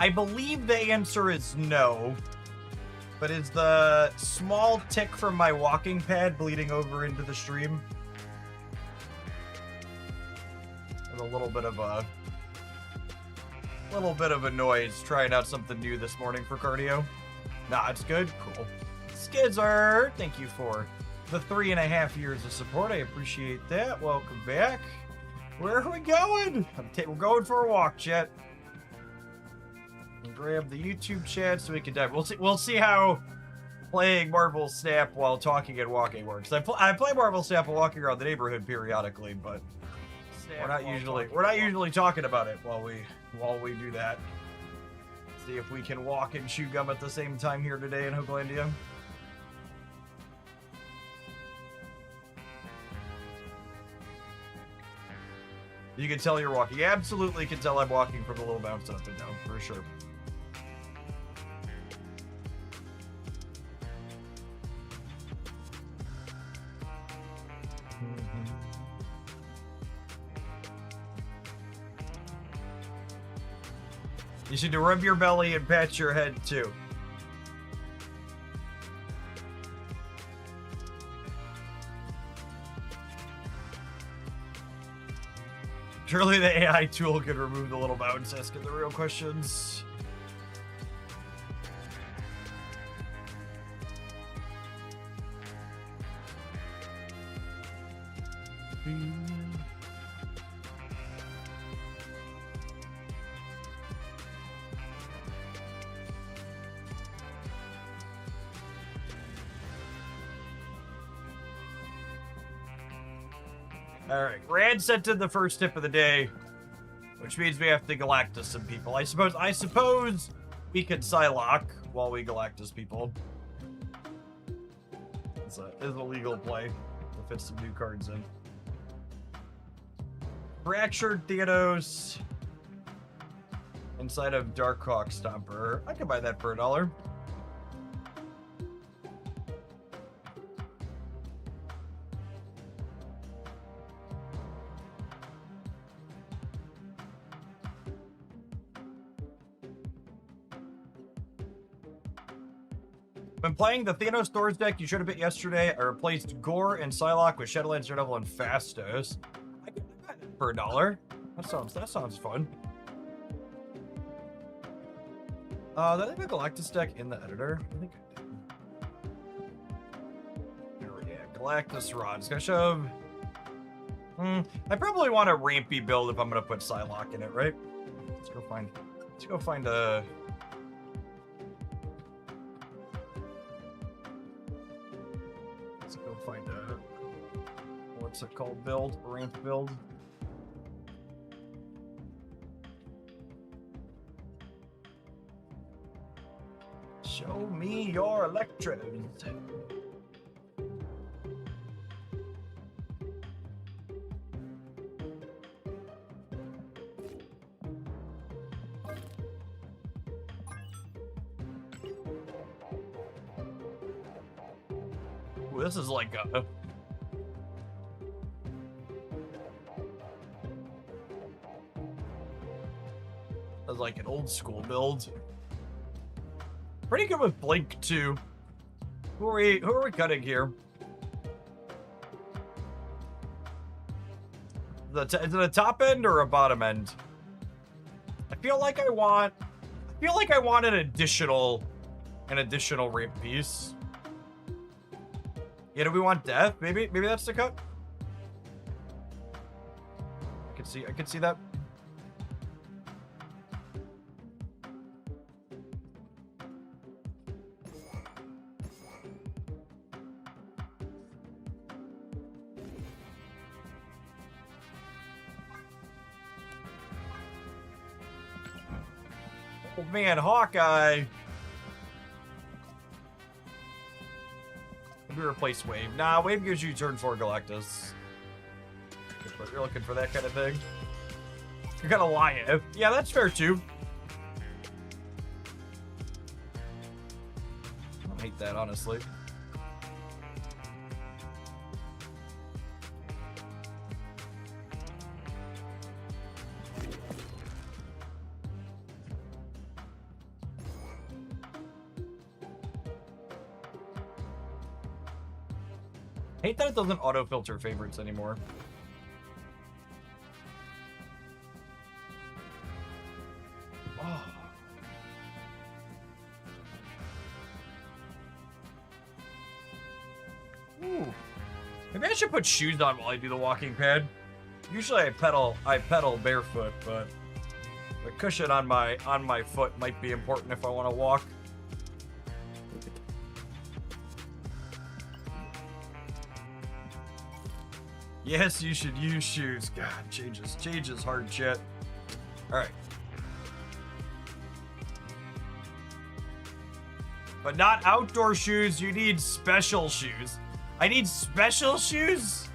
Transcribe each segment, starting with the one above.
I believe the answer is no. But is the small tick from my walking pad bleeding over into the stream? With a little bit of a noise trying out something new this morning for cardio. Nah, it's good. Cool. Skizzer, thank you for the 3.5 years of support. I appreciate that. Welcome back. Where are we going? We're going for a walk, chat. Grab the YouTube chat so we can dive. We'll see how playing Marvel Snap while talking and walking works. I play Marvel Snap while walking around the neighborhood periodically, but we're not usually talking about it while we do that. See if we can walk and chew gum at the same time here today in Hooglandia. You can tell you're walking. You absolutely can tell I'm walking from the little bounce up and down, for sure. You should rub your belly and pat your head, too. Surely the AI tool could remove the little bounce, asking the real questions. Alright, Rand sent in the first tip of the day, which means we have to Galactus some people. I suppose we could Psylocke while we Galactus people. It's a legal play to fit some new cards in. Fractured Thanos inside of Darkhawk Stomper. I could buy that for $1. When playing the Thanos Thor's deck you showed a bit yesterday, I replaced Gore and Psylocke with Shadowlands Daredevil and Fastos. I could buy that for $1. That sounds fun. Did I have a Galactus deck in the editor? I think I did. There we go. Galactus Rods. Gonna shove. I probably want a rampy build if I'm gonna put Psylocke in it, right? Let's go find a. Find a, what's it called, build, ramp build. Show me your electrodes. This is like a... That's like an old school build. Pretty good with Blink too. Who are we cutting here? Is it a top end or a bottom end? I feel like I want an additional ramp piece. Yeah, do we want death? Maybe that's the cut. I can see that. Oh man, Hawkeye. Maybe replace Wave. Nah, Wave gives you turn 4 Galactus. You're looking for that kind of thing. You're gonna lie. Yeah, that's fair too. I don't hate that, honestly. Hate that it doesn't auto-filter favorites anymore. Oh. Ooh. Maybe I should put shoes on while I do the walking pad. Usually I pedal barefoot, but the cushion on my foot might be important if I want to walk. Yes, you should use shoes. God, changes hard shit. All right. But not outdoor shoes, you need special shoes. I need special shoes?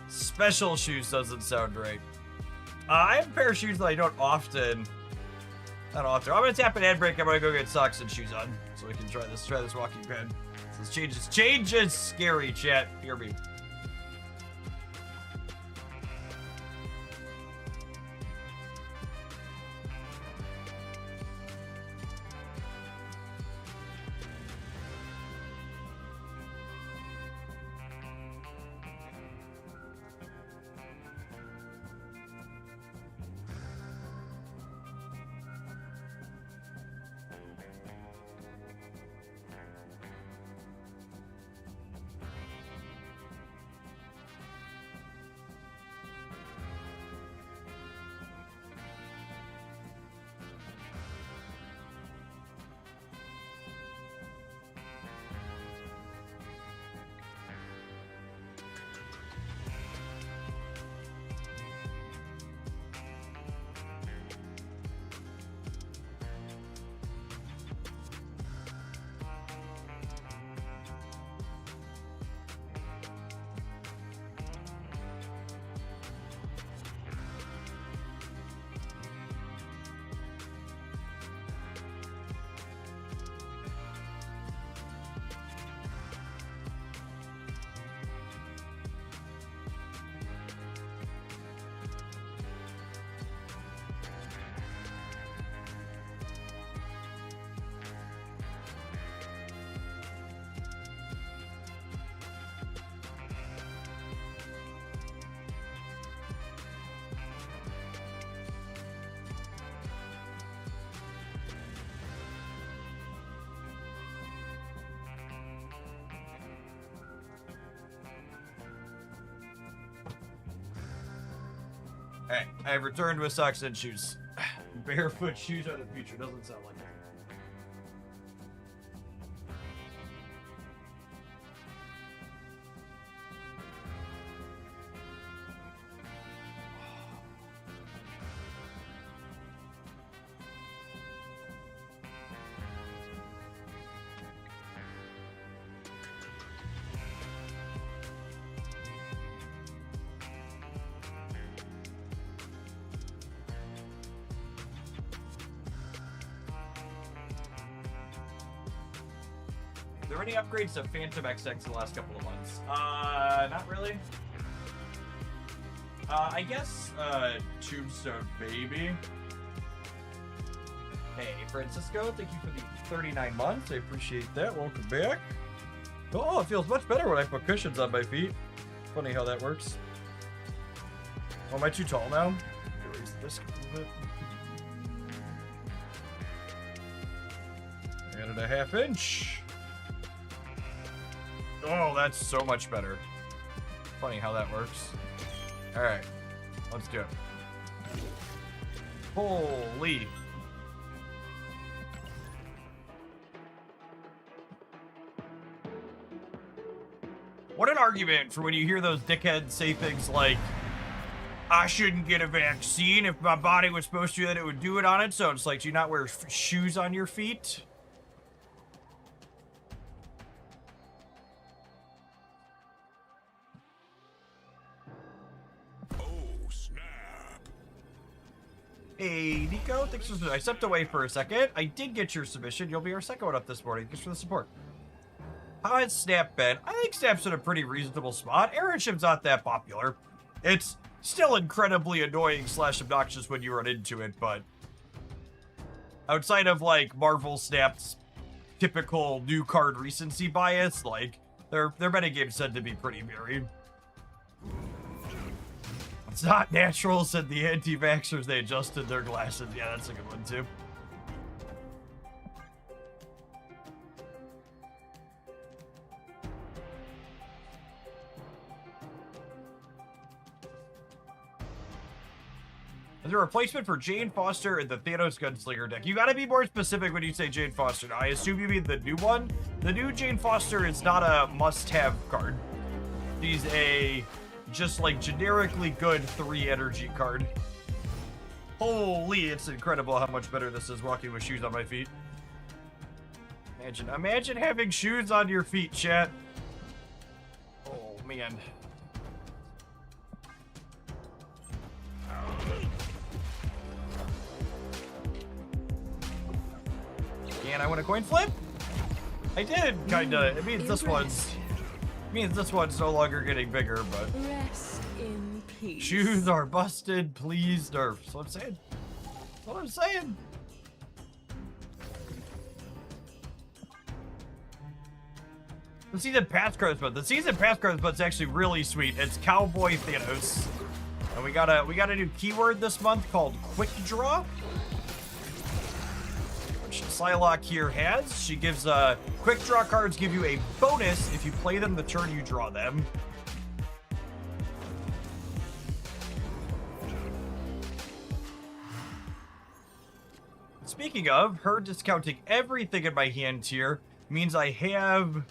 Special shoes doesn't sound right. I have a pair of shoes that I don't often. Not often. I'm gonna tap an ad break. I'm gonna go get socks and shoes on so we can try this walking pad. This changes scary, chat. Hear me. Alright, I have returned with socks and shoes. Barefoot shoes are the future, doesn't sound like it. Are there any upgrades to Phantom XX in the last couple of months? Not really. I guess, Tombstone Baby. Hey, Francisco, thank you for the 39 months. I appreciate that. Welcome back. Oh, it feels much better when I put cushions on my feet. Funny how that works. Oh, am I too tall now? Raise this a little bit. Added a ½ inch. Oh, that's so much better. Funny how that works. Alright, let's do it. Holy. What an argument for when you hear those dickheads say things like, I shouldn't get a vaccine. If my body was supposed to, then it would do it on its own. It's like, do you not wear shoes on your feet? Hey, Nico, thanks for the I stepped away for a second. I did get your submission. You'll be our second one up this morning. Thanks for the support. How has Snap been? I think Snap's in a pretty reasonable spot. Aeronship's not that popular. It's still incredibly annoying / obnoxious when you run into it, but outside of, like, Marvel Snap's typical new card recency bias, like, Their metagames tend to be pretty varied. It's not natural, said the anti-vaxxers. They adjusted their glasses. Yeah, that's a good one, too. Is there a replacement for Jane Foster in the Thanos Gunslinger deck? You gotta be more specific when you say Jane Foster. Now, I assume you mean the new one. The new Jane Foster is not a must-have card. She's a just like generically good 3 energy card. Holy, it's incredible how much better this is walking with shoes on my feet. Imagine having shoes on your feet, chat. Oh man. And I win a coin flip? I did, kinda. It means this one's no longer getting bigger, but Rest in peace. shoes are busted, please nerf. That's what I'm saying. That's what I'm saying. The season pass cards, but the season pass cards, but it's actually really sweet. It's Cowboy Thanos, and we got a new keyword this month called Quick Draw. Psylocke here has. She gives quick draw cards give you a bonus if you play them the turn you draw them. Speaking of, her discounting everything in my hand here means I have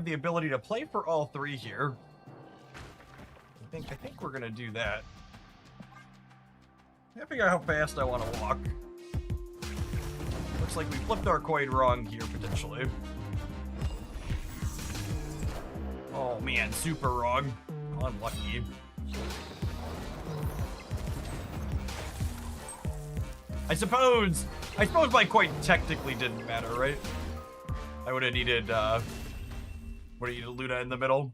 the ability to play for all 3 here. I think we're gonna do that. I figure out how fast I want to walk. Looks like we flipped our coin wrong here, potentially. Oh man, super wrong. Unlucky. I suppose my coin technically didn't matter, right? I would have needed, Luna in the middle.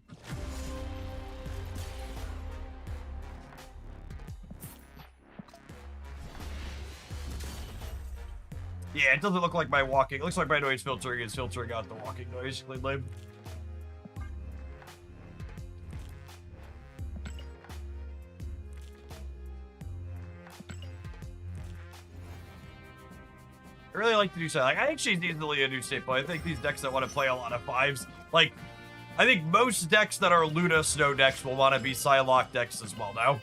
Yeah, it doesn't look like my walking. It looks like my noise filtering is filtering out the walking noise. Lame. I really like the new side. Like, I think she's easily a new staple. I think these decks that want to play a lot of 5s, like, I think most decks that are Luna Snow decks will want to be Psylocke decks as well now.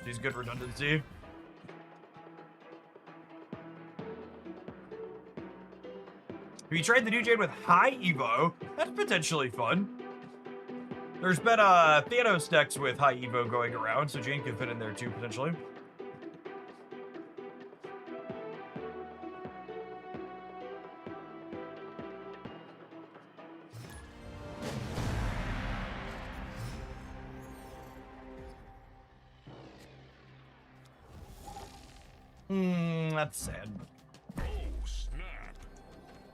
She's good redundancy. Have you tried the new Jade with high Evo? That's potentially fun. There's been Thanos decks with high Evo going around, so Jane could fit in there too, potentially. That's sad.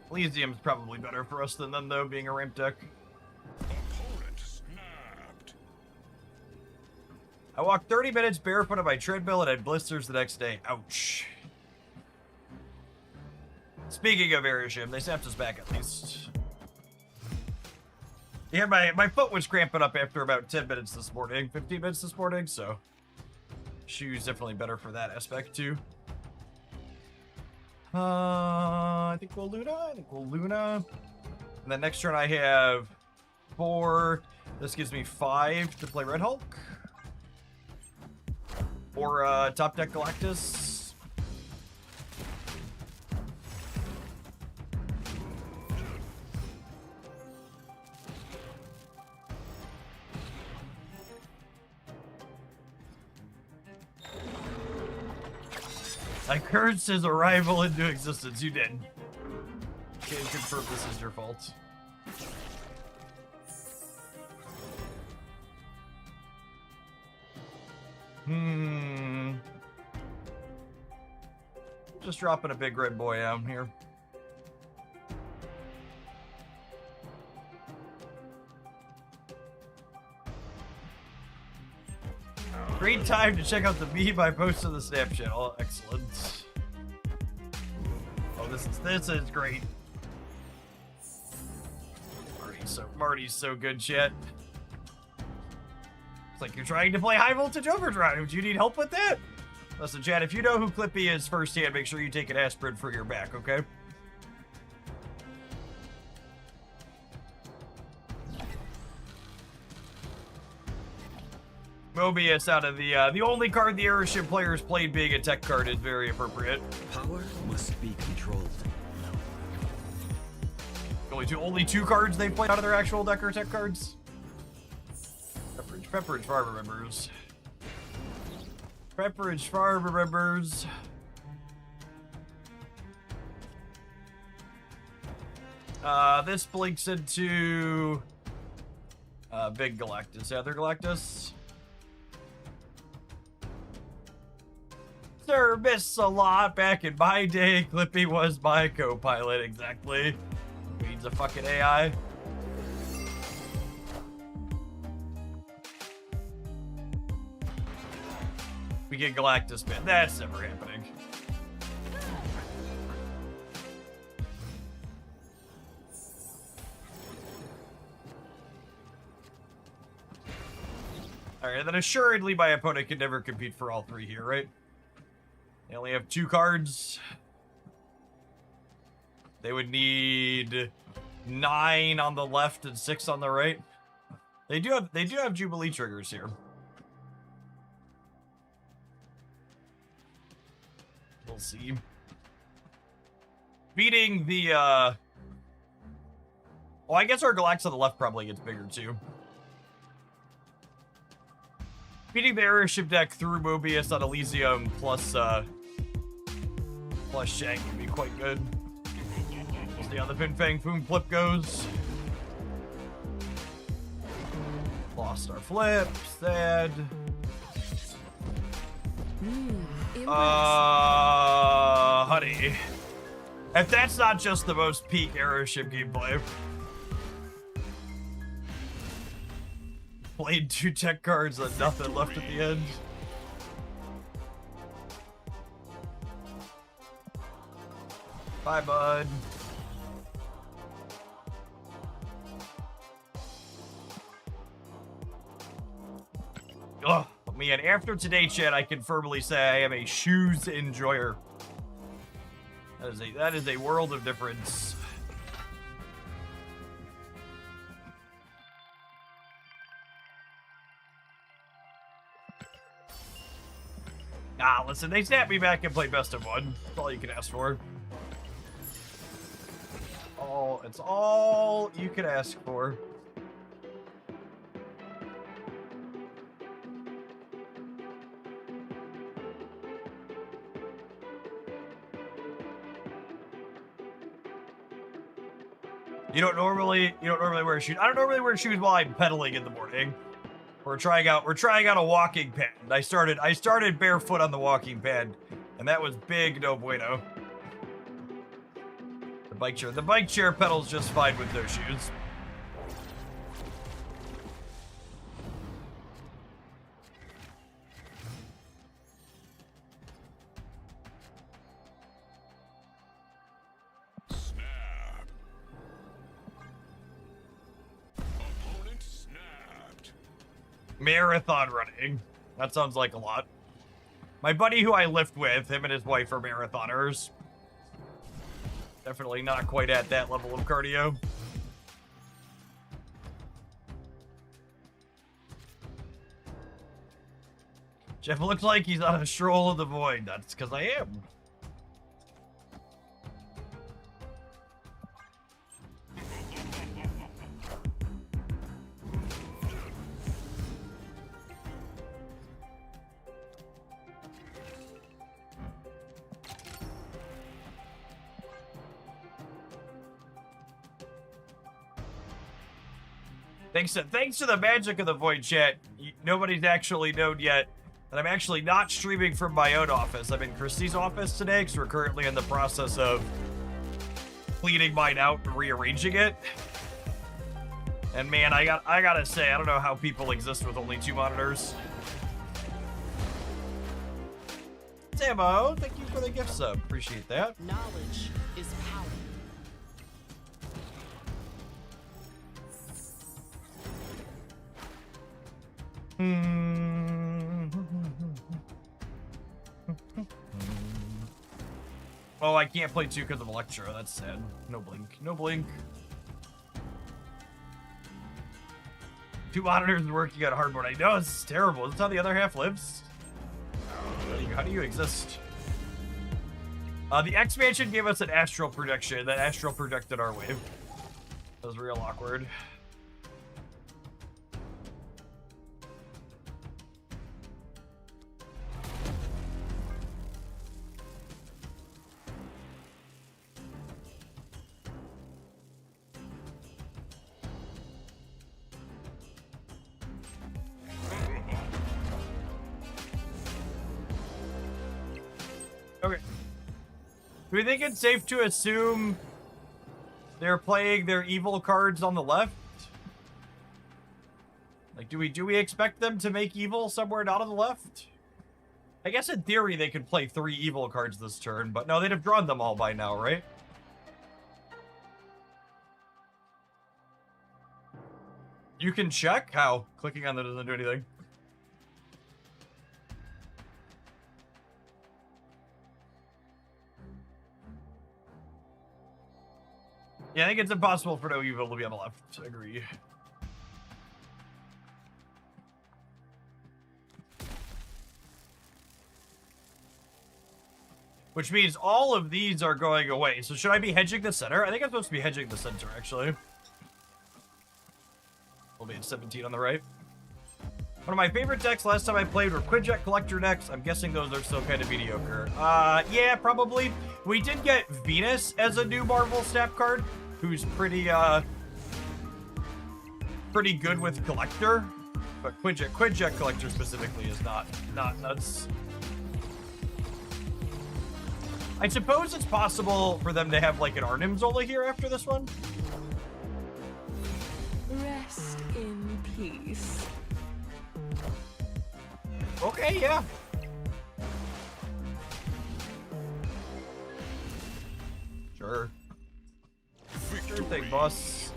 Elysium's probably better for us than them, though, being a ramp deck. Opponent snapped. I walked 30 minutes barefoot on my treadmill and had blisters the next day. Ouch. Speaking of Airshim, they snapped us back at least. Yeah, my foot was cramping up after about 10 minutes this morning, 15 minutes this morning, so shoes definitely better for that aspect, too. I think we'll Luna. And then next turn I have 4. This gives me 5 to play Red Hulk. Or top deck Galactus. I cursed his arrival into existence. You did. Can confirm this is your fault. Just dropping a big red boy out here. Great time to check out the meme I posted on the Snap channel. Excellent. Oh, this is great. Marty's so good, chat. It's like you're trying to play High Voltage Overdrive. Do you need help with that? Listen, chat, if you know who Clippy is firsthand, make sure you take an aspirin for your back, okay? Mobius out of the only card the Airship players played being a tech card is very appropriate. Power must be controlled. Only two cards they played out of their actual deck are tech cards. Pepperidge Farm remembers. Pepperidge Farm remembers. This blinks into Big Galactus. Other Galactus. Service a lot back in my day. Clippy was my co-pilot, exactly. Means a fucking AI. We get Galactus, man. That's never happening. Alright, then assuredly my opponent can never compete for all three here, right? They only have 2 cards. They would need 9 on the left and 6 on the right. They do have Jubilee triggers here. We'll see. Beating the well, I guess our Galactus on the left probably gets bigger too. Beating the Airship deck through Mobius on Elysium plus Shank would be quite good. We'll see how the Fin Fang Foom flip goes. Lost our flip. Sad. Honey. If that's not just the most peak Airship gameplay. Played 2 tech cards and nothing left at the end. Bye, bud. Ugh, man, after today, chat, I can firmly say I am a shoes enjoyer. That is a world of difference. Ah, listen, they snap me back and play best of 1. That's all you can ask for. It's all you can ask for. You don't normally wear shoes. I don't normally wear shoes while I'm pedaling in the morning. We're trying out a walking pad. I started barefoot on the walking pad, and that was big no bueno. The bike chair pedals just fine with those shoes. Snap. Opponent snapped. Marathon running. That sounds like a lot. My buddy who I lift with, him and his wife are marathoners. Definitely not quite at that level of cardio. Jeff looks like he's on a stroll of the void. That's because I am. Thanks to the magic of the void chat, nobody's actually known yet that I'm actually not streaming from my own office. I'm in Christy's office today because we're currently in the process of cleaning mine out and rearranging it. And man, I gotta say, I don't know how people exist with only 2 monitors. Samo, thank you for the gift sub. Appreciate that. Knowledge is Oh, I can't play 2 because of Electro. That's sad. No blink. No blink. 2 monitors working on hardboard. I know, it's terrible. Is this how the other half lives? How do you exist? The expansion gave us an astral projection. That astral projected our wave. That was real awkward. Okay. Do we think it's safe to assume they're playing their evil cards on the left? Like, do we expect them to make evil somewhere not on the left? I guess in theory they could play 3 evil cards this turn, but no, they'd have drawn them all by now, right? You can check? How? Clicking on that doesn't do anything. Yeah, I think it's impossible for no evil to be on the left. I agree. Which means all of these are going away. So should I be hedging the center? I think I'm supposed to be hedging the center, actually. We'll be at 17 on the right. One of my favorite decks last time I played were Quinjet Collector decks. I'm guessing those are still kind of mediocre. Yeah, probably. We did get Venus as a new Marvel Snap card, who's pretty good with Collector. But Quinjet Collector specifically is not nuts. I suppose it's possible for them to have like an Arnim Zola here after this one. Rest in peace. Okay, yeah. Sure. Sure thing, boss.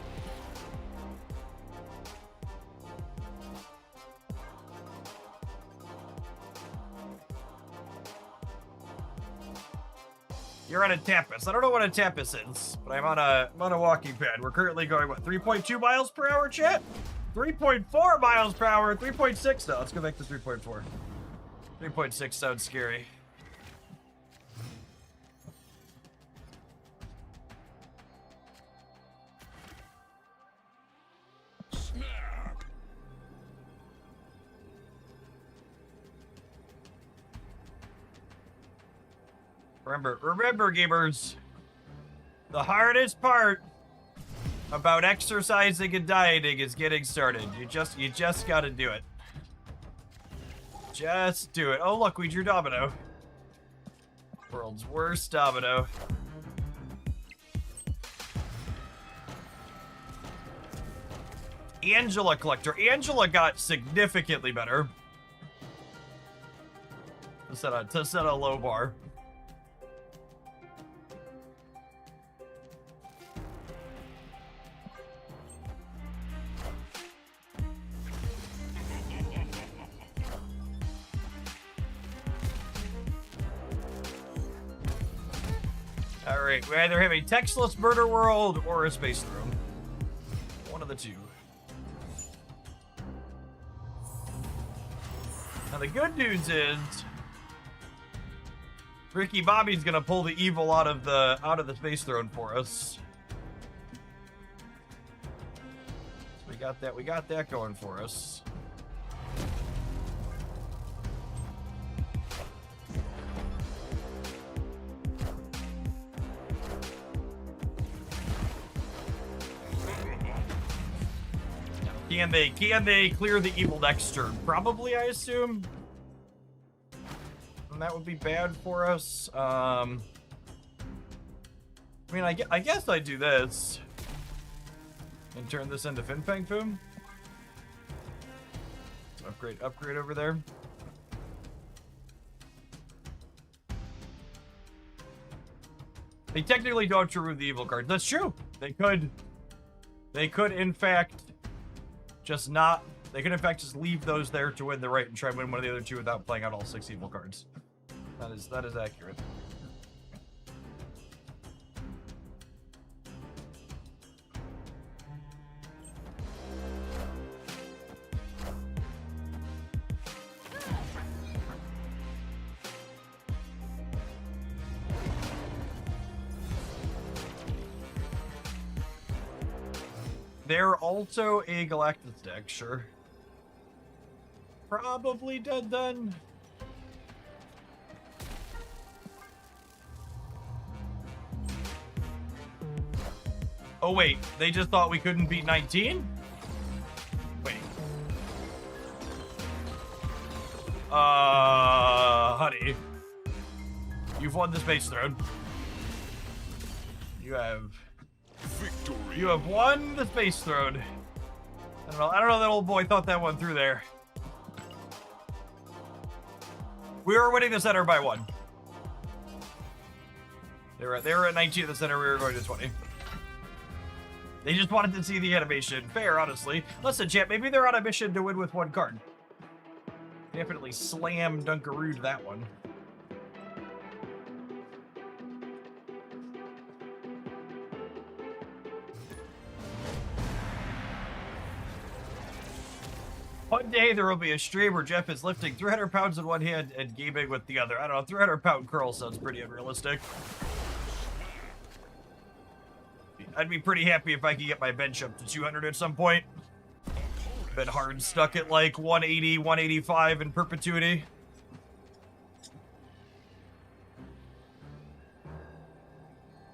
You're on a Tampus. I don't know what a Tampus is, but I'm on a walking pad. We're currently going, what, 3.2 miles per hour, chat? 3.4 miles per hour, 3.6 now. Let's go back to 3.4. 3.6 sounds scary. Snap. Remember, gamers, the hardest part about exercising and dieting is getting started. You just gotta do it. Just do it. Oh, look, we drew Domino. World's worst Domino. Angela Collector. Angela got significantly better. To set a low bar. Alright, we either have a textless murder world or a space throne. One of the two. Now the good news is Ricky Bobby's gonna pull the evil out of the space throne for us. So we got that going for us. Can they clear the evil next turn? Probably, I assume. And that would be bad for us. I mean, I guess I do this and turn this into Fin Fang Foom. Upgrade over there. They technically don't remove the evil card. That's true. They could in fact just not They can in fact just leave those there to win the right and try and win one of the other two without playing out all 6 evil cards. That is accurate. They're also a Galactus deck, sure. Probably dead then. Oh wait, they just thought we couldn't beat 19? Wait. Honey. You've won the Space Throne. You have won the Space Throne. I don't know that old boy thought that one through there. We were winning the center by 1. They were at 19 at the center, we were going to 20. They just wanted to see the animation. Fair, honestly. Listen, chat, maybe they're on a mission to win with 1 card. Definitely slam Dunkarooed that one. One day there will be a stream where Jeff is lifting 300 pounds in one hand and gaming with the other. I don't know, 300-pound curl sounds pretty unrealistic. I'd be pretty happy if I could get my bench up to 200 at some point. Been hard stuck at like 180, 185 in perpetuity.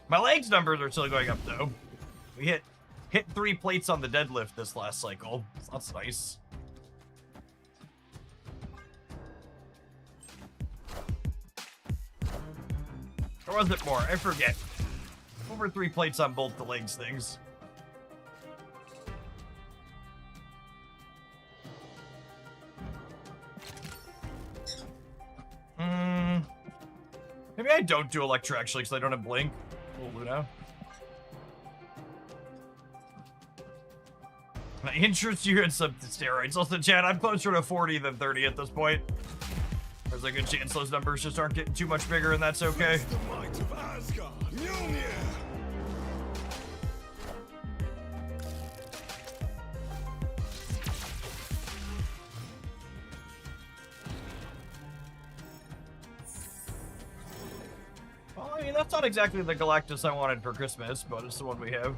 My legs numbers are still going up though. We hit 3 plates on the deadlift this last cycle. So that's nice. Or was it more? I forget. Over 3 plates on both the legs things. Maybe I don't do Electra actually because I don't have Blink. Oh, Luna. My interest you in some steroids. Also, Chad, I'm closer to 40 than 30 at this point. There's a good chance those numbers just aren't getting too much bigger, and that's okay. The might of Asgard. Mjolnir. Well, I mean, that's not exactly the Galactus I wanted for Christmas, but it's the one we have.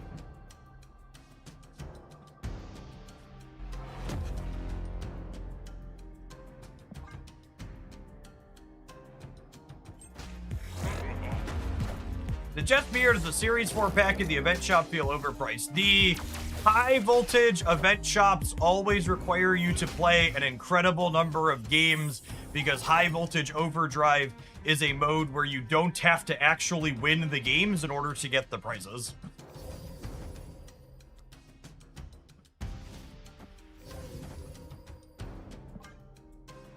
The Jet Beard is a Series 4 pack in the event shop feel overpriced. The high voltage event shops always require you to play an incredible number of games because high voltage overdrive is a mode where you don't have to actually win the games in order to get the prizes.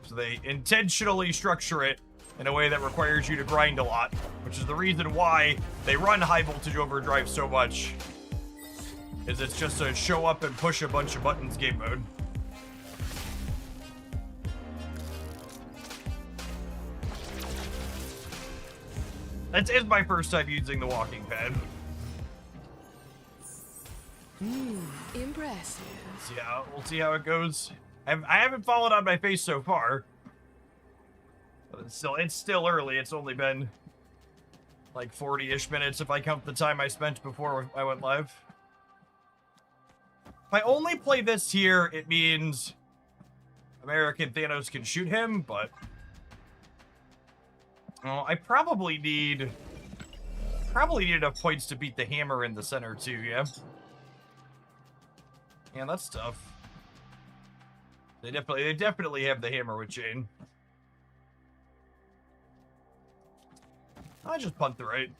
So they intentionally structure it in a way that requires you to grind a lot, which is the reason why they run high voltage overdrive so much. Is it's just a show up and push a bunch of buttons game mode. That is my first time using the walking pad. Impressive. We'll see how it goes. I haven't fallen on my face so far. But it's still early. It's only been like 40-ish minutes if I count the time I spent before I went live. If I only play this here, it means American Thanos can shoot him, but I probably need enough points to beat the hammer in the center too, yeah? Yeah, that's tough. They definitely have the hammer with chain. I just punt the right.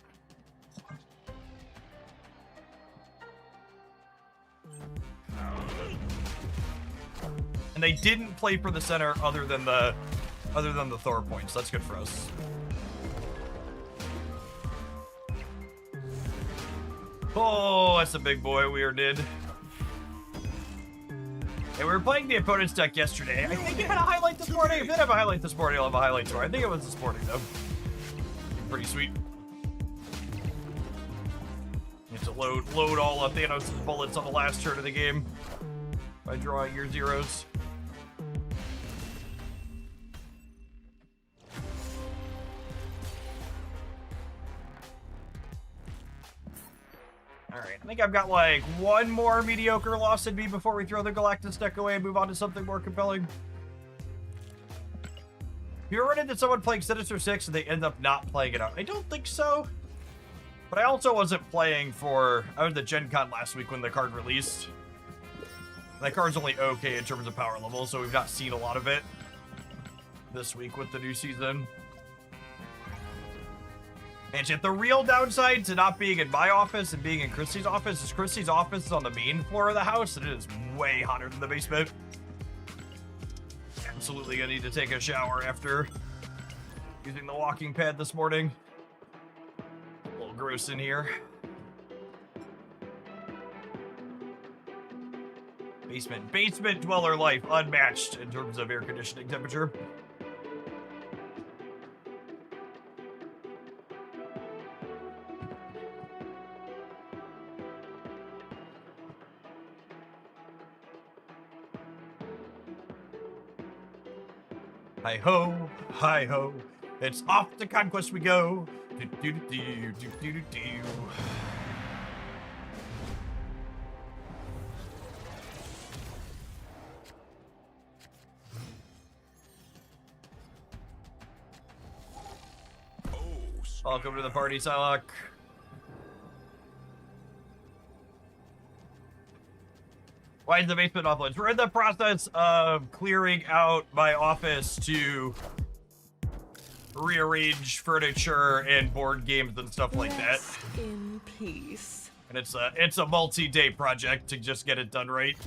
And they didn't play for the center other than the Thor points. That's good for us. Oh, that's a big boy we did. we were playing the opponent's deck yesterday. I think it had a highlight this morning. If it did have a highlight this morning, I'll have a highlight tomorrow. I think it was this morning, though. Pretty sweet. You have to load all of Thanos' bullets on the last turn of the game by drawing your zeros. Alright, I think I've got like one more mediocre loss in me before we throw the Galactus deck away and move on to something more compelling. Have you ever run into someone playing Sinister Six and they end up not playing it out? I don't think so. But I also wasn't playing for... I was at Gen Con last week when the card released. That card's only okay in terms of power level, so we've not seen a lot of it this week with the new season. And yet the real downside to not being in my office and being in Christy's office is Christy's office is on the main floor of the house, and it is way hotter than the basement. Absolutely gonna need to take a shower after using the walking pad this morning. A little gross in here. Basement dweller life unmatched in terms of air conditioning temperature. Hi ho, it's off to conquest we go. Do, do, do, do, do, do, do. Welcome to the party, Psylocke. Why is the basement off limits? We're in the process of clearing out my office to rearrange furniture and board games and stuff like that. Rest in peace. And it's a multi-day project to just get it done right.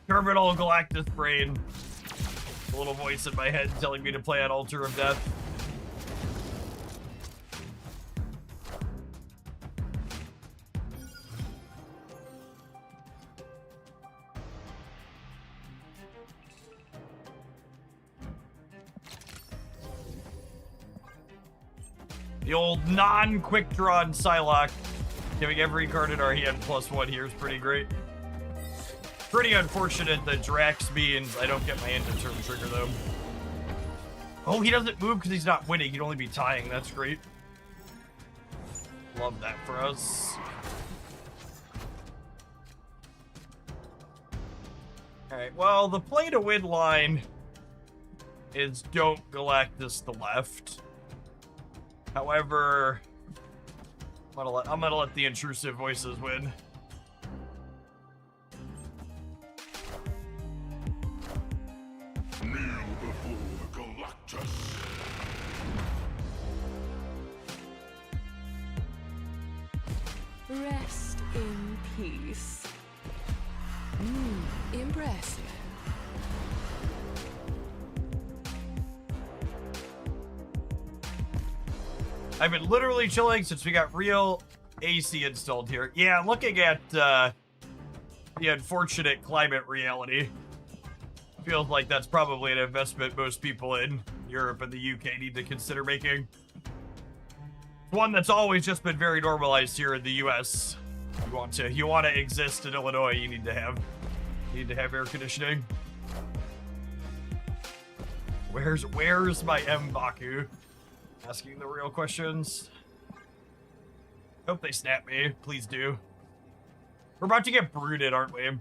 Terminal Galactus brain. A little voice in my head telling me to play on Altar of Death. The old non-quick drawn Psylocke, giving every card in our hand +1 here is pretty great. Pretty unfortunate that Drax means I don't get my end of turn trigger though. Oh, he doesn't move because he's not winning. He'd only be tying. That's great. Love that for us. Alright, well, the play to win line is don't Galactus the left. However, I'm gonna let the intrusive voices win. Kneel before Galactus. Rest in peace. Impressive. I've been literally chilling since we got real AC installed here. Yeah, looking at the unfortunate climate reality, feels like that's probably an investment most people in Europe and the UK need to consider making. One that's always just been very normalized here in the US. You want to exist in Illinois, you need to have air conditioning. Where's my M'Baku? Asking the real questions. Hope they snap me. Please do. We're about to get brooded, aren't we?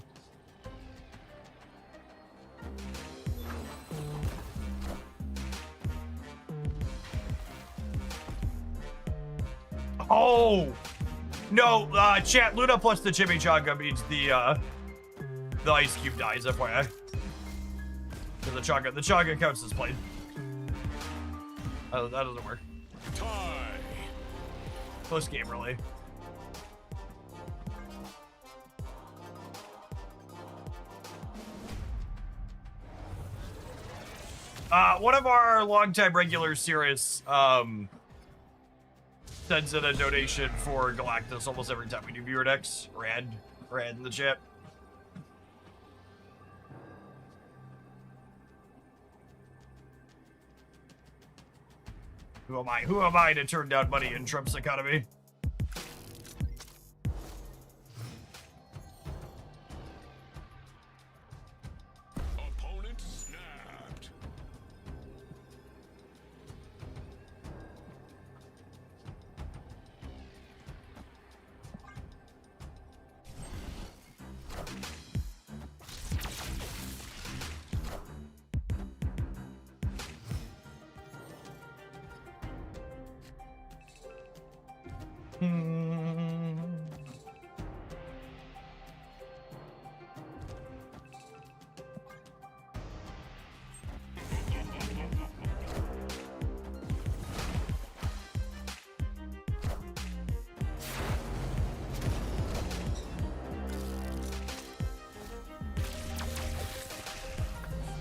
Oh! No, chat, Luna plus the chimichanga means the ice cube dies, FYI. The chaga counts as played. That doesn't work. Tie. Close game, really. One of our longtime regulars, Sirius, sends in a donation for Galactus almost every time we do viewer decks. Rad in the chat. Who am I? Who am I to turn down money in Trump's economy? Opponent snapped.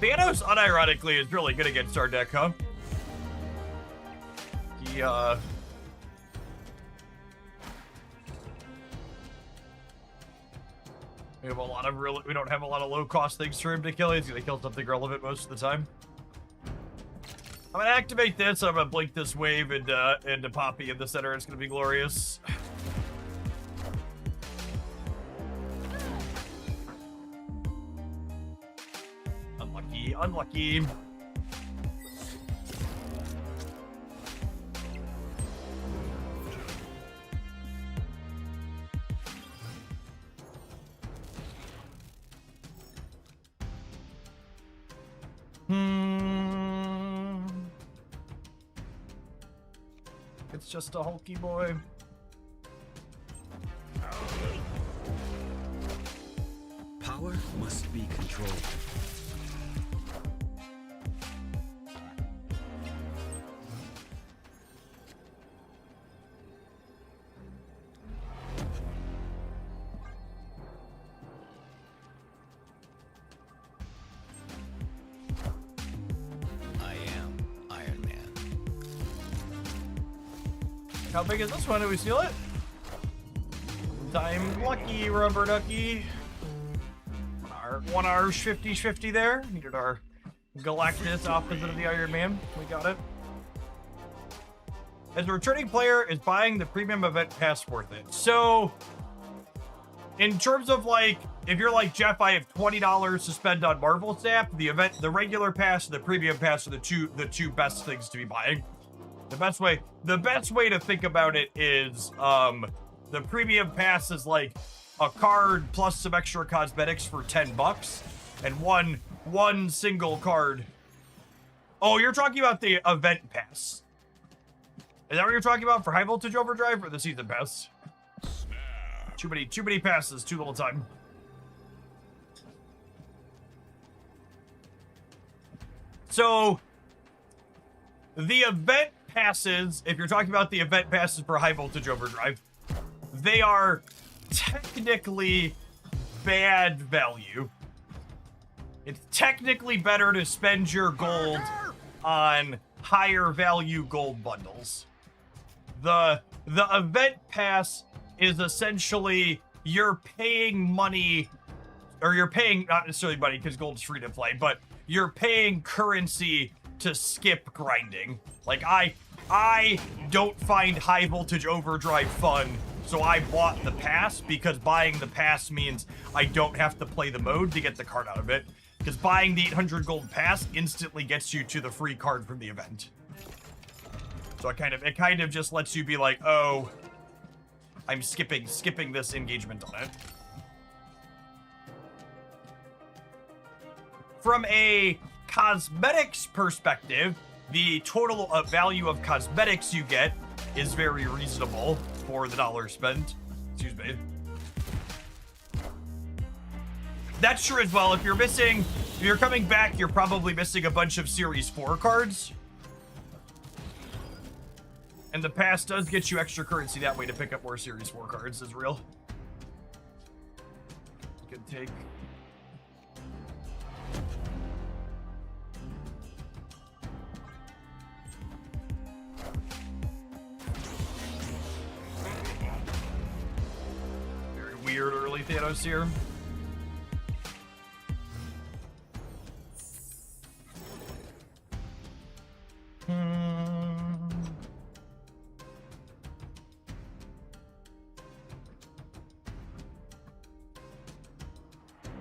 Thanos, unironically, is really good against our deck, huh? He, we have a lot of we don't have a lot of low-cost things for him to kill. He's gonna kill something relevant most of the time. I'm gonna activate this. I'm gonna blink this wave into Poppy in the center. It's gonna be glorious. Unlucky. It's just a hulky boy. Power must be controlled. How big is this one? Do we steal it? Time lucky, rubber ducky. One our shifty there. Needed our Galactus opposite of the Iron Man. We got it. As a returning player, is buying the premium event pass worth it? So, in terms of like, if you're like Jeff, I have $20 to spend on Marvel Snap. The regular pass and the premium pass are the two best things to be buying. The best way to think about it is the premium pass is like a card plus some extra cosmetics for $10 and one single card. Oh, you're talking about the event pass. Is that what you're talking about for High Voltage Overdrive or the season pass? Too many passes, too little time. So the event passes, if you're talking about the event passes for High Voltage Overdrive, they are technically bad value. It's technically better to spend your gold on higher value gold bundles. The event pass is essentially you're paying money, or you're paying, not necessarily money because gold's free to play, but you're paying currency to skip grinding. Like I don't find High Voltage Overdrive fun, so I bought the pass because buying the pass means I don't have to play the mode to get the card out of it. Because buying the 800 gold pass instantly gets you to the free card from the event. So it kind of just lets you be like, oh, I'm skipping this engagement on it. From a cosmetics perspective, the total value of cosmetics you get is very reasonable for the dollar spent. Excuse me. That's true as well. If you're coming back, you're probably missing a bunch of Series 4 cards. And the pass does get you extra currency that way to pick up more Series 4 cards, is real. Good take. weird early Thanos here.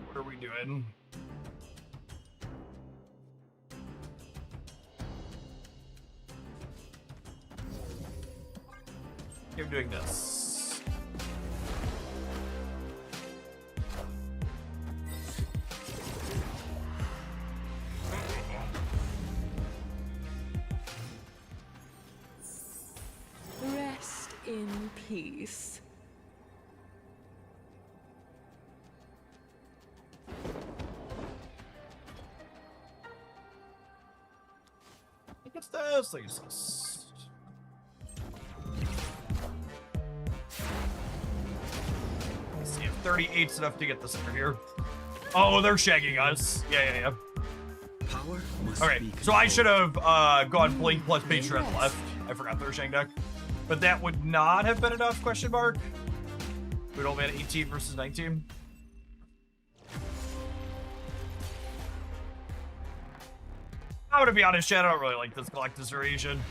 What are we doing? Keep doing this. Rest in peace. I think it's this. I think it's this. Let's see if 38's enough to get this over here. Oh, they're shagging us. Yeah. Power must Okay, be so I should controlled. have gone Blink plus Patreon left. I forgot their Shang deck. But that would not have been enough, question mark. We'd only had 18 versus 19. I'm gonna be honest, chat, I don't really like this Galactus variation.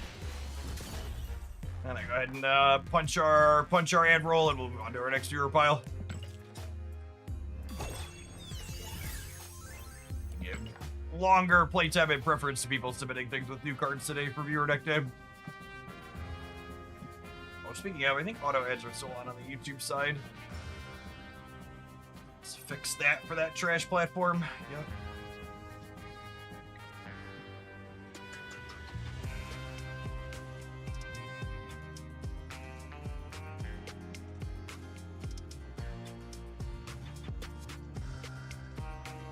And I go ahead and punch our ad roll, and we'll move on to our next viewer pile. Give longer playtime and preference to people submitting things with new cards today for viewer deck day. Oh, speaking of, I think auto ads are still on the YouTube side. Let's fix that for that trash platform. Yep.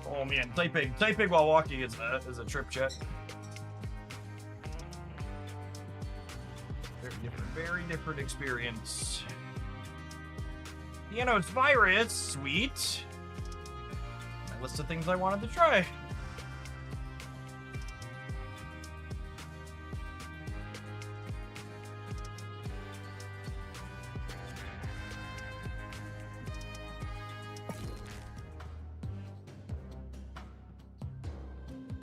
Oh man, typing while walking is a trip, chat. Very different experience. You know, it's virus, sweet. My list of things I wanted to try.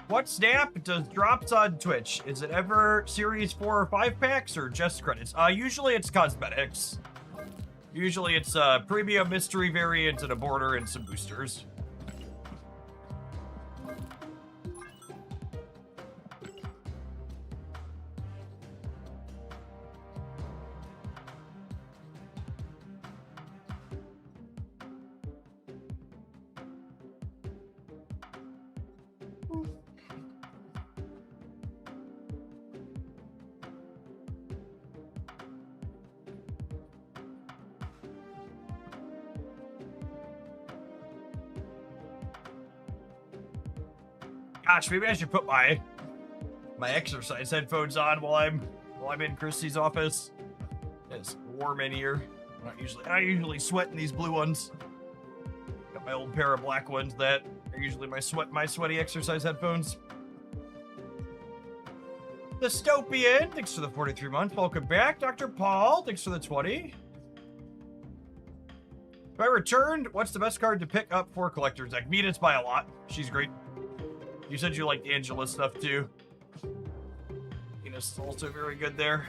What snap does drops on Twitch? Is it ever series 4 or 5 packs or just credits? Usually it's cosmetics. Usually it's a premium mystery variant and a border and some boosters. Gosh, maybe I should put my exercise headphones on while I'm in Christy's office. It's warm in here. I usually sweat in these blue ones. Got my old pair of black ones that are usually my sweaty exercise headphones. Dystopian, thanks for the 43 months. Welcome back. Dr. Paul, thanks for the 20. If I returned, what's the best card to pick up for collectors deck? Venus by a lot. She's great. You said you liked Angela's stuff too. Venus is also very good there.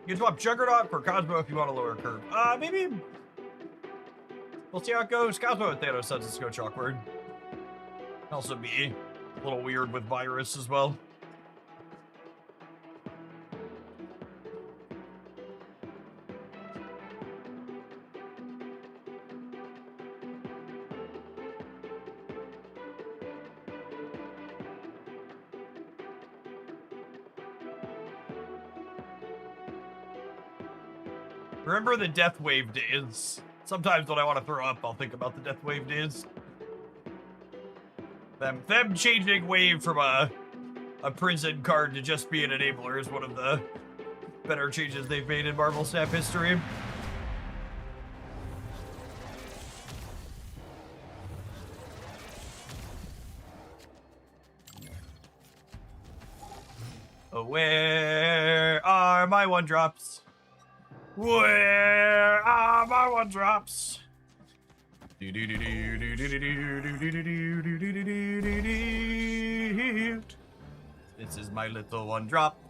You can swap Juggernaut for Cosmo if you want a lower curve. Maybe. We'll see how it goes. Cosmo and Thanos sets us go awkward. Also be a little weird with virus as well. Remember the Death Wave days. Sometimes when I want to throw up, I'll think about the Death Wave days. Them changing Wave from a a prison card to just be an enabler is one of the better changes they've made in Marvel Snap history. Where are my 1-drops? Where are my 1-drops? This is my little 1-drop.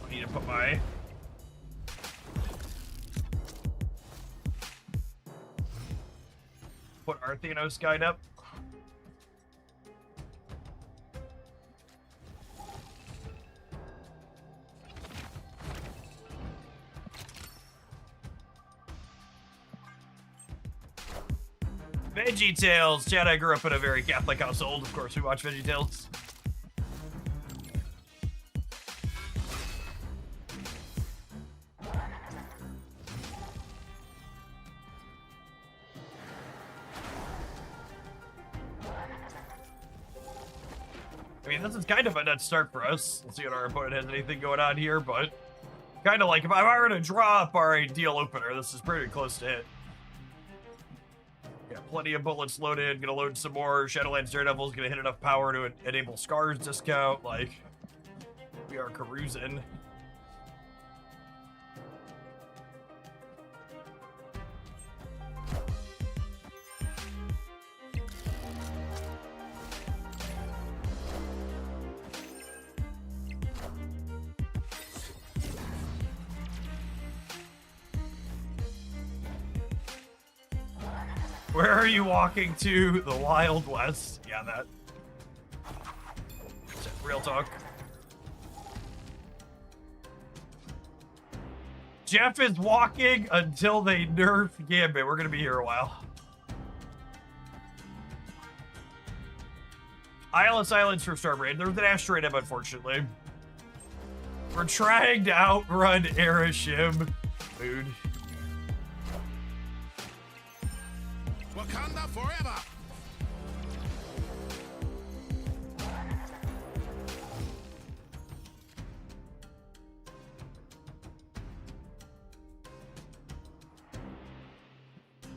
I need to put my our Thanos guide up. VeggieTales. Chad, I grew up in a very Catholic household. Of course, we watch VeggieTales. I mean, this is kind of a nuts start for us. Let's see if our opponent has anything going on here, but kind of like if I were to draw up our ideal opener, this is pretty close to it. Got plenty of bullets loaded. Gonna load some more. Shadowlands Daredevil's gonna hit enough power to enable Scar's discount. Like, we are cruising. Where are you walking to? The Wild West. Yeah, that. Real talk. Jeff is walking until they nerf Gambit. We're gonna be here a while. Isle of Silence for Starbrain. There's an asteroid up, unfortunately. We're trying to outrun Ereshim. Mood. Wakanda forever!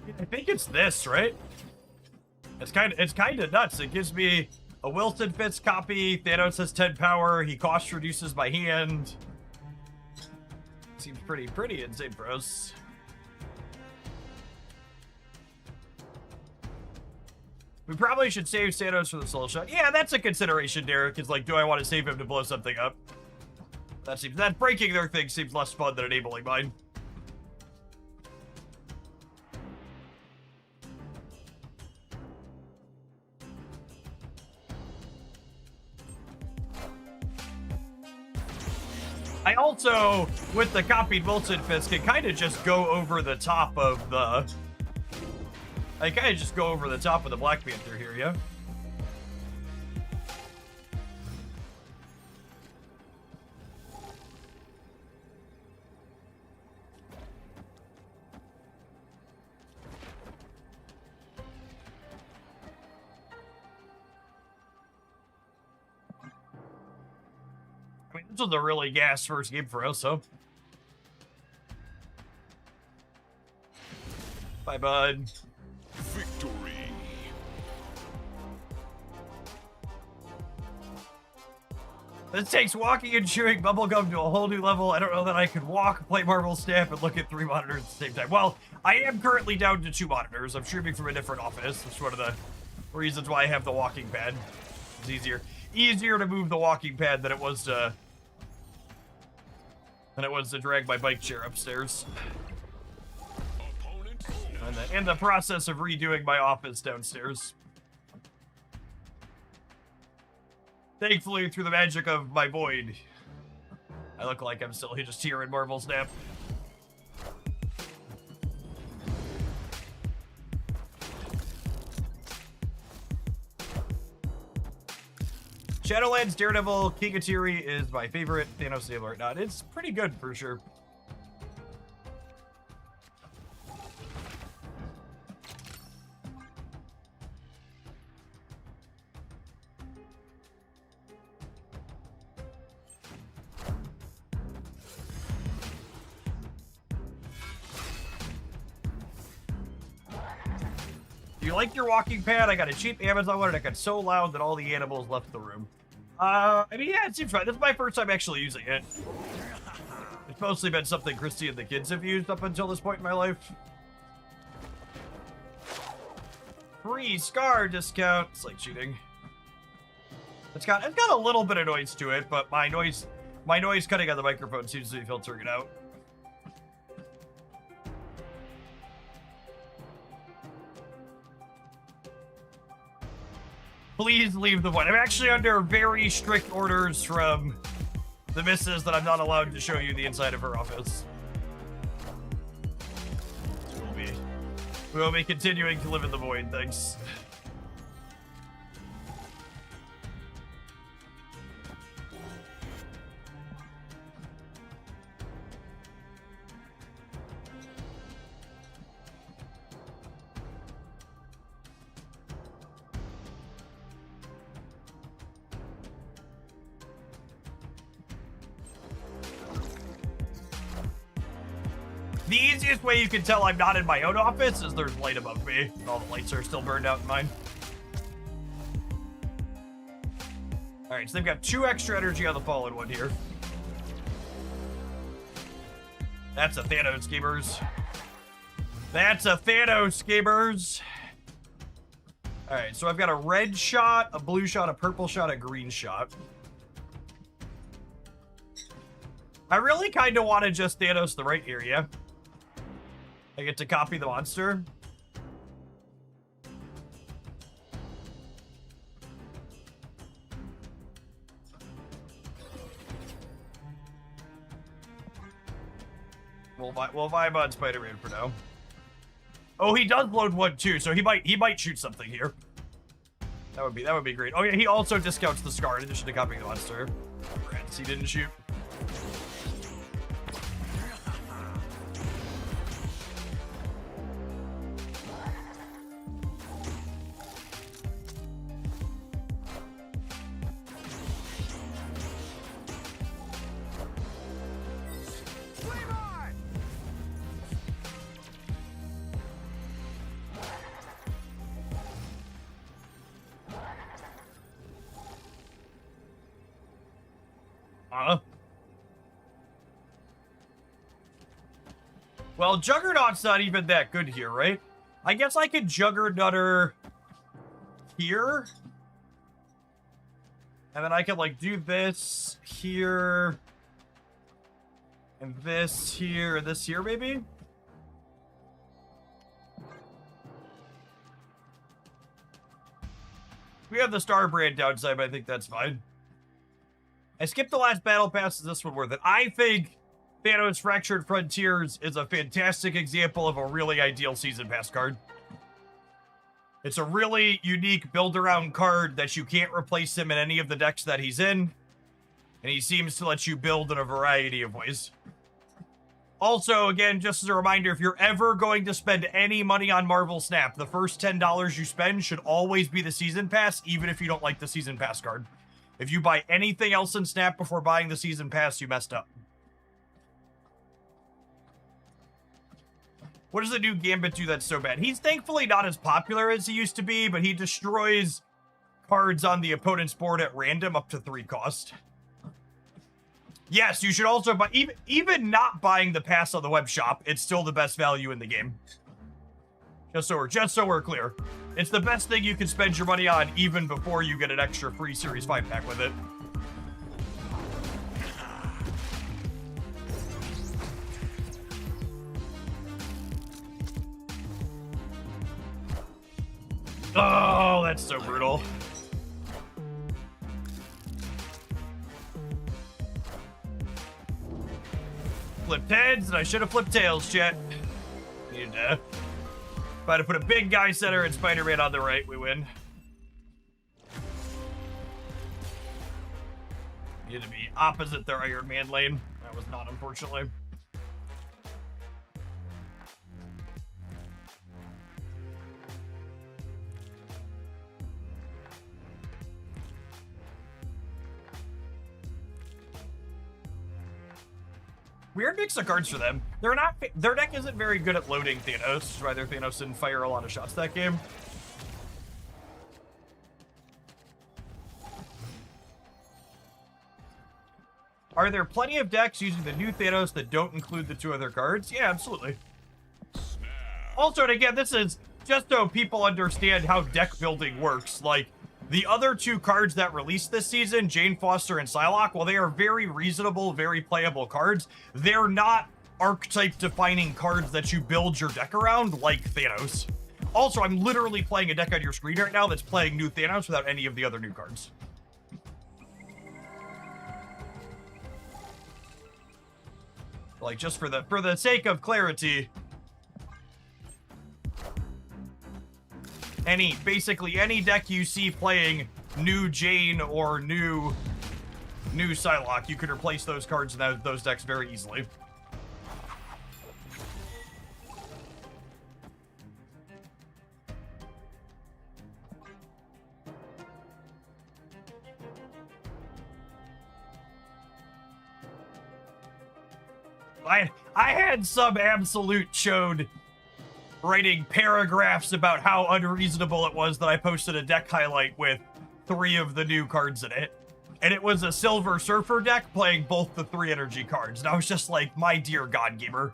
I think it's this, right? It's kind of nuts. It gives me a Wilson Fitz copy. Thanos has 10 power. He cost reduces by hand. Seems pretty insane for us. We probably should save Thanos for the soul shot. Yeah, that's a consideration, Derek. Is like, do I want to save him to blow something up? That breaking their thing seems less fun than enabling mine. I also, with the copied Wilson Fist, can kind of just go over the top of the... I kind of just go over the top of the Black Panther here, yeah? I mean, this was a really gas first game for us, so. Bye, bud. Victory! This takes walking and chewing bubblegum to a whole new level. I don't know that I could walk, play Marvel Snap, and look at 3 monitors at the same time. Well, I am currently down to 2 monitors. I'm streaming from a different office. That's one of the reasons why I have the walking pad. It's easier to move the walking pad than it was to drag my bike chair upstairs. In the process of redoing my office downstairs. Thankfully, through the magic of my void, I look like I'm still just here in Marvel Snap. Shadowlands Daredevil Kigatiri is my favorite Thanos stable right now. It's pretty good for sure. Do you like your walking pad? I got a cheap Amazon one and it got so loud that all the animals left the room. I mean, yeah, it seems fine. This is my first time actually using it. It's mostly been something Christy and the kids have used up until this point in my life. Free Scar discount. It's like cheating. It's got a little bit of noise to it, but my noise cutting on the microphone seems to be filtering it out. Please leave the void. I'm actually under very strict orders from the missus that I'm not allowed to show you the inside of her office. We'll be continuing to live in the void, thanks. The easiest way you can tell I'm not in my own office is there's light above me. All the lights are still burned out in mine. Alright, so they've got 2 extra energy on the fallen one here. That's a Thanos, gamers. That's a Thanos, gamers. Alright, so I've got a red shot, a blue shot, a purple shot, a green shot. I really kind of want to just Thanos the right area. I get to copy the monster. We'll vibe on Spider-Man for now. Oh, he does load one too, so he might shoot something here. That would be great. Oh yeah, he also discounts the Scar in addition to copying the monster. Rats, he didn't shoot. Well, Juggernaut's not even that good here, right? I guess I could Juggernauter here. And then I could, like, do this here. And this here, and this here, maybe? We have the Star Brand downside, but I think that's fine. I skipped the last battle pass. Is this one worth it? I think Thanos Fractured Frontiers is a fantastic example of a really ideal season pass card. It's a really unique build-around card that you can't replace him in any of the decks that he's in. And he seems to let you build in a variety of ways. Also, again, just as a reminder, if you're ever going to spend any money on Marvel Snap, the first $10 you spend should always be the season pass, even if you don't like the season pass card. If you buy anything else in Snap before buying the season pass, you messed up. What does the new Gambit do that's so bad? He's thankfully not as popular as he used to be, but he destroys cards on the opponent's board at random up to 3 cost. Yes, you should also buy, even not buying the pass on the web shop, it's still the best value in the game. Just so we're clear. It's the best thing you can spend your money on even before you get an extra free Series 5 pack with it. Oh, that's so brutal. Flipped heads, and I should have flipped tails, chat. Needed to. If I had to put a big guy center and Spider-Man on the right, we win. Needed to be opposite their Iron Man lane. That was not, unfortunately. Weird mix of cards for them. They're not. Their deck isn't very good at loading Thanos, which is why their Thanos didn't fire a lot of shots that game. Are there plenty of decks using the new Thanos that don't include the 2 other cards? Yeah, absolutely. Also, and again, this is just so people understand how deck building works. Like, the other 2 cards that released this season, Jane Foster and Psylocke, while they are very reasonable, very playable cards, they're not archetype-defining cards that you build your deck around like Thanos. Also, I'm literally playing a deck on your screen right now that's playing new Thanos without any of the other new cards. Like, just for the sake of clarity, basically any deck you see playing new Jane or new Psylocke, you could replace those cards in those decks very easily. I had some absolute chode writing paragraphs about how unreasonable it was that I posted a deck highlight with 3 of the new cards in it. And it was a Silver Surfer deck playing both the 3 energy cards. And I was just like, my dear God, gamer.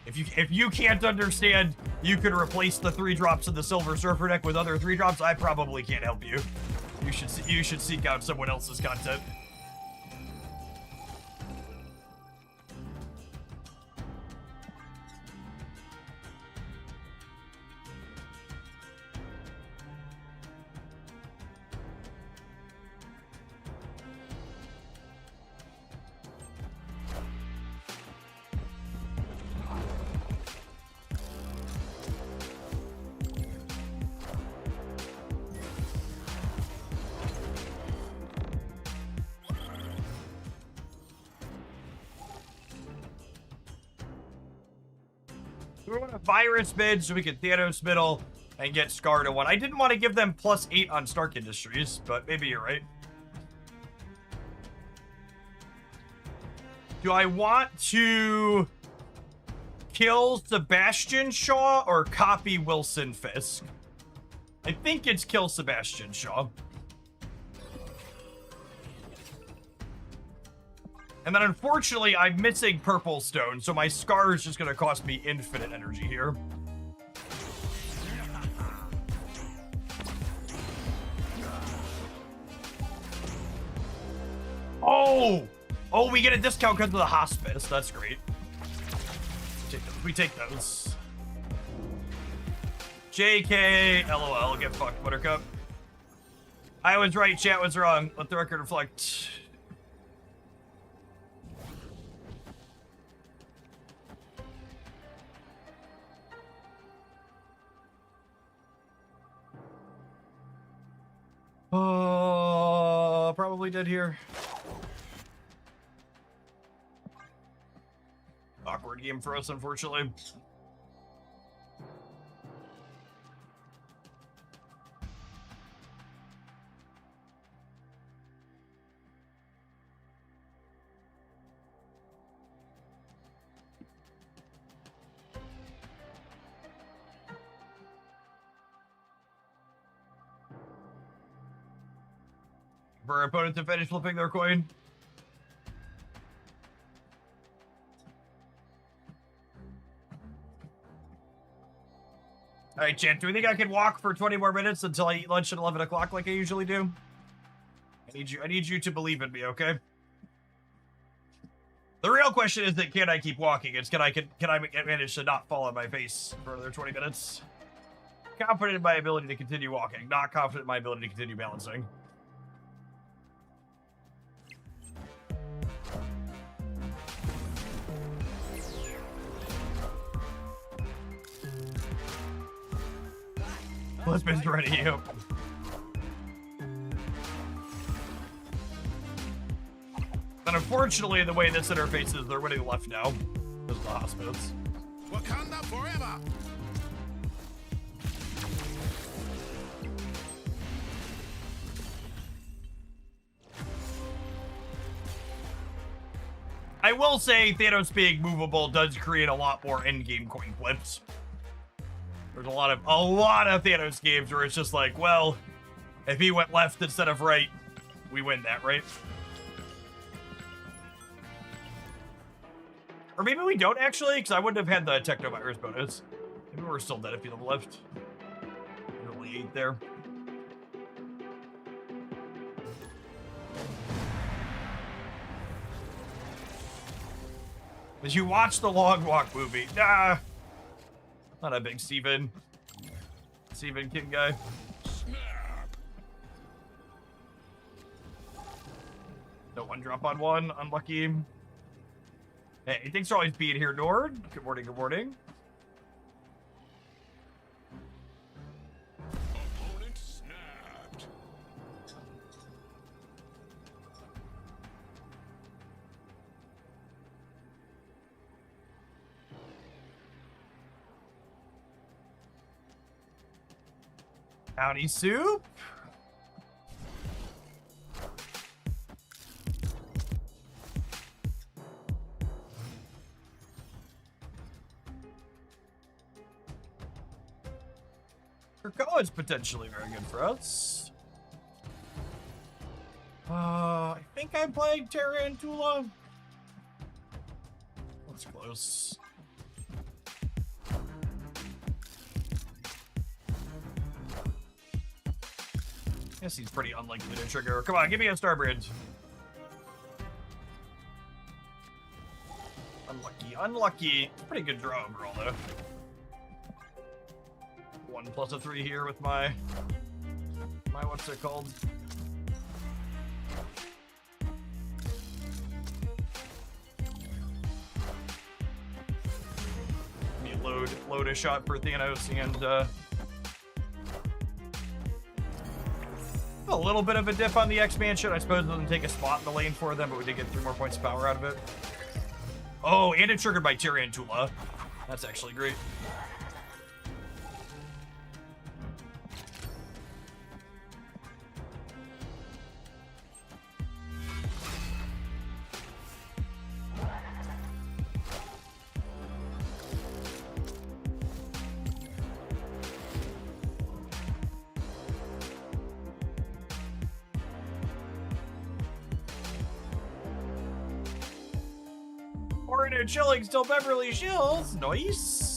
If you can't understand you can replace the 3 drops in the Silver Surfer deck with other 3 drops, I probably can't help you. You should seek out someone else's content. We want a Virus mid so we can Thanos middle and get Scar to 1. I didn't want to give them +8 on Stark Industries, but maybe you're right. Do I want to kill Sebastian Shaw or copy Wilson Fisk? I think it's kill Sebastian Shaw. And then unfortunately, I'm missing Purple Stone, so my Scar is just going to cost me infinite energy here. Oh! Oh, we get a discount because of the hospice. That's great. We take those. JK, LOL, get fucked, Buttercup. I was right, chat was wrong. Let the record reflect. Oh, probably dead here. Awkward game for us, unfortunately. For our opponent to finish flipping their coin. Alright, chat, do we think I can walk for 20 more minutes until I eat lunch at 11 o'clock like I usually do? I need you to believe in me, okay? The real question is that can I keep walking? It's can I manage to not fall on my face for another 20 minutes? Confident in my ability to continue walking, not confident in my ability to continue balancing. Husband's ready, yep. And unfortunately, the way this interface is, they're winning left now. Because of the hospitals. Wakanda forever. I will say Thanos being movable does create a lot more endgame coin flips. There's a lot of Thanos games where it's just like, well, if he went left instead of right, we win that, right? Or maybe we don't actually, because I wouldn't have had the Technovirus bonus. Maybe we're still dead if you level left. Only 8 there. Did you watch the Long Walk movie? Nah. Not a big Stephen King guy. Snap. No one drop on one. Unlucky. Hey, thanks for always being here, Nord. Good morning, good morning. Opponent snapped. Howdy, Soup. Krakoa is potentially very good for us. I think I'm playing Tarantula. That's close. Guess he's pretty unlikely to trigger. Come on, give me a Starbridge. Unlucky, unlucky. Pretty good draw overall, though. 1 plus a 3 here with my what's it called? Let me load a shot for Thanos and a little bit of a dip on the expansion. I suppose it doesn't take a spot in the lane for them, but we did get 3 more points of power out of it. Oh, and it's triggered by Tarantula. That's actually great. Chilling still Beverly Hills. Nice.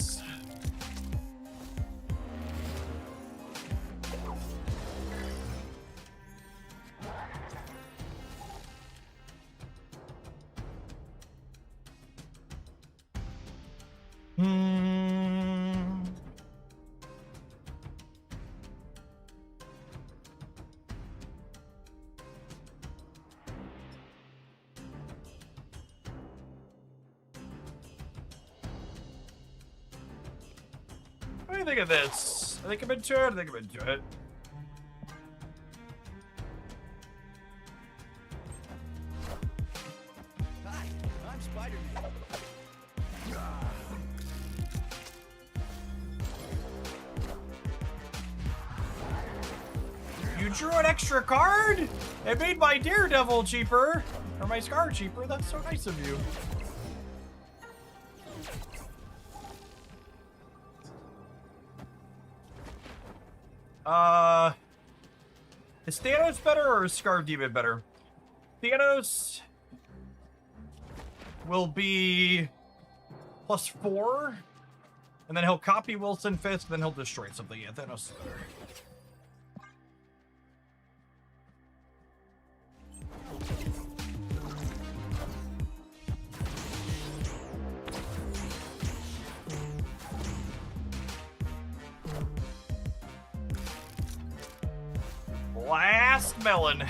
What do you think of this? I think I'm into it. I think I'm into it. Hi, I'm Spider-Man. You drew an extra card? It made my Daredevil cheaper. Or my Scar cheaper. That's so nice of you. Is Thanos better or is Scar Demon better? Thanos will be +4, and then he'll copy Wilson Fisk, and then he'll destroy something. Yeah, Thanos is better. Last melon.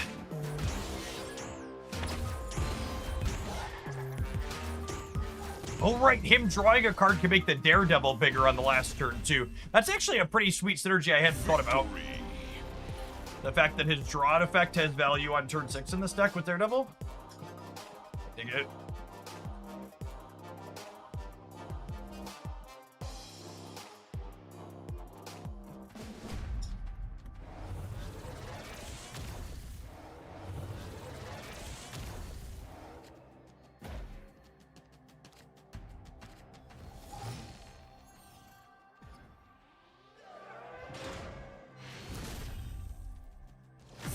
Oh, right. Him drawing a card can make the Daredevil bigger on the last turn, too. That's actually a pretty sweet synergy I hadn't thought about. The fact that his draw effect has value on turn 6 in this deck with Daredevil. Dig it.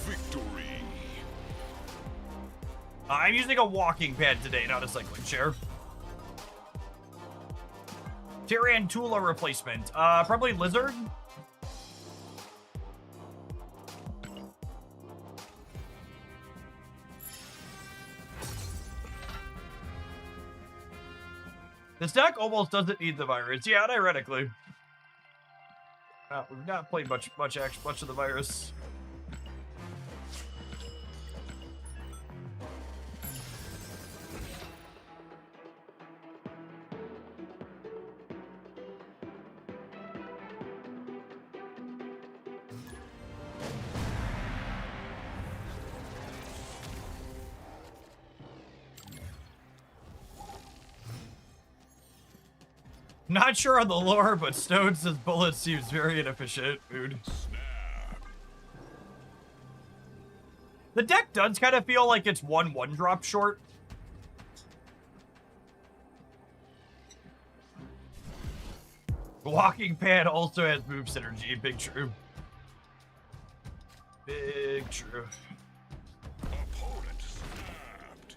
Victory. I'm using a walking pad today, not a cycling chair. Tarantula replacement. Probably lizard. This deck almost doesn't need the virus. Yeah, theoretically. We've not played much of the virus. Not sure on the lore, but Stone says bullet seems very inefficient. Dude. Snap. The deck does kind of feel like it's one drop short. Walking pad also has move synergy. Big true. Big true. Opponent snapped.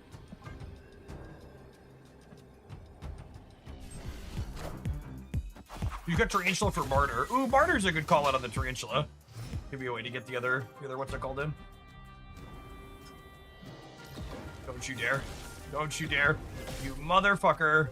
You got Tarantula for Martyr. Ooh, Martyr's a good call out on the Tarantula. Give me a way to get the other what's it called in? Don't you dare. Don't you dare. You motherfucker.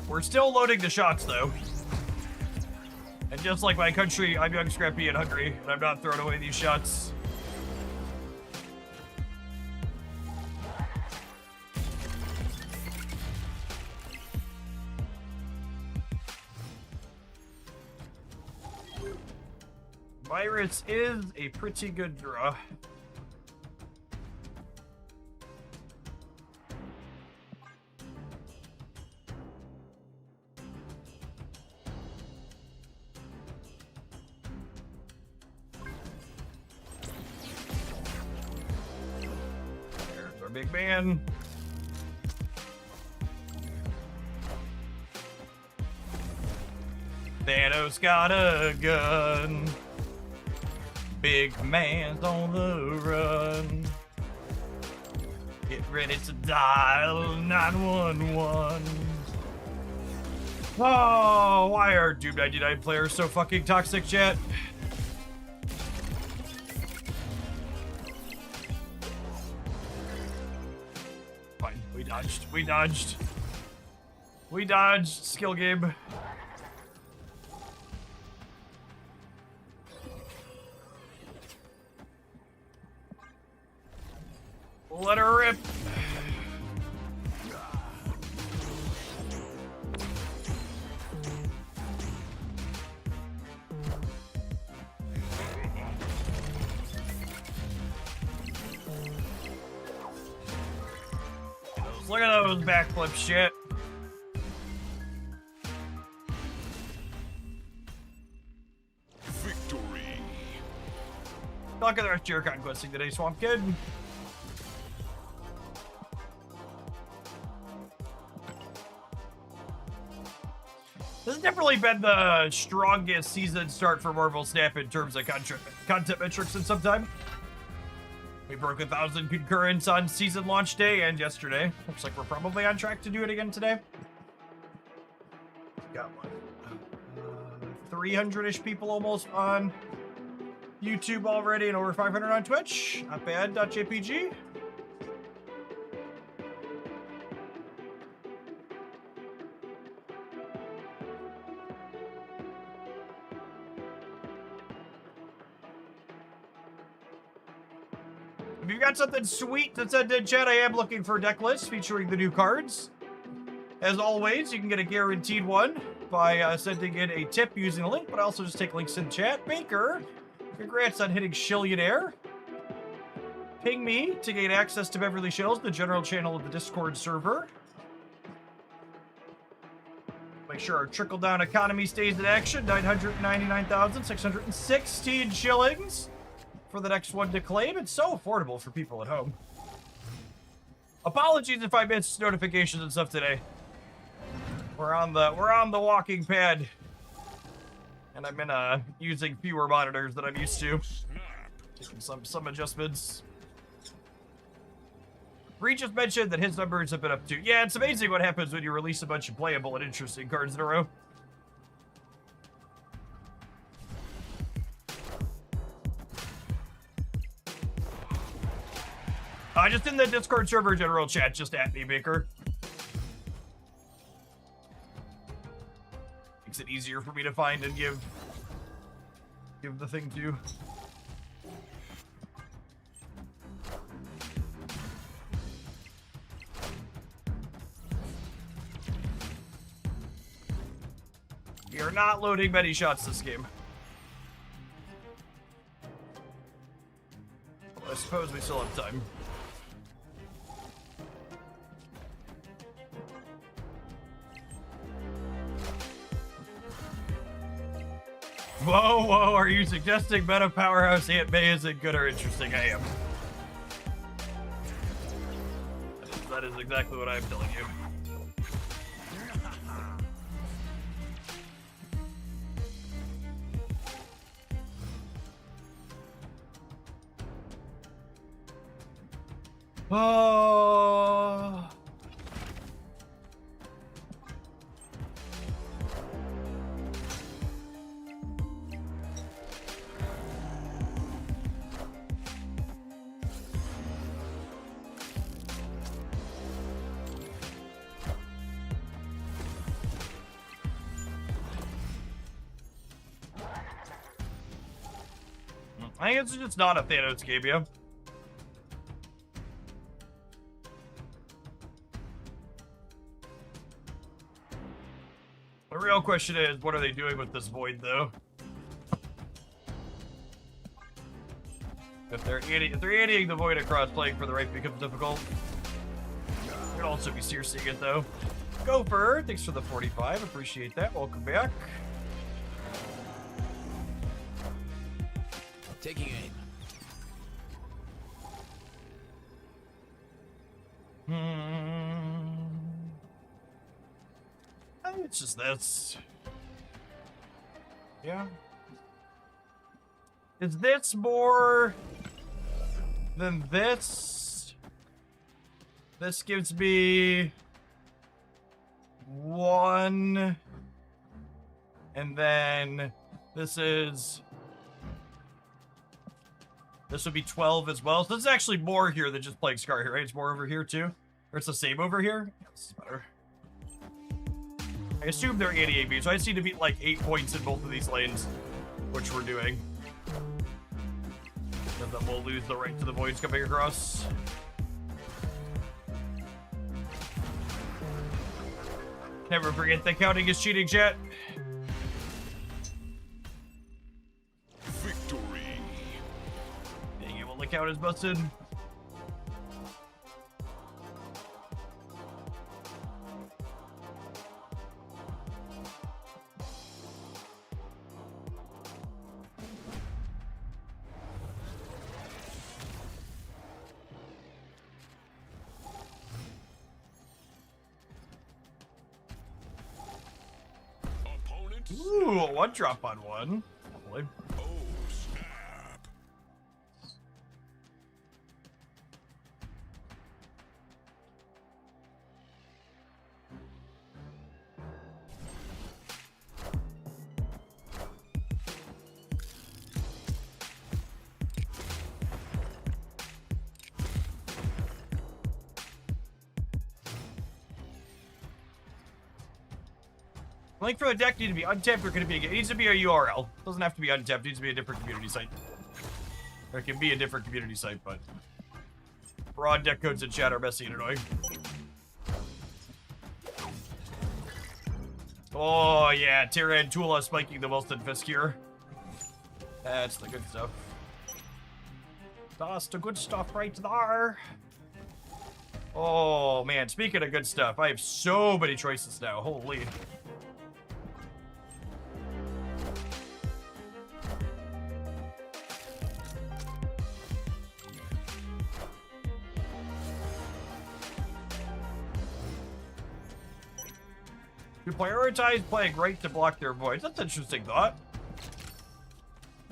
We're still loading the shots, though. And just like my country, I'm young, scrappy, and hungry, and I'm not throwing away these shots. Virus is a pretty good draw. Big man. Thanos got a gun. Big man's on the run. Get ready to dial 911. Oh, why are Doom 99 players so fucking toxic, chat? We dodged. Skill game. Let her rip. Look at those backflip shit. Victory. Look at the rest of your conquesting today, Swamp Kid. This has definitely been the strongest season start for Marvel Snap in terms of content metrics in some time. We broke 1,000 concurrents on season launch day and yesterday. Looks like we're probably on track to do it again today. Got what? 300-ish people almost on YouTube already and over 500 on Twitch. Not bad, .jpg. If you've got something sweet to send in chat, I am looking for deck lists featuring the new cards. As always, you can get a guaranteed one by sending in a tip using a link, but I also just take links in chat. Baker, congrats on hitting Shillionaire. Ping me to gain access to Beverly Shills, the general channel of the Discord server. Make sure our trickle-down economy stays in action. 999,616 shillings for the next one to claim. It's so affordable for people at home. Apologies if I missed notifications and stuff today. We're on the walking pad, and I'm in using fewer monitors than I'm used to. Making some adjustments. Reed just mentioned that his numbers have been up to. Yeah, it's amazing what happens when you release a bunch of playable and interesting cards in a row. Just in the Discord server general chat, just at me, Baker. Makes it easier for me to find and give the thing to. We are not loading many shots this game. Well, I suppose we still have time. Whoa, whoa, are you suggesting Meta Powerhouse Aunt May isn't good or interesting? I am. That is exactly what I'm telling you. Oh. I think it's just not a Thanos game, yeah. The real question is, what are they doing with this void, though? If they're anteing the void across, playing for the right becomes difficult. Could also be searing it, though. Gopher, thanks for the 45. Appreciate that. Welcome back. Taking aim. It's just this. Yeah. Is this more than this? This gives me 1. And then this would be 12 as well. So this is actually more here than just playing Scar here, right? It's more over here too? Or it's the same over here? Yeah, this is better. I assume they're 88 B, so I just need to beat like 8 points in both of these lanes, which we're doing. And then we'll lose the right to the voids coming across. Never forget that counting is cheating, chat. Victory. Being able to count is busted. Ooh, a 1-drop on 1. Hopefully. Oh, snap. Link for the deck needs to be untapped or could it be it needs to be a URL. It doesn't have to be untapped, it needs to be a different community site. Or it can be a different community site, but Broad deck codes in chat are messy and annoying. Oh, yeah, Tarantula spiking the Wilson Fisk here. That's the good stuff. That's the good stuff right there. Oh, man, speaking of good stuff, I have so many choices now. Holy. You prioritize playing right to block their voids. That's an interesting thought.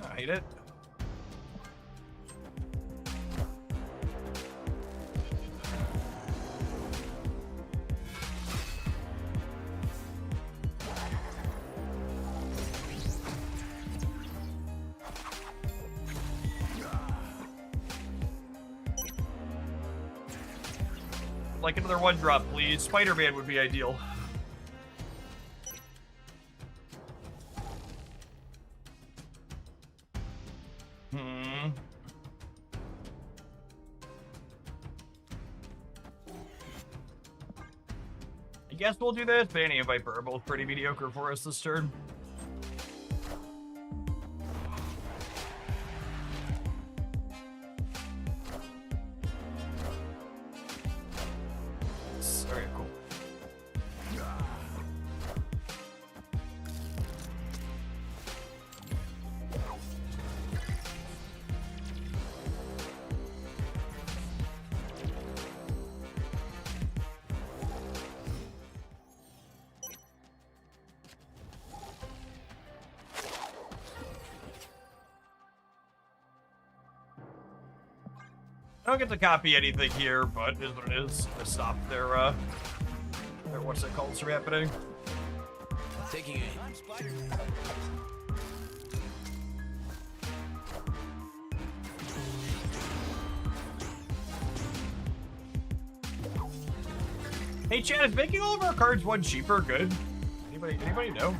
I hate it. Like another one drop, please. Spider-Man would be ideal. I guess we'll do this. Fanny and Viper are both pretty mediocre for us this turn. Alright, cool. I don't get to copy anything here, but it is what it is. To stop their what's it called from happening. Taking aim. I'm Spider-Man. Hey Chad, is making all of our cards one cheaper good? Anybody know?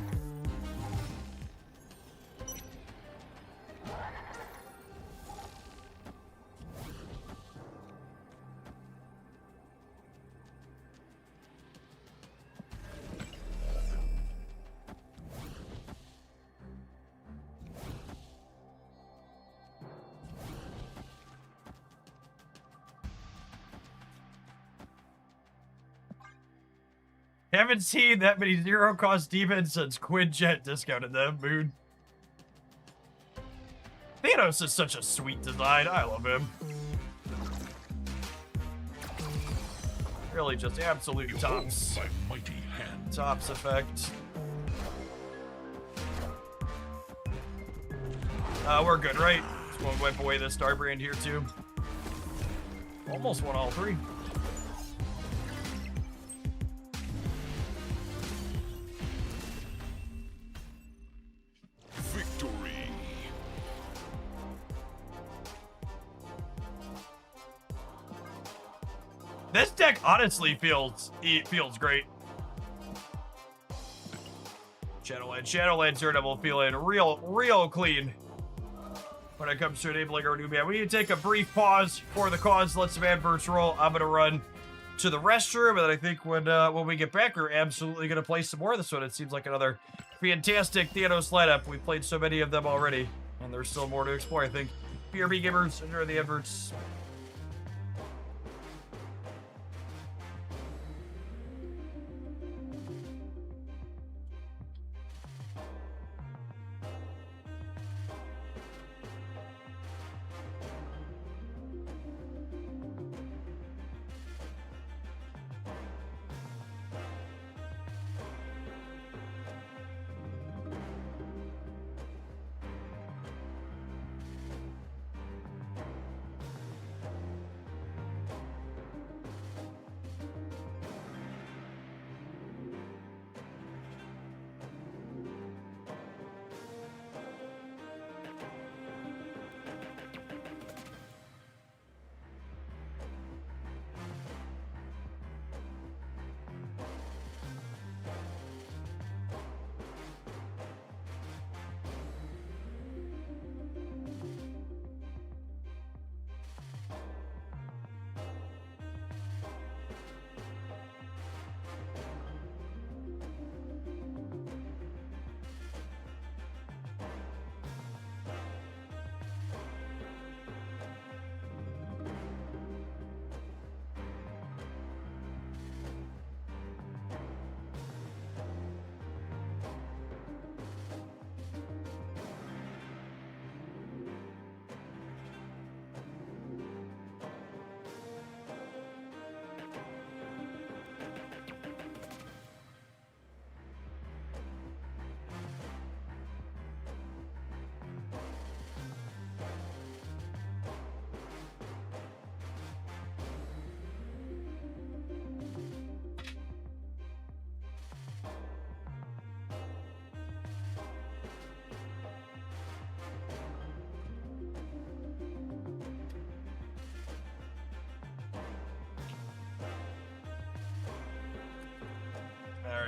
Haven't seen that many zero-cost demons since Quinjet discounted them, Moon. Thanos is such a sweet design. I love him. Really just absolute tops. My mighty hand. Tops effect. We're good, right? Just want to wipe away this Star Brand here, too. Almost won all three. Victory. This deck honestly feels great. Shadowland Daredevil feeling real clean when it comes to enabling our new man. We need to take a brief pause for the cause. Let some adverts roll. I'm gonna run to the restroom, and then I think when we get back, we're absolutely gonna play some more of this one. It seems like another fantastic Thanos lineup. We've played so many of them already, and there's still more to explore, I think. BRB gamers, enjoy the adverts.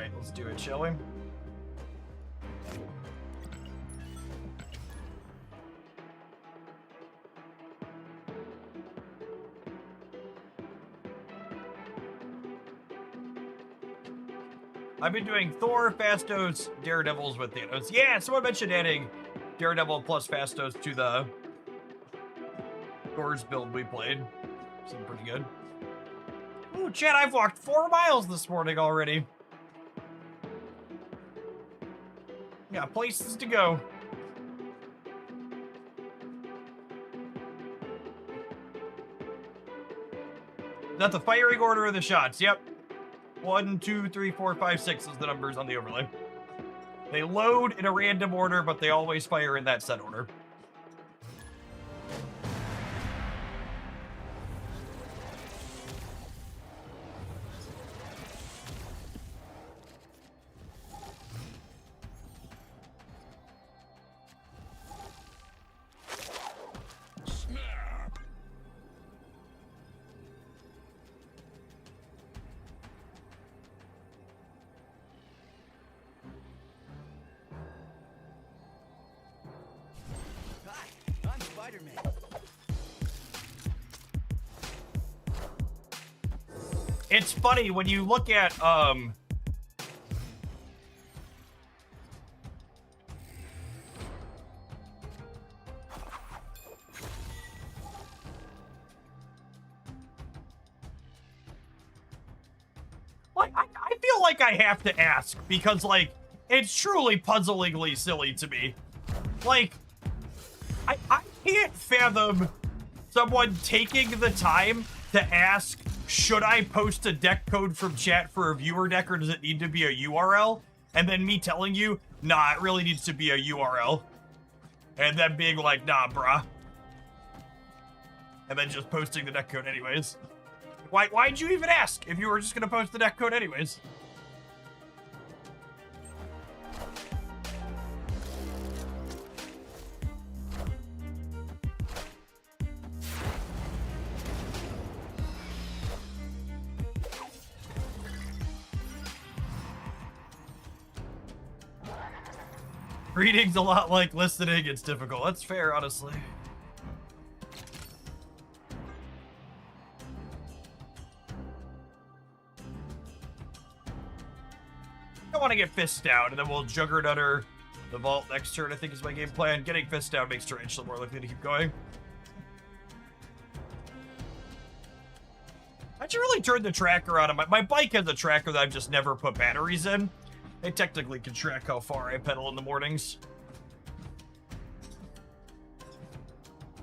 Alright, let's do it, shall we? I've been doing Thor, Fastos, Daredevils with Thanos. Yeah, someone mentioned adding Daredevil plus Fastos to the Thor's build we played. Seemed pretty good. Ooh, Chad, I've walked 4 miles this morning already. Got places to go. Is that the firing order of the shots? Yep. 1, 2, 3, 4, 5, 6 is the numbers on the overlay. They load in a random order, but they always fire in that set order. Snap. Hi, I'm Spider-Man. It's funny when you look at like I feel like I have to ask because like it's truly puzzlingly silly to me. Like I can't fathom someone taking the time to ask, should I post a deck code from chat for a viewer deck, or does it need to be a URL? And then me telling you, nah, it really needs to be a URL. And then being like, nah, bruh. And then just posting the deck code anyways. Why'd you even ask if you were just gonna post the deck code anyways? Reading's a lot like listening. It's difficult. That's fair, honestly. I want to get Fist down, and then we'll Juggernutter the vault next turn, I think is my game plan. Getting Fist down makes Tarantula more likely to keep going. I should really turn the tracker on. My bike has a tracker that I've just never put batteries in. It technically can track how far I pedal in the mornings.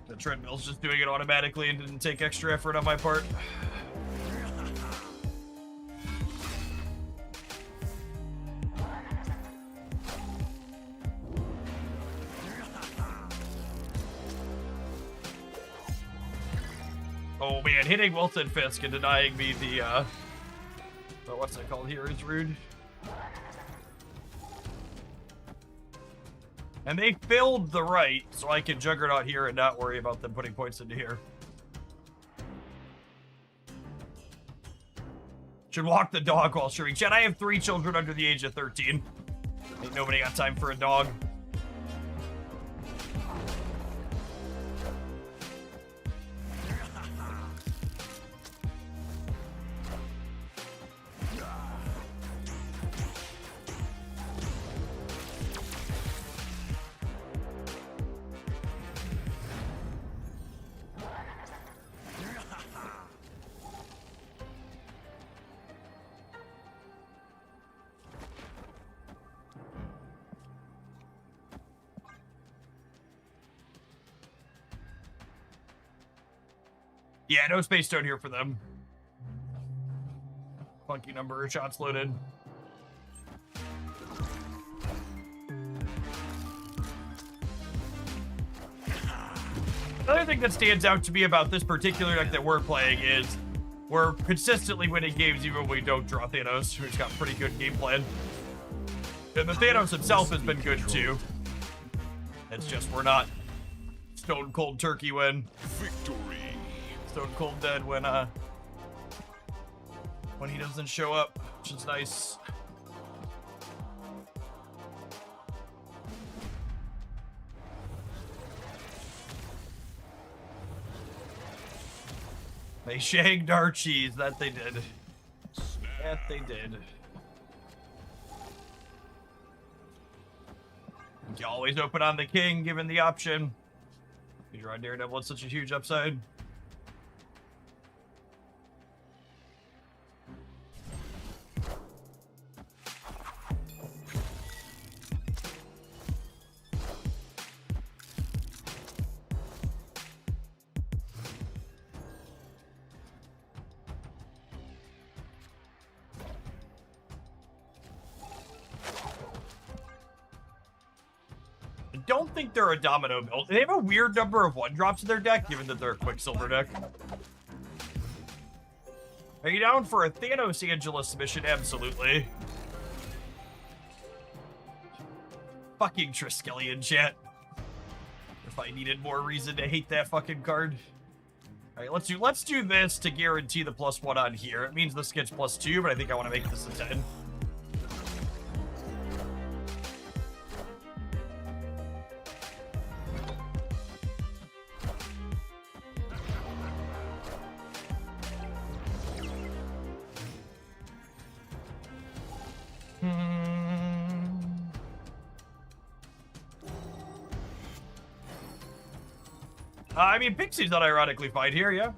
The treadmill's just doing it automatically and didn't take extra effort on my part. Oh man, hitting Wilson Fisk and denying me the, what's that called here is rude. And they filled the right, so I can Juggernaut here and not worry about them putting points into here. Should walk the dog while streaming. Chat, I have 3 children under the age of 13. Ain't nobody got time for a dog. Yeah, no Space Stone here for them. Funky number of shots loaded. Another thing that stands out to me about this particular deck that we're playing is we're consistently winning games even when we don't draw Thanos, who's got pretty good game plan. And the Thanos himself has been good too. It's just we're not stone cold turkey when Victory. Stone Cold dead when he doesn't show up, which is nice. They shagged our cheese. That they did. That they did. You always open on the king, given the option. You draw Daredevil at such a huge upside. I don't think they're a domino build. They have a weird number of 1-drops in their deck, given that they're a Quicksilver deck. Are you down for a Thanos Angela submission? Absolutely. Fucking Triskelion, chat. If I needed more reason to hate that fucking card. Alright, let's do this to guarantee the +1 on here. It means this gets +2, but I think I want to make this a 10. I mean, Pixie's not ironically fine here, yeah?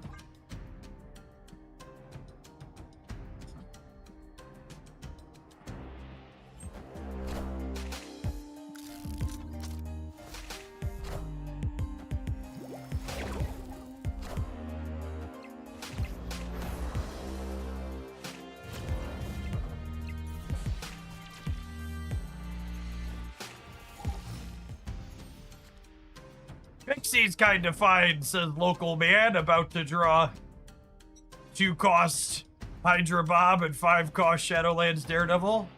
Pixie's kind of fine, says local man, about to draw 2-cost Hydra Bob and 5-cost Shadowlands Daredevil.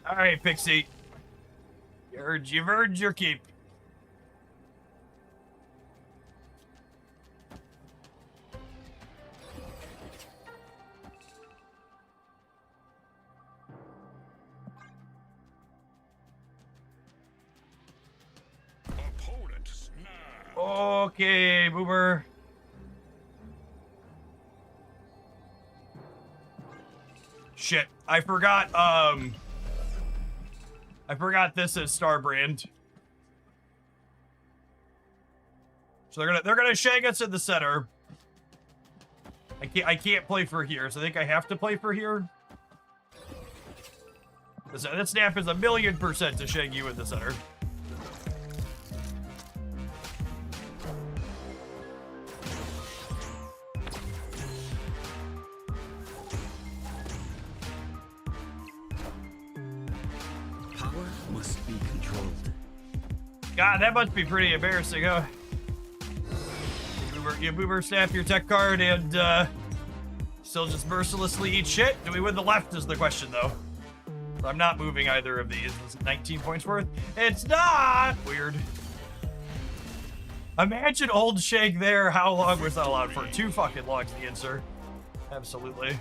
All right, Pixie. You've earned your keep. Opponent snap. Okay, Boomer. Shit, I forgot this is Starbrand. So they're gonna shag us in the center. I can't play for here, so I think I have to play for here. This snap is 1,000,000% to shag you in the center. Must be controlled. God, that must be pretty embarrassing, huh? You boomer snap your tech card and still just mercilessly eat shit? Do we win the left is the question, though. I'm not moving either of these. Is it 19 points worth? It's not! Weird. Imagine old shake there. How long was that allowed for? 2 fucking logs, the answer. Absolutely.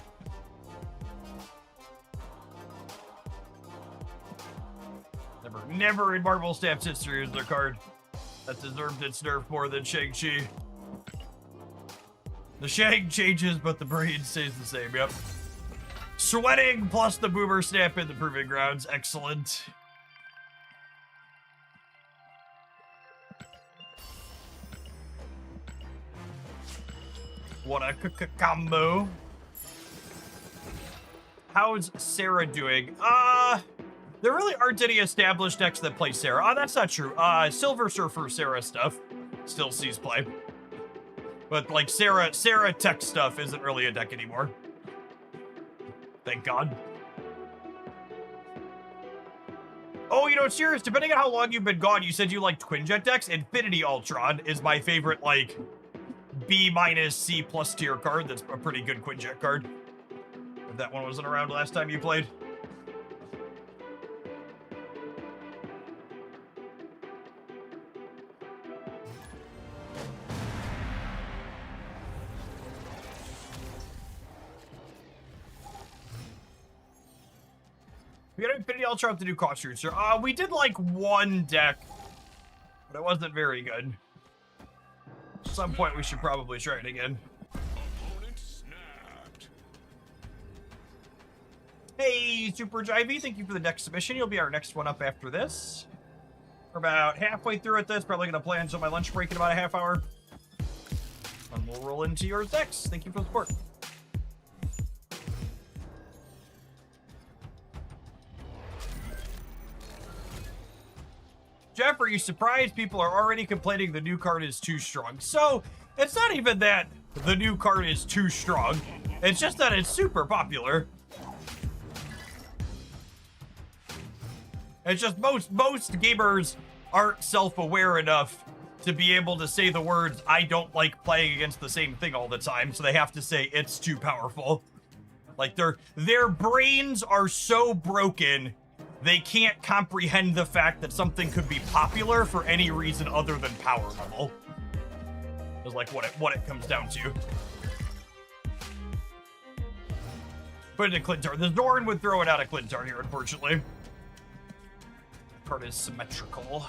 Never in Marvel Snap's history is there a card that deserved its nerf more than Shang-Chi. The shag changes, but the brain stays the same, yep. Sweating plus the boomer snap in the proving grounds. Excellent. What a combo. How's Sarah doing? There really aren't any established decks that play Sarah. Oh, that's not true. Silver Surfer Sarah stuff still sees play. But like Sarah tech stuff isn't really a deck anymore. Thank God. Oh, you know, serious, depending on how long you've been gone, you said you liked Quinjet decks. Infinity Ultron is my favorite, like, B- C+ tier card. That's a pretty good Quinjet card. If that one wasn't around last time you played. We got Infinity Ultra up to do cost shoots. We did like one deck, but it wasn't very good. At some point, we should probably try it again. Opponent snapped. Hey, Super Jivey, thank you for the deck submission. You'll be our next one up after this. We're about halfway through at this. Probably going to play until my lunch break in about a half hour. And we'll roll into yours next. Thank you for the support. Jeff, are you surprised people are already complaining the new card is too strong? So, it's not even that the new card is too strong. It's just that it's super popular. It's just most gamers aren't self-aware enough to be able to say the words, I don't like playing against the same thing all the time, so they have to say it's too powerful. Like, their brains are so broken, they can't comprehend the fact that something could be popular for any reason other than power level. Is like what it comes down to. Put it in Clintar. The Zorn would throw it out of Clintar here, unfortunately. Card is symmetrical.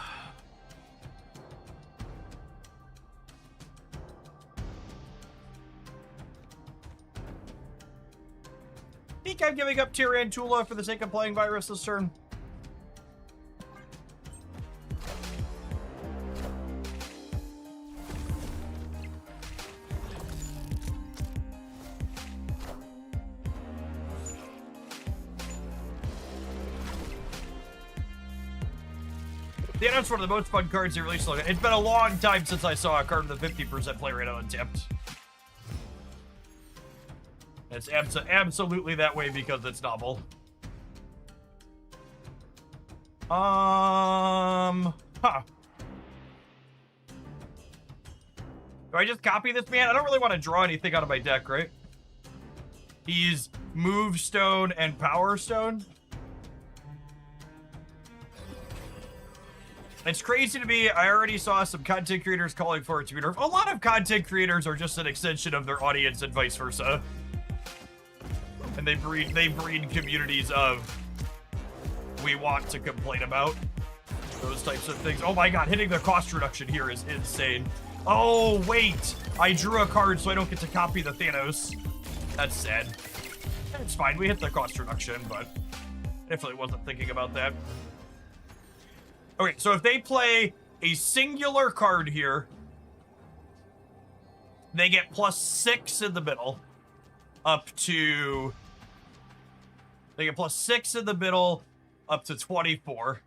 Think I'm giving up Tyrantula for the sake of playing Virus this turn. Yeah, that's one of the most fun cards they released. It's been a long time since I saw a card with a 50% play rate on Untapped. It's absolutely that way because it's novel. Huh. Do I just copy this man? I don't really want to draw anything out of my deck, right? He's Move Stone and Power Stone. It's crazy to me. I already saw some content creators calling for it to be nerfed. A lot of content creators are just an extension of their audience and vice versa. And they breed communities of we want to complain about those types of things. Oh my god, hitting the cost reduction here is insane. Oh wait, I drew a card so I don't get to copy the Thanos. That's sad. It's fine, we hit the cost reduction, but definitely wasn't thinking about that. Okay, so if they play a singular card here, they get +6 in the middle up to... They get +6 in the middle up to 24.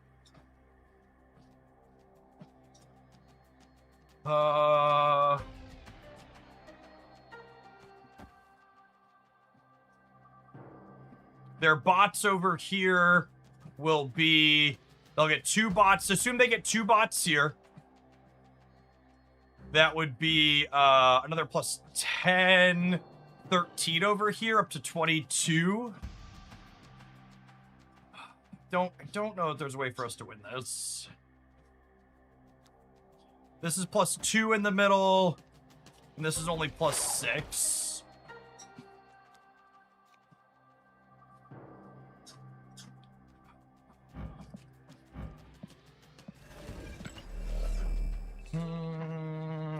Their bots over here will be... They'll get 2 bots. Assume they get 2 bots here. That would be another +10, 13 over here, up to 22. I don't know if there's a way for us to win this. This is +2 in the middle, and this is only +6.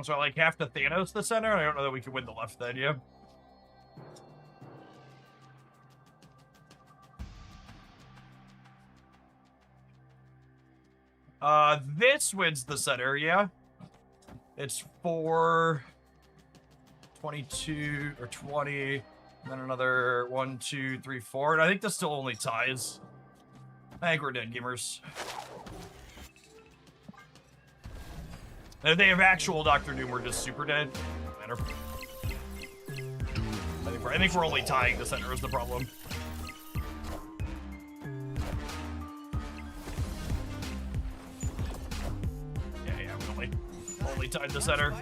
So I like have to Thanos the center. I don't know that we can win the left then, yeah. This wins the center, yeah. It's 4, 22, or 20, and then another 1, 2, 3, 4. And I think this still only ties. I think we're dead, gamers. And if they have actual Doctor Doom, we're just super dead. Doesn't matter. I think we're only tying the center is the problem. Yeah, we only tied the center.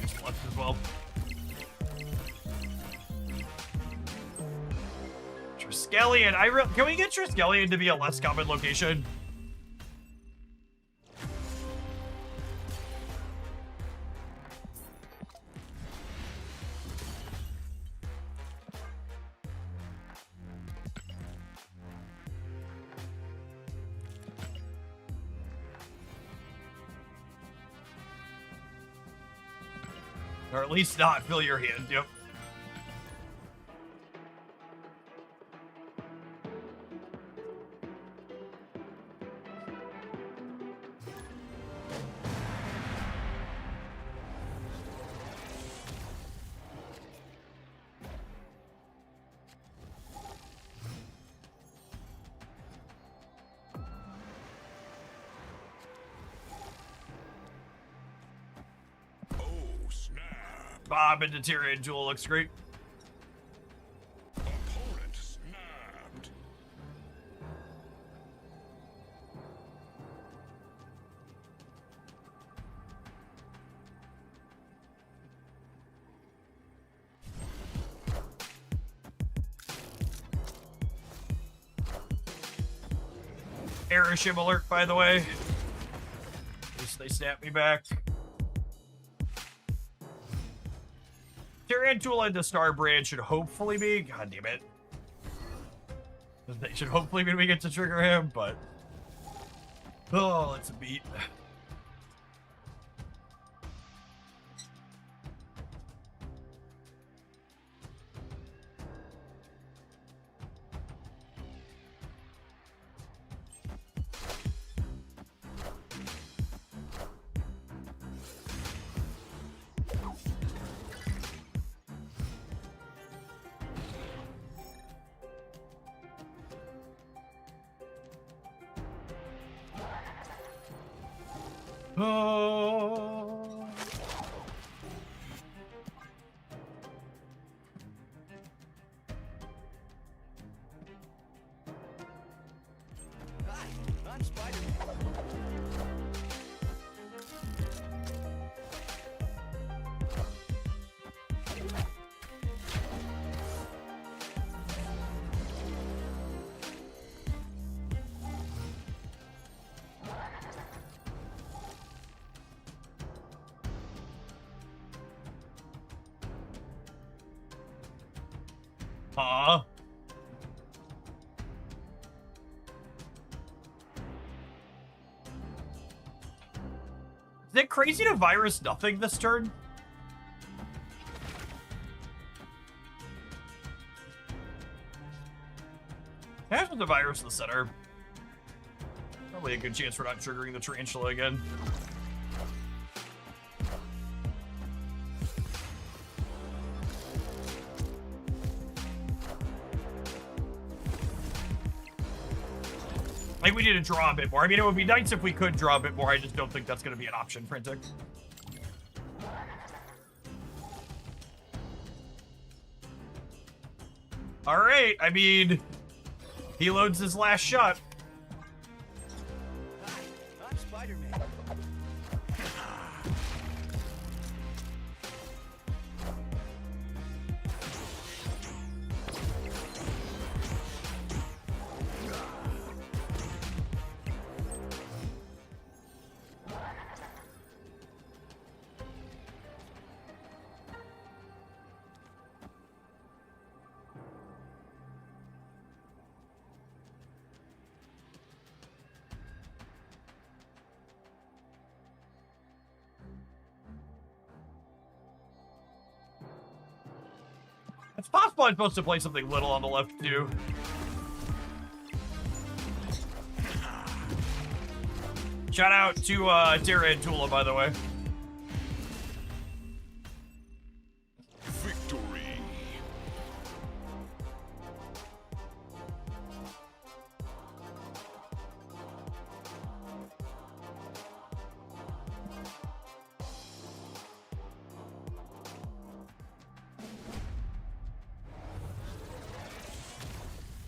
Use left as well. Triskelion. Can we get Triskelion to be a less common location? Or at least not fill your hand, yep. Oh, snap. Bob into Tyrion Jewel looks great. Opponent snapped. Airship alert, by the way. They snap me back. Tarantula and the Star Brand should hopefully be. God damn it. They should hopefully be we get to trigger him, but. Oh, it's a beat. Oh. Hi, I'm Spider-Man. Huh? Is it crazy to virus nothing this turn? Has with the virus in the center. Probably a good chance for not triggering the tarantula again. I think we need to draw a bit more. I mean, it would be nice if we could draw a bit more. I just don't think that's going to be an option, Frantic. All right. I mean, he loads his last shot. Hi, I'm Spider-Man. It's possible I'm supposed to play something little on the left, too. Shout out to Tarantula, by the way. Victory.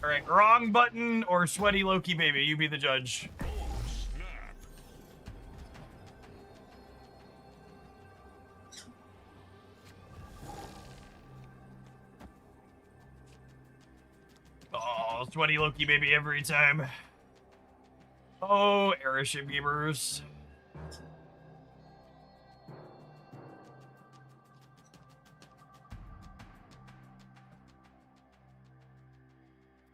All right, wrong button or sweaty Loki baby. You be the judge. Oh, snap. Oh, sweaty Loki baby every time. Oh, airship gamers.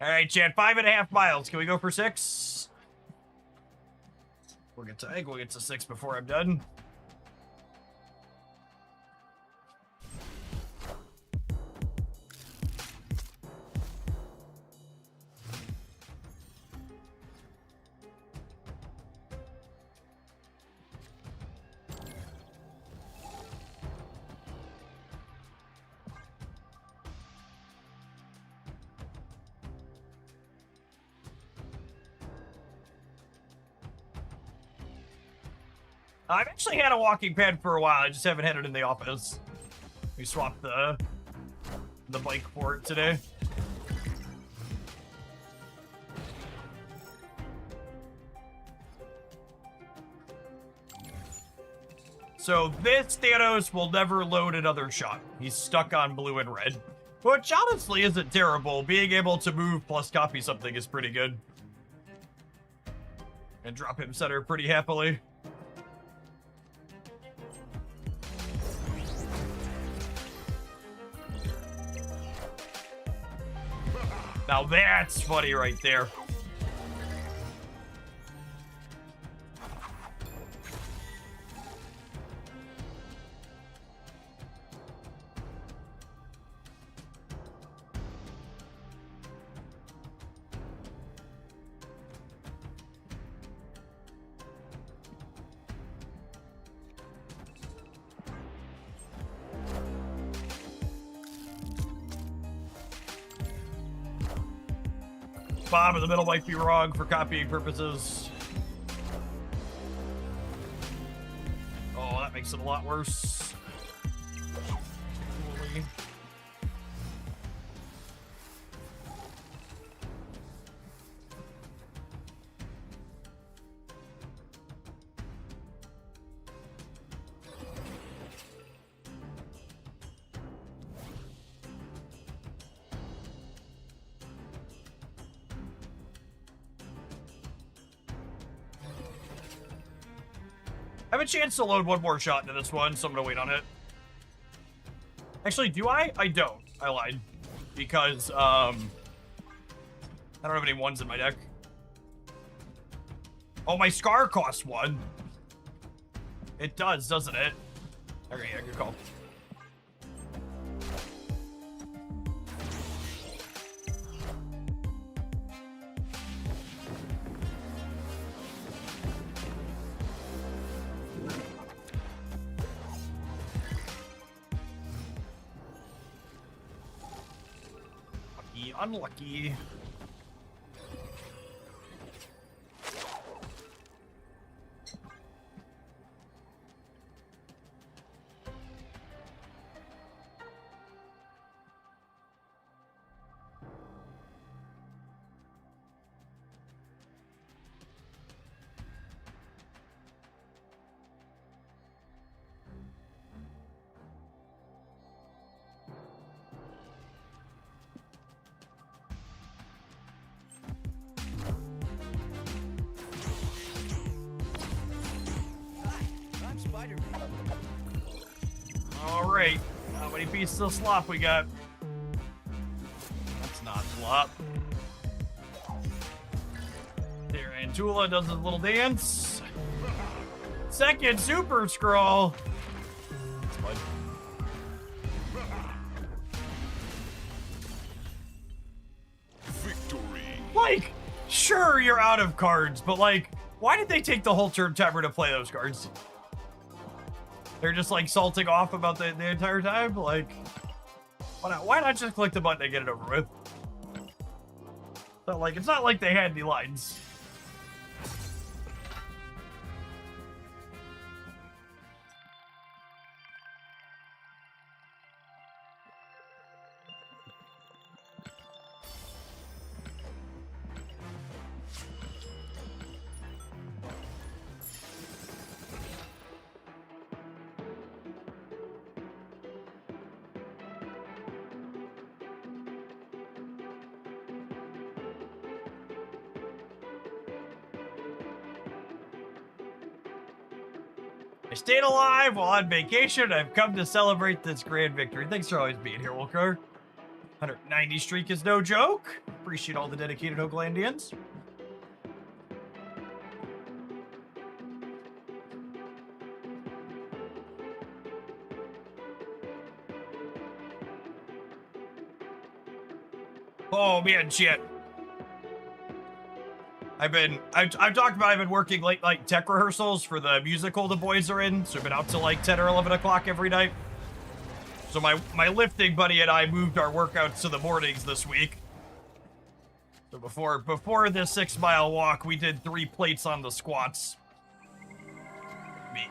All right, Chad, 5.5 miles. Can we go for 6? We'll get to 6 before I'm done. I've actually had a walking pad for a while. I just haven't had it in the office. We swapped the bike for it today. So this Thanos will never load another shot. He's stuck on blue and red. Which honestly isn't terrible. Being able to move plus copy something is pretty good. And drop him center pretty happily. Now that's funny right there. Bob in the middle might be wrong for copying purposes. Oh, that makes it a lot worse. Coolly. I have a chance to load one more shot into this one, so I'm gonna wait on it. Actually, do I? I don't. I lied. Because, I don't have any ones in my deck. Oh, my Scar costs one. It does, doesn't it? Okay, yeah, good call. Unlucky. I'm Spider-Man. All right, how many pieces of slop we got? That's not slop. Tarantula does his little dance. Second Super Scroll. That's fun. Victory. Like, sure, you're out of cards, but like, why did they take the whole turn timer to play those cards? They're just like salting off about the entire time? Like, why not just click the button and get it over with? It's not like they had any lines. I stayed alive while on vacation. I've come to celebrate this grand victory. Thanks for always being here, Wilker. 190 streak is no joke. Appreciate all the dedicated Oaklandians. Oh man, shit. I've talked about I've been working late night tech rehearsals for the musical the boys are in, so I've been out till like 10 or 11 o'clock every night. So my lifting buddy and I moved our workouts to the mornings this week. So before the 6 mile walk, we did 3 plates on the squats.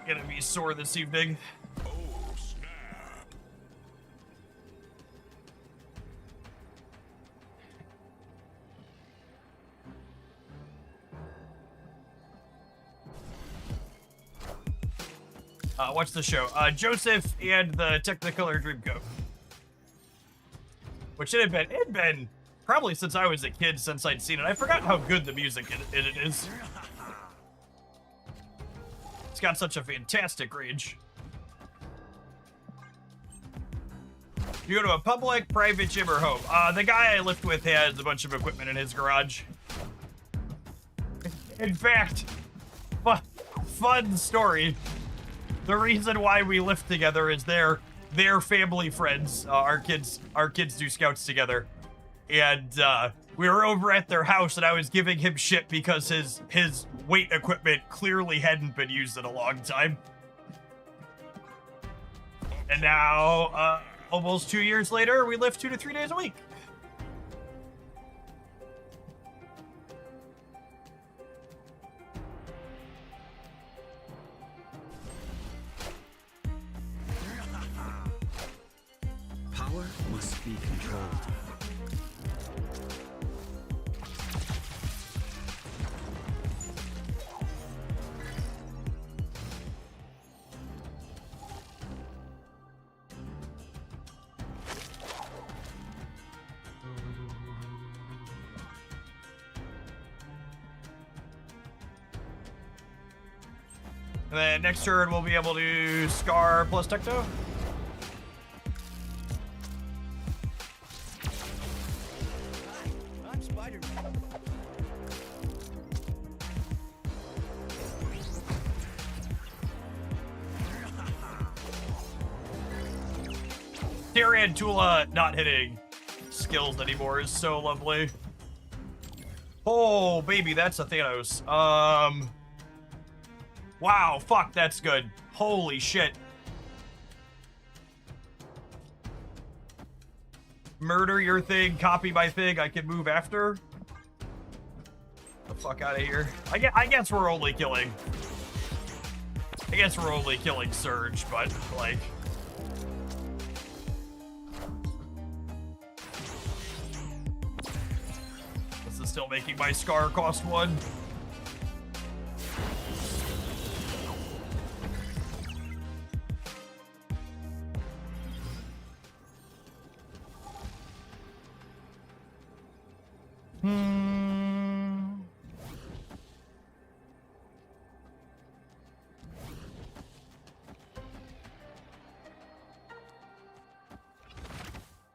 Gonna be sore this evening. Oh, snap. What's the show? Joseph and the Technicolor Dreamcoat. Which it had been probably since I was a kid since I'd seen it. I forgot how good the music in it is. It's got such a fantastic range. You go to a public, private gym, or home? The guy I lift with has a bunch of equipment in his garage. In fact, fun story. The reason why we lift together is they're family friends. Our kids do scouts together, and we were over at their house, and I was giving him shit because his weight equipment clearly hadn't been used in a long time. And now, almost 2 years later, we lift 2 to 3 days a week. Power must be controlled. And then next turn, we'll be able to Scar plus Tecto. I'm Spider-Man. Tarantula not hitting skills anymore is so lovely. Oh, baby, that's a Thanos. Wow, fuck, that's good. Holy shit. Murder your thing, copy my thing, I can move after. The fuck out of here. I guess we're only killing. I guess we're only killing Surge, but, like... This is still making my Scar cost 1.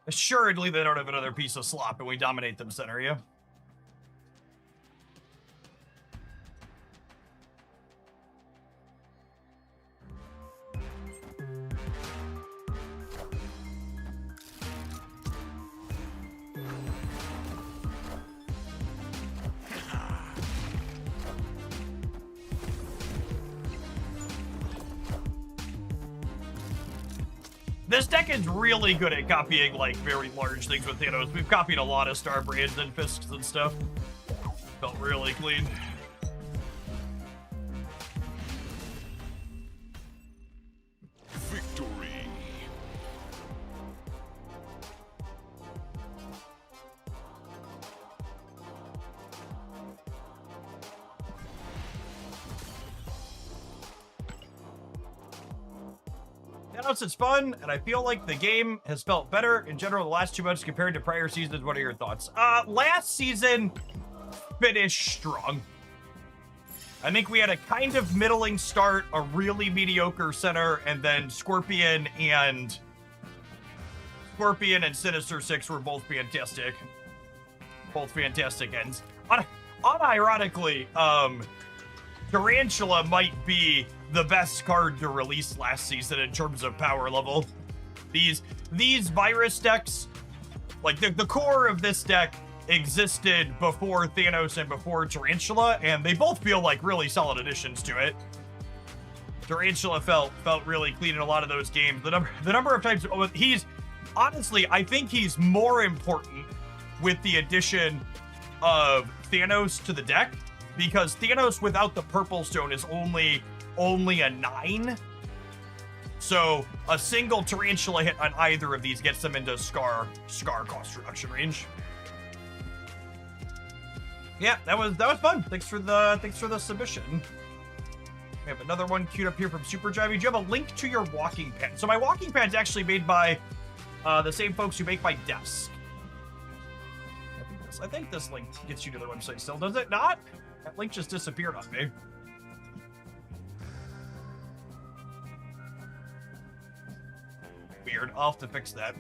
Assuredly, they don't have another piece of slop, and we dominate them center, yeah? This deck is really good at copying, like, very large things with Thanos. We've copied a lot of Star Brands and Fists and stuff. Felt really clean. Victory. Thanos is fun, and I feel like the game has felt better in general the last 2 months compared to prior seasons. What are your thoughts? Last season finished strong. I think we had a kind of middling start, a really mediocre center, and then Scorpion and Sinister Six were both fantastic. Both fantastic ends. Unironically, Tarantula might be the best card to release last season in terms of power level. These virus decks, like the core of this deck existed before Thanos and before Tarantula, and they both feel like really solid additions to it. Tarantula felt really clean in a lot of those games. The number of times he's honestly, I think he's more important with the addition of Thanos to the deck because Thanos without the purple stone is only a 9. So a single tarantula hit on either of these gets them into scar cost reduction range. Yeah, that was fun. Thanks for the submission. We have another one queued up here from Super Drivey. Do you have a link to your walking pad? So my walking pad's actually made by the same folks who make my desk. I think this link gets you to their website still, does it not? That link just disappeared on me. Weird. I'll have to fix that.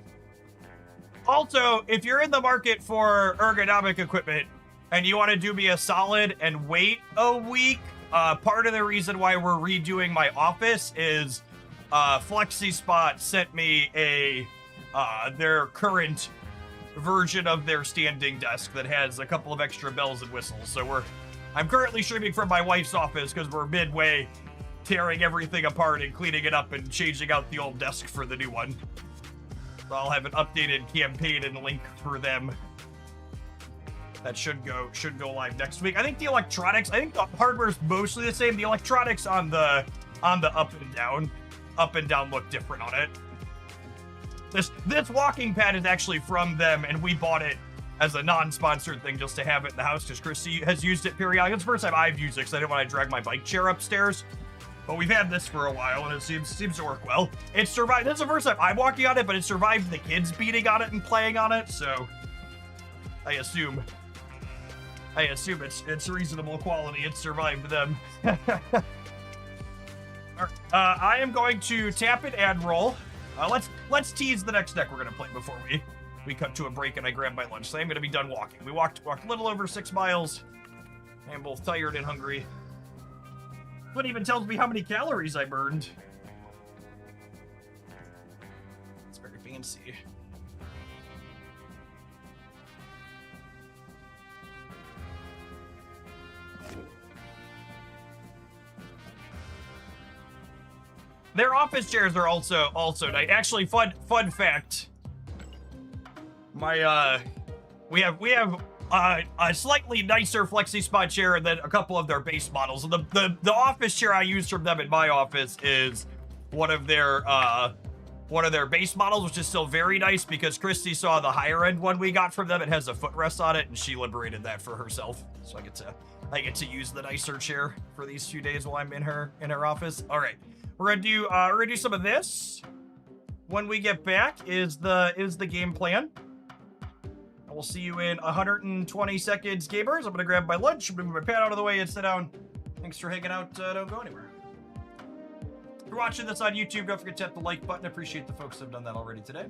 Also, if you're in the market for ergonomic equipment and you want to do me a solid and wait a week, part of the reason why we're redoing my office is FlexiSpot sent me their current version of their standing desk that has a couple of extra bells and whistles. So I'm currently streaming from my wife's office because we're midway tearing everything apart and cleaning it up and changing out the old desk for the new one. So I'll have an updated campaign and link for them. That should go live next week. I think the hardware's mostly the same. The electronics on the up and down look different on it. This walking pad is actually from them, and we bought it as a non-sponsored thing just to have it in the house because Chrissy has used it periodically. It's the first time I've used it because I didn't want to drag my bike chair upstairs. But we've had this for a while, and it seems to work well. It survived. This is the first time I'm walking on it, but it survived the kids beating on it and playing on it, so I assume it's reasonable quality. It survived them. I am going to tap it and roll. Let's tease the next deck we're gonna play before we cut to a break and I grab my lunch. So I'm gonna be done walking. We walked a little over 6 miles. I'm both tired and hungry. What even tells me how many calories I burned. It's very fancy. Their office chairs are also nice. Actually, fun fact. We have a slightly nicer FlexiSpot chair than a couple of their base models. And the office chair I use from them in my office is one of their base models, which is still very nice because Christy saw the higher end one we got from them. It has a footrest on it, and she liberated that for herself. So I get to use the nicer chair for these few days while I'm in her office. All right. We're gonna do some of this. When we get back is the game plan. I will see you in 120 seconds, gamers. I'm gonna grab my lunch, move my pad out of the way, and sit down. Thanks for hanging out. Don't go anywhere. If you're watching this on YouTube, don't forget to hit the like button. Appreciate the folks that have done that already today.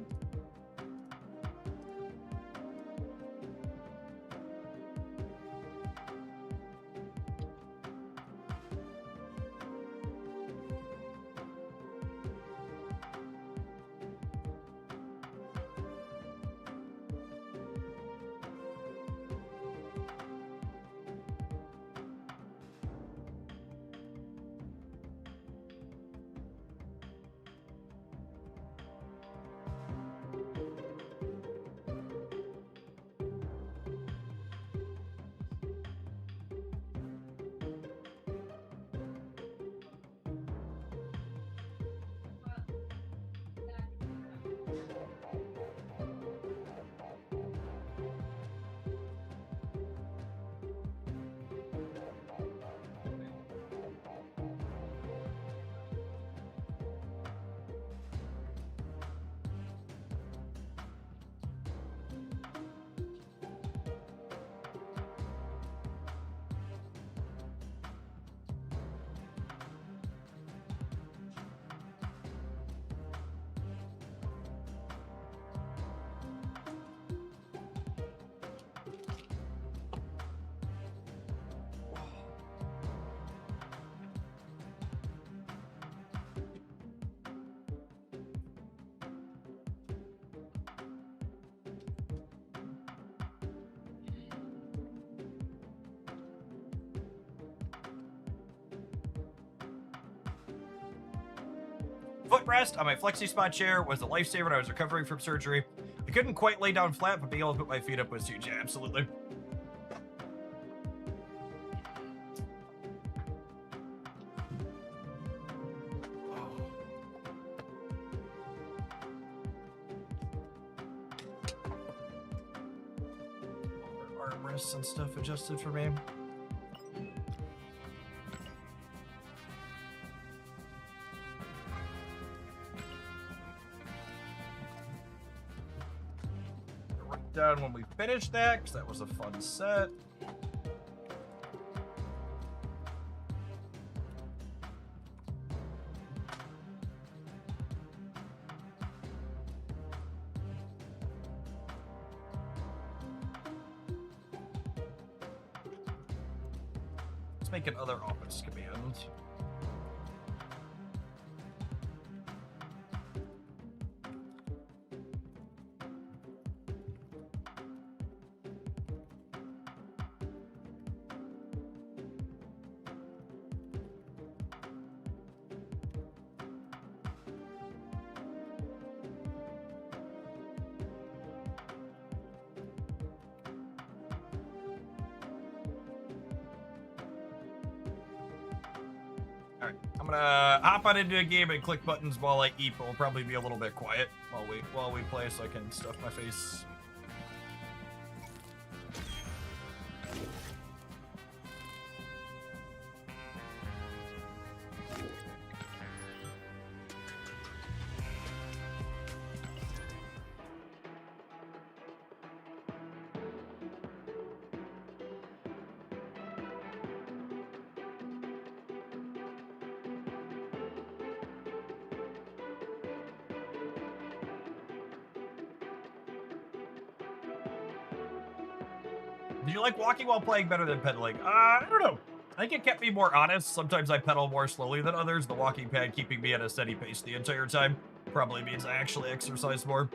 Footrest on my FlexiSpot chair was a lifesaver when I was recovering from surgery. I couldn't quite lay down flat, but being able to put my feet up was huge. Yeah, absolutely. armrests and stuff adjusted for me. Write down when we finish that, because that was a fun set. Let's make another office command. Alright, I'm gonna hop on into a game and click buttons while I eat, but we'll probably be a little bit quiet while we play so I can stuff my face. Do you like walking while playing better than pedaling? I don't know. I think it kept me more honest. Sometimes I pedal more slowly than others. The walking pad keeping me at a steady pace the entire time probably means I actually exercise more.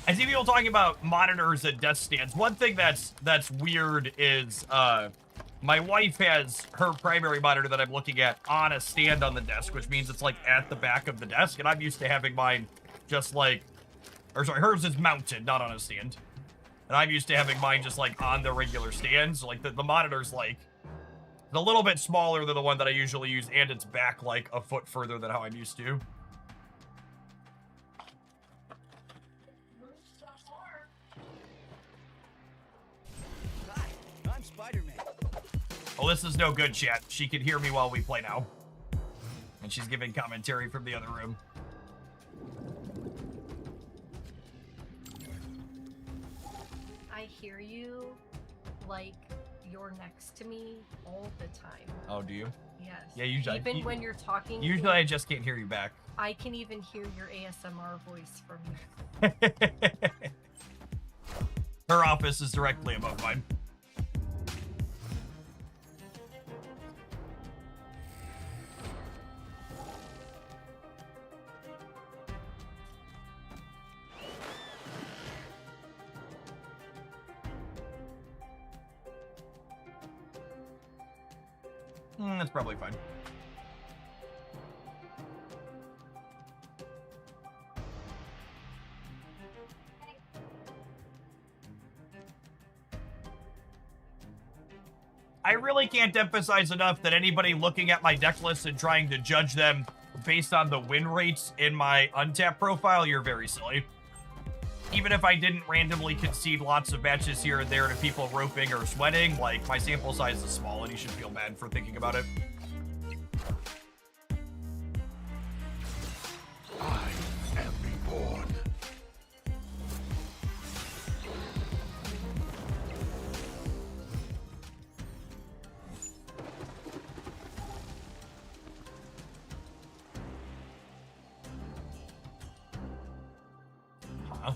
I see people talking about monitors and desk stands. One thing that's weird is my wife has her primary monitor that I'm looking at on a stand on the desk, which means it's like at the back of the desk, and I'm used to having mine just like, or sorry, hers is mounted, not on a stand. And I'm used to having mine just like on the regular stand. So like the monitor's like a little bit smaller than the one that I usually use, and it's back like a foot further than how I'm used to. I'm Spider-Man. Oh, this is no good, chat. She can hear me while we play now. And she's giving commentary from the other room. I hear you like you're next to me all the time. Oh, do you? Yes. Yeah, usually. Even when you're talking. Usually I just can't hear you back. I can even hear your ASMR voice from you. Her office is directly above mine. That's probably fine. I really can't emphasize enough that anybody looking at my deck list and trying to judge them based on the win rates in my untapped profile, you're very silly. Even if I didn't randomly concede lots of matches here and there to people roping or sweating, like, my sample size is small and you should feel bad for thinking about it. I am reborn. Huh?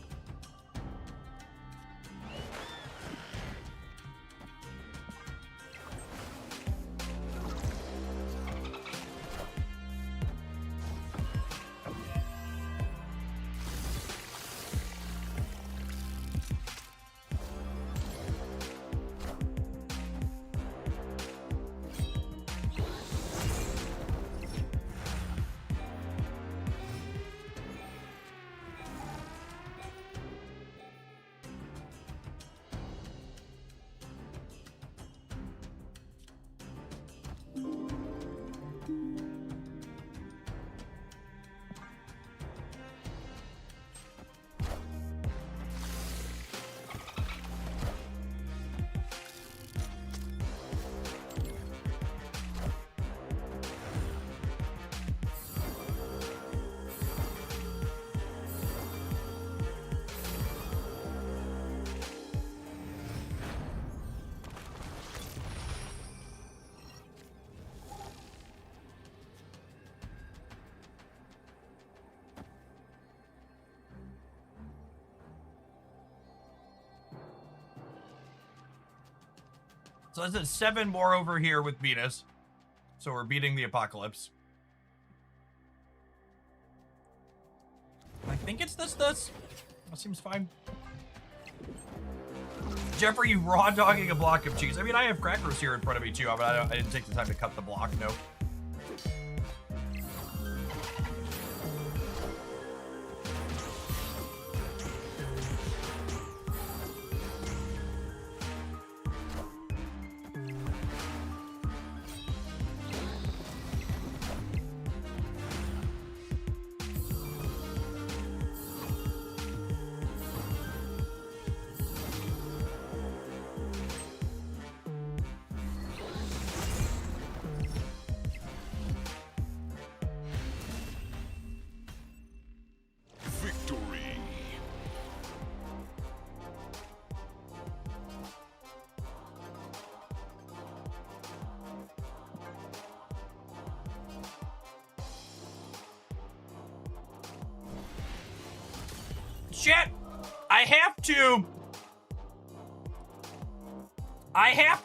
So that's 7 more over here with Venus. So we're beating the Apocalypse. I think it's this. That seems fine. Jeffrey, you raw dogging a block of cheese. I mean, I have crackers here in front of me too, but I didn't take the time to cut the block, no. Victory. Shit! I have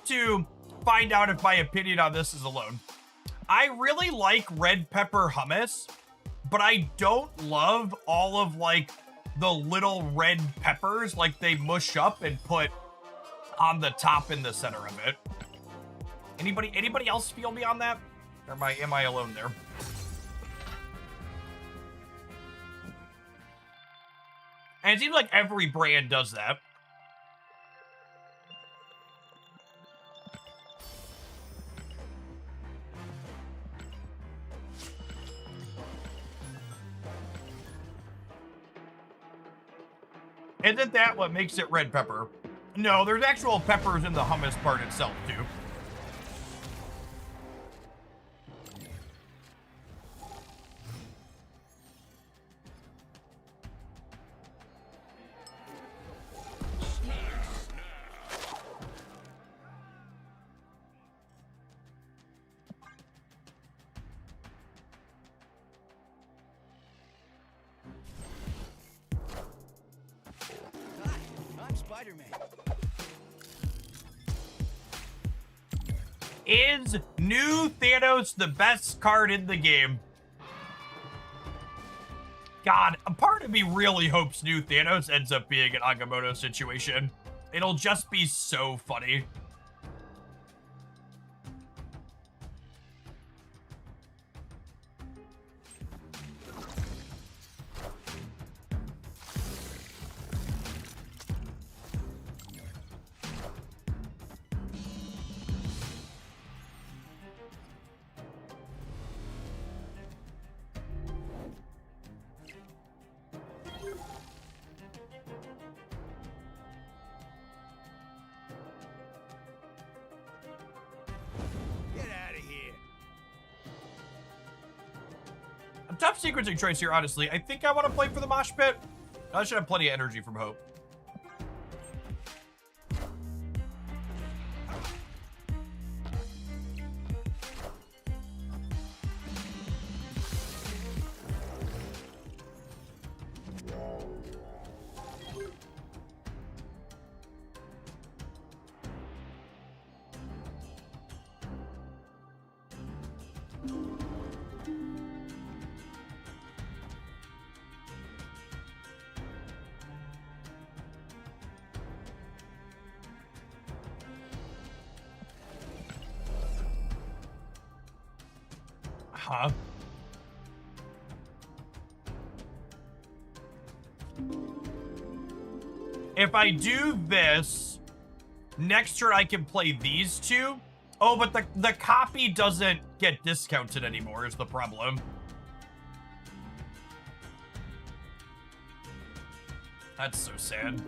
to find out if my opinion on this is alone. I really like red pepper hummus, but I don't love all of like the little red peppers like they mush up and put on the top in the center of it. Anybody else feel me on that? Or am I alone there? And it seems like every brand does that. Isn't that what makes it red pepper? No, there's actual peppers in the hummus part itself, too. I'm Spider-Man. Is new Thanos the best card in the game? God, a part of me really hopes new Thanos ends up being an Agamotto situation. It'll just be so funny. Tough sequencing choice here, honestly. I think I want to play for the mosh pit. I should have plenty of energy from Hope. Huh? If I do this, next turn I can play these two. Oh, but the copy doesn't get discounted anymore is the problem. That's so sad.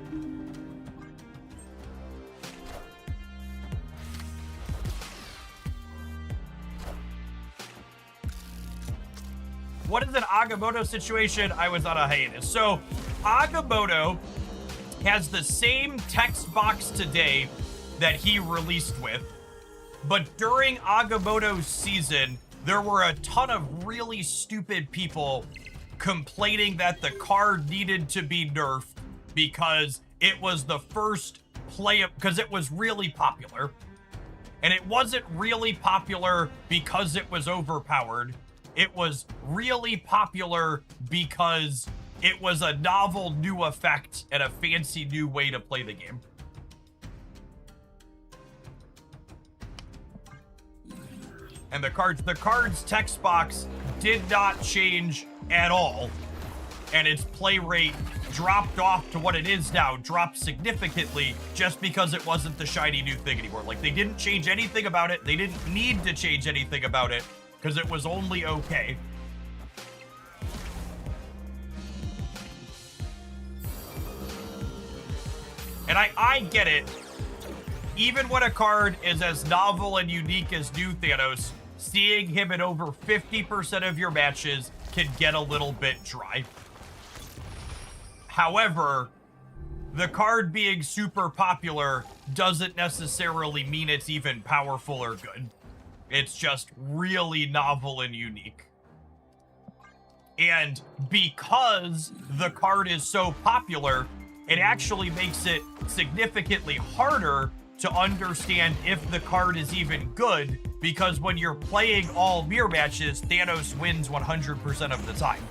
What is an Agamotto situation? I was on a hiatus. So, Agamotto has the same text box today that he released with, but during Agamotto's season, there were a ton of really stupid people complaining that the card needed to be nerfed because it was the first play, because it was really popular. And it wasn't really popular because it was overpowered. It was really popular because it was a novel new effect and a fancy new way to play the game. And the cards text box did not change at all. And its play rate dropped off to what it is now, dropped significantly just because it wasn't the shiny new thing anymore. Like, they didn't change anything about it. They didn't need to change anything about it because it was only okay. And I get it. Even when a card is as novel and unique as New Thanos, seeing him in over 50% of your matches can get a little bit dry. However, the card being super popular doesn't necessarily mean it's even powerful or good. It's just really novel and unique. And because the card is so popular, it actually makes it significantly harder to understand if the card is even good, because when you're playing all mirror matches, Thanos wins 100% of the time.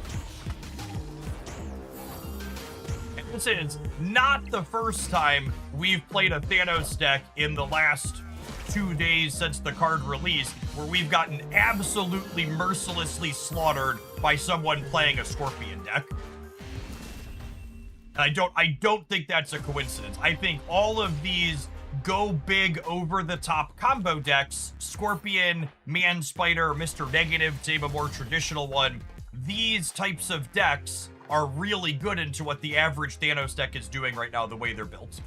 And this is not the first time we've played a Thanos deck in the last 2 days since the card released, where we've gotten absolutely mercilessly slaughtered by someone playing a Scorpion deck. And I don't think that's a coincidence. I think all of these go big over the top combo decks, Scorpion, Man Spider, Mr. Negative, to name a more traditional one, these types of decks are really good into what the average Thanos deck is doing right now, the way they're built.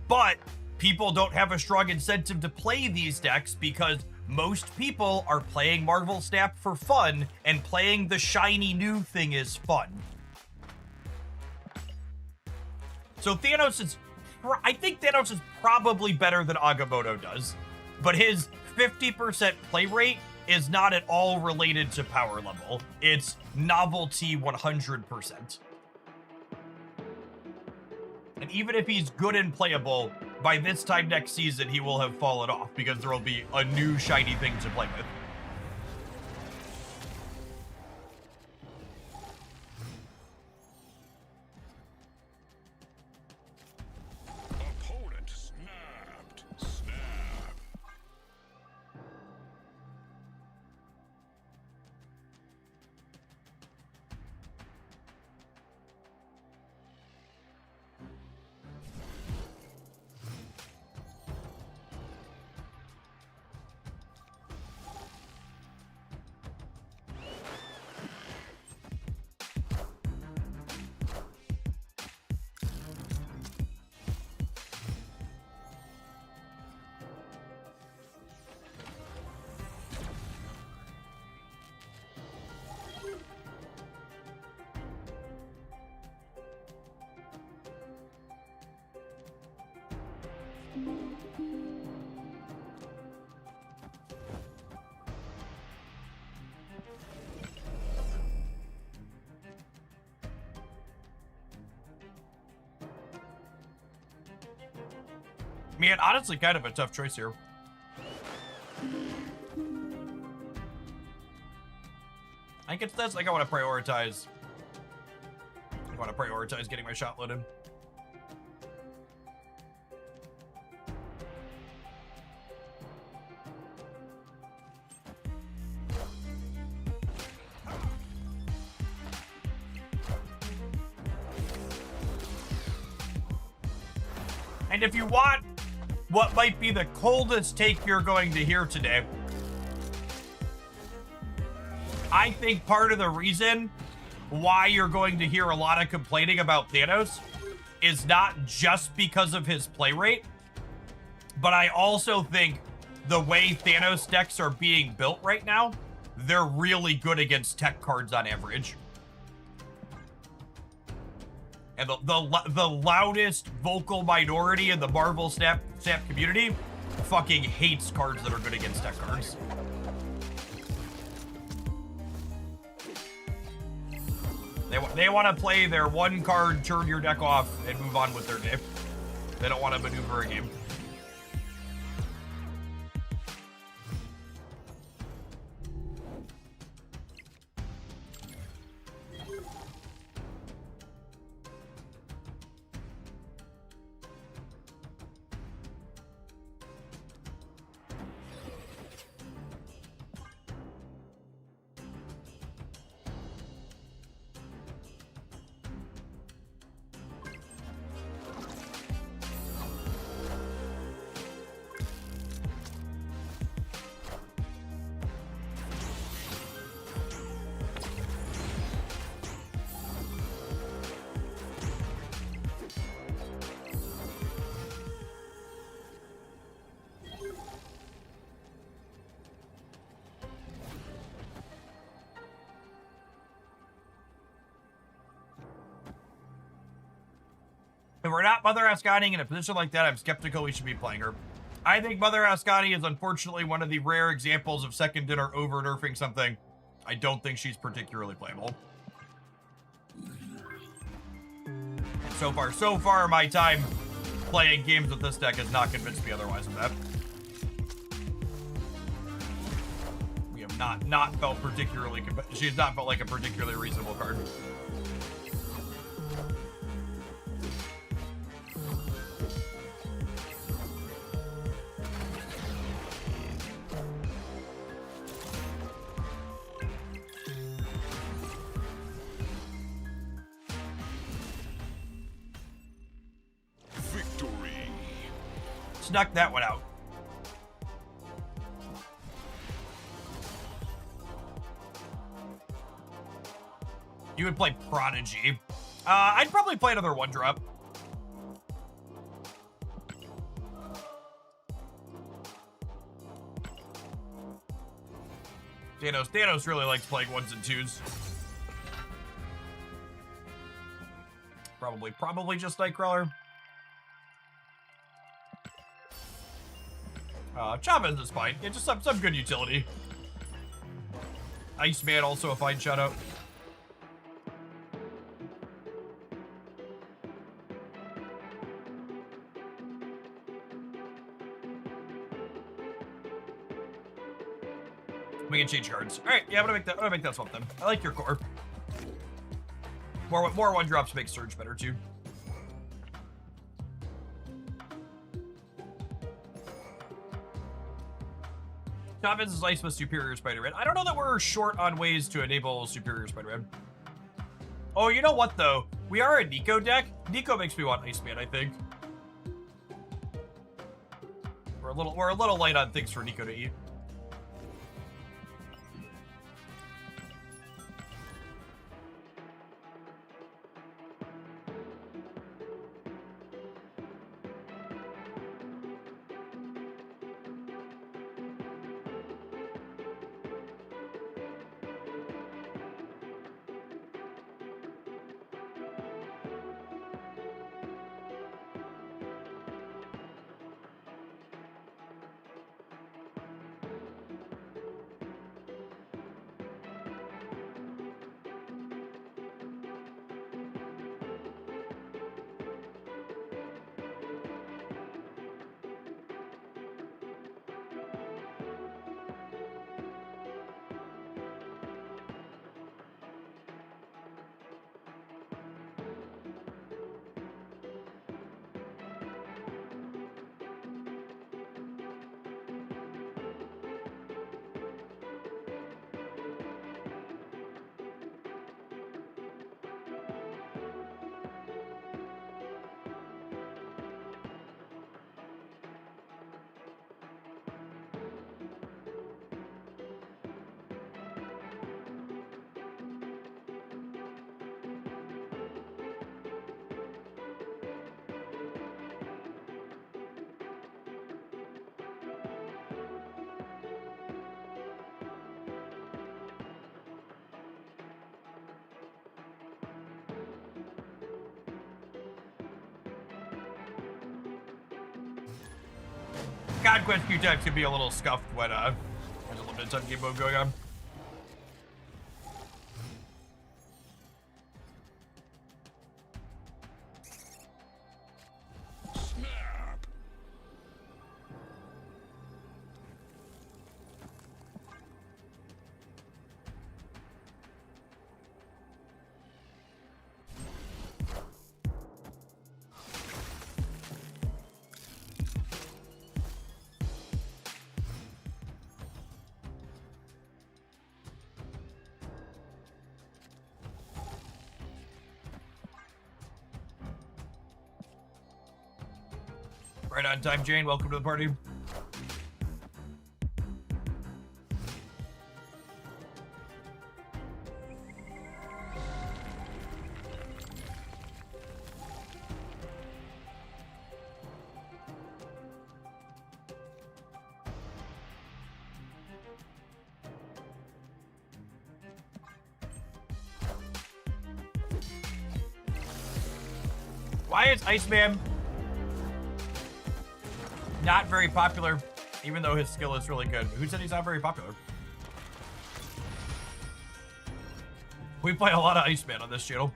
But people don't have a strong incentive to play these decks because most people are playing Marvel Snap for fun, and playing the shiny new thing is fun. So I think Thanos is probably better than Agamotto does, but his 50% play rate is not at all related to power level. It's novelty 100%. And even if he's good and playable, by this time next season, he will have fallen off because there will be a new shiny thing to play with. Opponent snapped. Snap. Man, honestly, kind of a tough choice here. I think that's like I want to prioritize. Getting my shot loaded. And if you want what might be the coldest take you're going to hear today, I think part of the reason why you're going to hear a lot of complaining about Thanos is not just because of his play rate, but I also think the way Thanos decks are being built right now, they're really good against tech cards on average. And the loudest vocal minority in the Marvel Snap community fucking hates cards that are good against tech cards. They want to play their one card, turn your deck off, and move on with their day. They don't want to maneuver a game. If we're not Mother Ascani in a position like that, I'm skeptical we should be playing her. I think Mother Ascani is unfortunately one of the rare examples of second dinner over nerfing something. I don't think she's particularly playable. So far, my time playing games with this deck has not convinced me otherwise of that. We have not felt particularly, she's not felt like a particularly reasonable card. Victory. Snuck that one out. You would play Prodigy. I'd probably play another 1-drop. Thanos really likes playing 1s and 2s. Probably just Nightcrawler. Chavez is fine. Yeah, just some good utility. Iceman also a fine shout out. We can change cards. All right, yeah, I'm gonna make that swap then. I like your core. More 1-drops make Surge better too. Chavez is Ice with Superior Spider-Man. I don't know that we're short on ways to enable Superior Spider-Man. Oh, you know what though? We are a Nico deck. Nico makes me want Iceman, I think. We're a little light on things for Nico to eat. Conquest Q types can be a little scuffed when there's a limited time game mode going on. Snap. Right on time, Jane. Welcome to the party. Why is Iceman not very popular, even though his skill is really good? Who said he's not very popular? We play a lot of Iceman on this channel.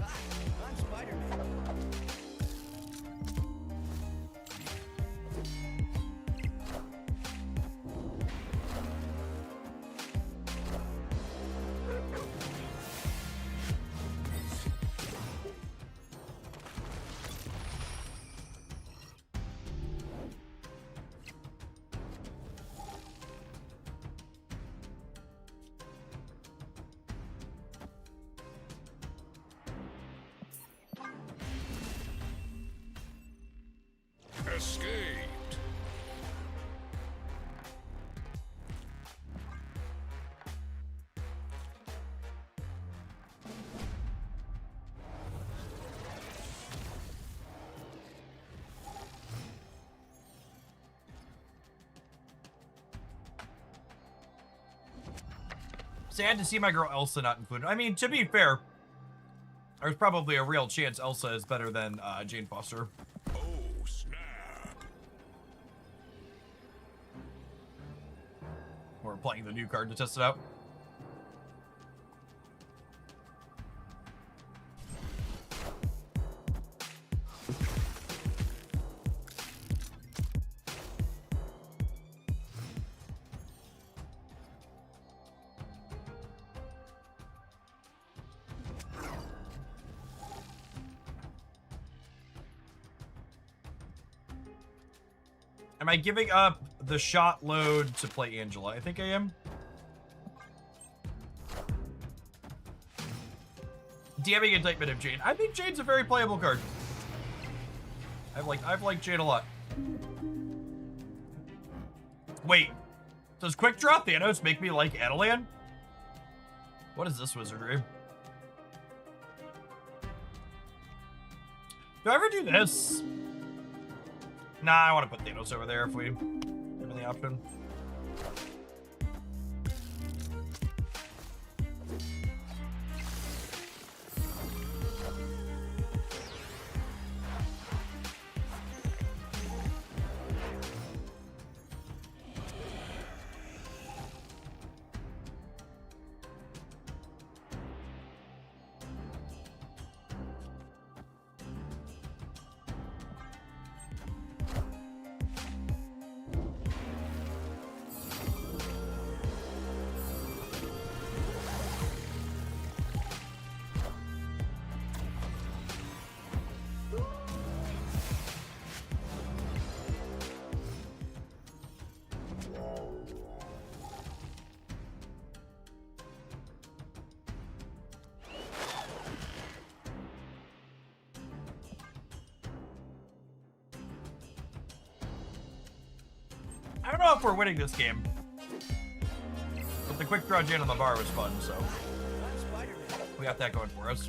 I'm Spider-Man. Escaped. Sad to see my girl Elsa not included. I mean, to be fair, there's probably a real chance Elsa is better than Jane Foster. Oh, snap. We're playing the new card to test it out. Am I giving up the shot load to play Angela? I think I am. Damning indictment of Jane. I think Jane's a very playable card. I've liked Jane a lot. Wait, does Quick Draw Thanos make me like Adelan? What is this wizardry? Do I ever do this? Nah, I want to put Thanos over there if we given the option. I don't know if we're winning this game, but the quick draw Jane on the bar was fun, so I'm Spider-Man. we got that going for us.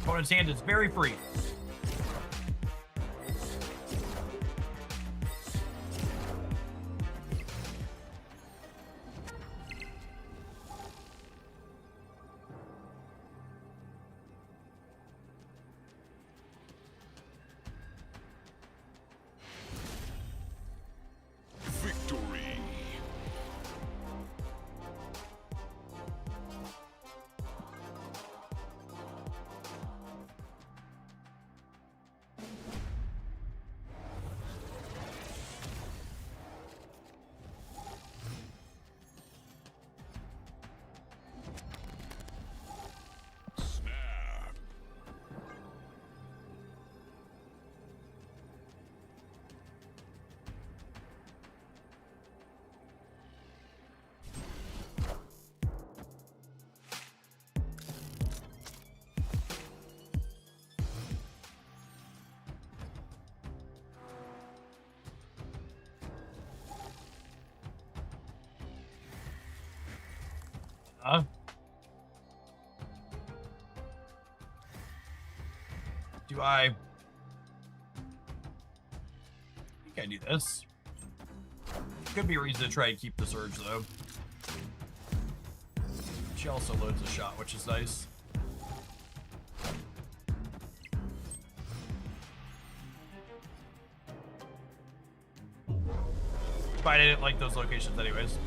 Opponent's hand is very free. Victory. Do I think I do this? Could be a reason to try and keep the surge though. She also loads a shot, which is nice. But I didn't like those locations anyways.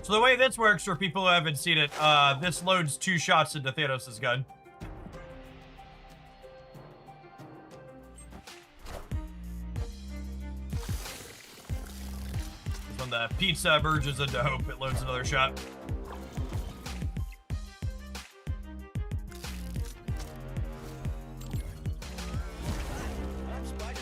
So the way this works for people who haven't seen it, this loads 2 shots into Thanos' gun. When the pizza merges into Hope, it loads another shot. I'm Spider-Man.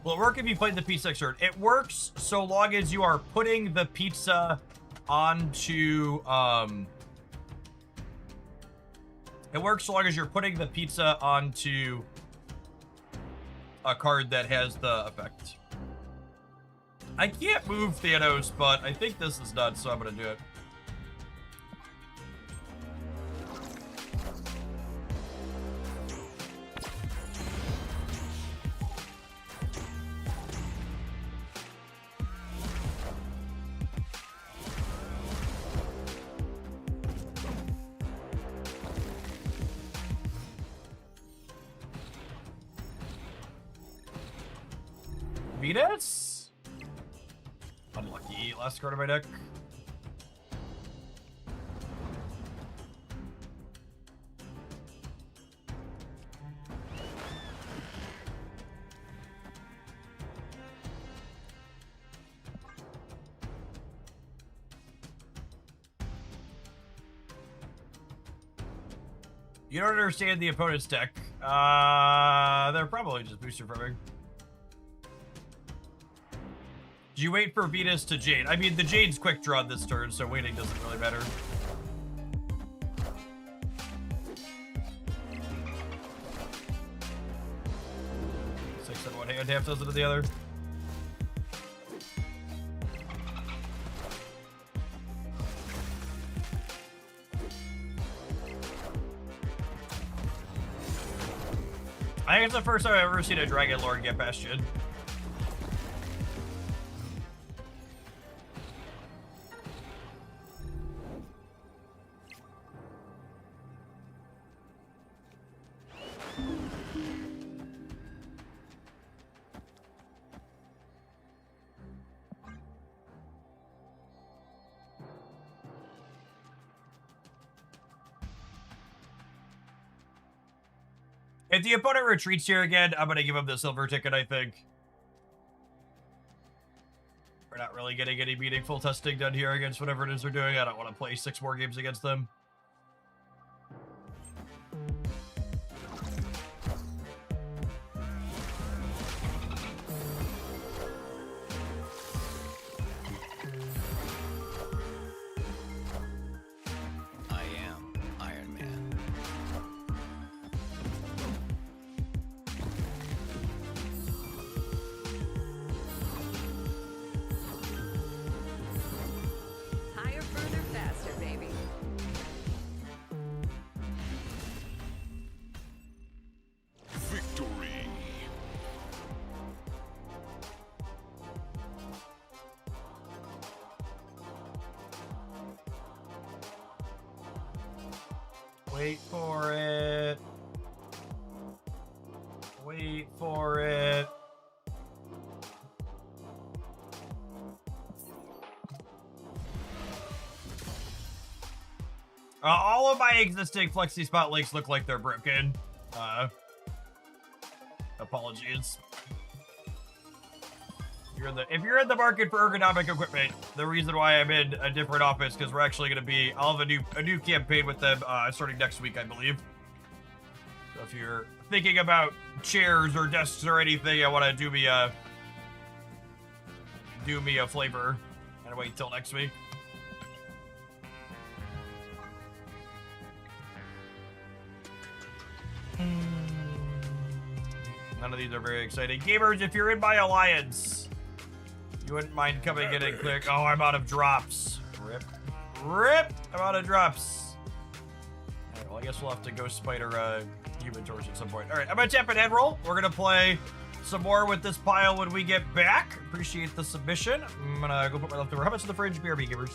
Will it work if you played the pizza extruder? It works so long as you are putting the pizza onto, it works so long as you're putting the pizza onto a card that has the effect. I can't move Thanos, but I think this is done, so I'm gonna do it. Venus? Unlucky. Last card of my deck. You don't understand the opponent's deck. They're probably just booster farming. Do you wait for Venus to Jade? I mean, the Jade's quick draw this turn, so waiting doesn't really matter. Six in one hand, half dozen in the other. I think it's the first time I've ever seen a Dragon Lord get Bastion. If the opponent retreats here again, I'm going to give him the silver ticket, I think. We're not really getting any meaningful testing done here against whatever it is they're doing. I don't want to play 6 more games against them. I am Iron Man. Higher, further, faster, baby. Victory. Wait for it. Wait for it. All of my existing Flexi Spot links look like they're broken. Apologies. If you're in the market for ergonomic equipment, the reason why I'm in a different office because we're actually going to be. I'll have a new campaign with them starting next week, I believe. if you're thinking about chairs or desks or anything, I want to do me a flavor and wait till next week. None of these are very exciting. Gamers, if you're in my alliance, you wouldn't mind coming in and click. Oh, I'm out of drops. Rip. Rip! I'm out of drops. Alright, well, I guess we'll have to go spider Human Torch at some point. Alright, I'm gonna tap an end roll. We're gonna play some more with this pile when we get back. Appreciate the submission. I'm gonna go put my leftover hummus in the fridge. BRB, givers.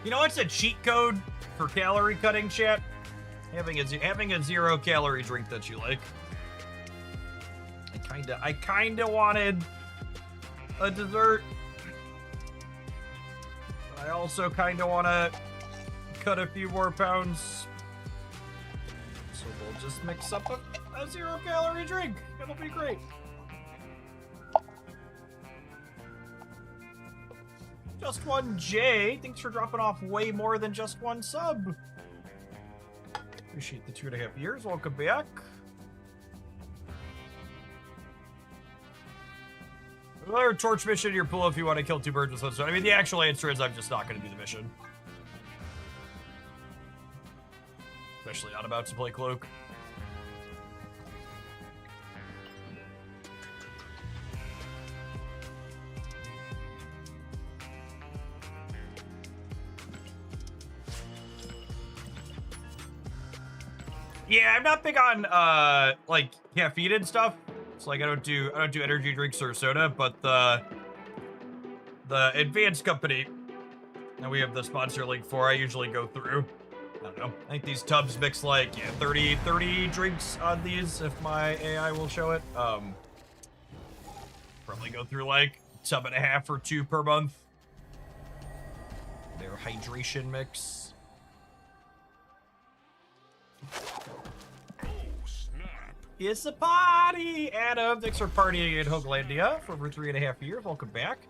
You know what's a cheat code for calorie cutting, chat? Having a 0 calorie drink that you like. I kinda wanted a dessert. But I also kinda wanna cut a few more pounds. So we'll just mix up a 0 calorie drink. It'll be great. Just one J. Thanks for dropping off way more than just one sub. Appreciate the 2.5 years. Welcome back. Another torch mission in your pool if you want to kill 2 birds with one stone. I mean, the actual answer is I'm just not going to do the mission. Especially not about to play Cloak. Yeah, I'm not big on like caffeine and stuff. It's like I don't do energy drinks or soda, but the advanced company that we have the sponsor link for, I usually go through. I don't know. I think these tubs mix like 30 drinks on these if my AI will show it. Probably go through like 1.5 or 2 per month. Their hydration mix. It's a party! Adam, thanks for partying in Hooglandia for over 3.5 years. Welcome back.